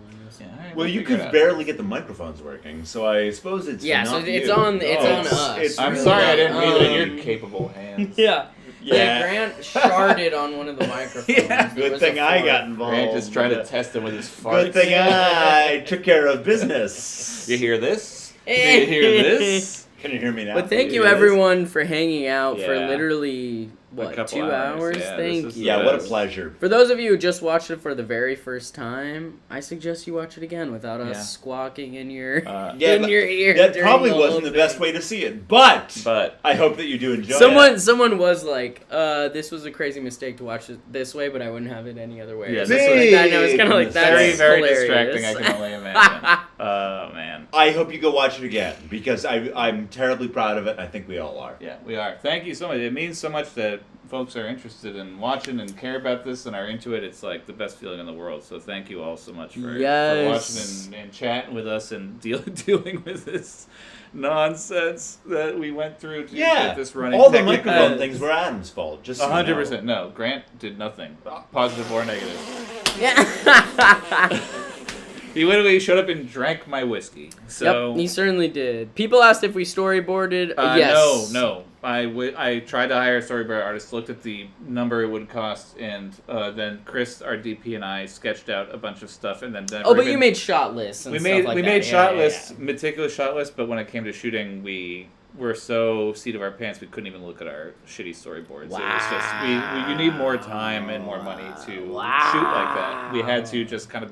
Yeah, all right, Well, we'll you figure it could out. barely get the microphones working, so I suppose it's Yeah, not so it's you. on Oh, us. I'm really sorry I not. didn't leave it in your capable hands. Yeah. Yeah. Grant sharded on one of the microphones. Yeah, There Good was thing a I fart. got involved. Grant just tried to test him with his farts. Good thing I took care of business. You hear this? Do you hear this? Can you hear me now? But thank you Yes. everyone for hanging out for Yeah. literally couple 2 hours, hours. yeah, Thank this is you. Yeah, what a Yes. pleasure. For those of you who just watched it for the very first time, I suggest you watch it again without us Yeah. squawking in your Yeah, in your ear. that during probably the wasn't whole the thing. best way to see it, but But I hope that you do enjoy it. Someone was like, "This was a crazy mistake to watch it this way, but I wouldn't have it any other way." Yeah, Or this something was- like that. And I was kind of like, "That's very, very hilarious." distracting, I can only imagine. Oh, man. I hope you go watch it again because I'm terribly proud of it. And I think we all are. Yeah, we are. Thank you so much. It means so much that folks are interested in watching and care about this and are into it. It's like the best feeling in the world. So thank you all so much for Yes. watching and chatting with us and dealing with this nonsense that we went through to Yeah, get this running. all the Technically, microphone things were Adam's fault. Just so you know. 100%. No, Grant did nothing, positive or negative. Yeah. He literally showed up and drank my whiskey. So Yep, he certainly did. People asked if we storyboarded. Yes. No. I tried to hire a storyboard artist, looked at the number it would cost, and then Chris, our DP, and I sketched out a bunch of stuff, and then Oh, but you made shot lists and we stuff made like we that. made Yeah, shot yeah, lists, meticulous shot lists, but when it came to shooting, we were so seat of our pants we couldn't even look at our shitty storyboards. It was just you need more time and more money to shoot like that. We had to just kind of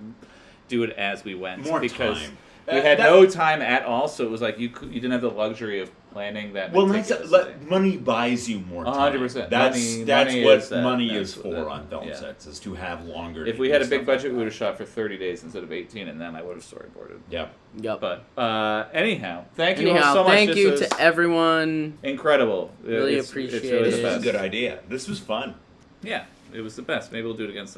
do it as we went More because time. we had no time at all. So it was like you didn't have the luxury of planning that. Well, meticulously. money buys you more time. 100%. That's Money what is that. money That's is what for that- on film yeah. sets, is to have longer. If to we do had a stuff big like budget, we that. would have shot for 30 days instead of 18, and then I would have storyboarded. Yep. Yep. But anyhow, thank you all Anyhow, so much. thank This you was to everyone. incredible. Really It's appreciate really it. the This was a best. good idea. This was fun. Yeah, it was the best. Maybe we'll do it again sometime.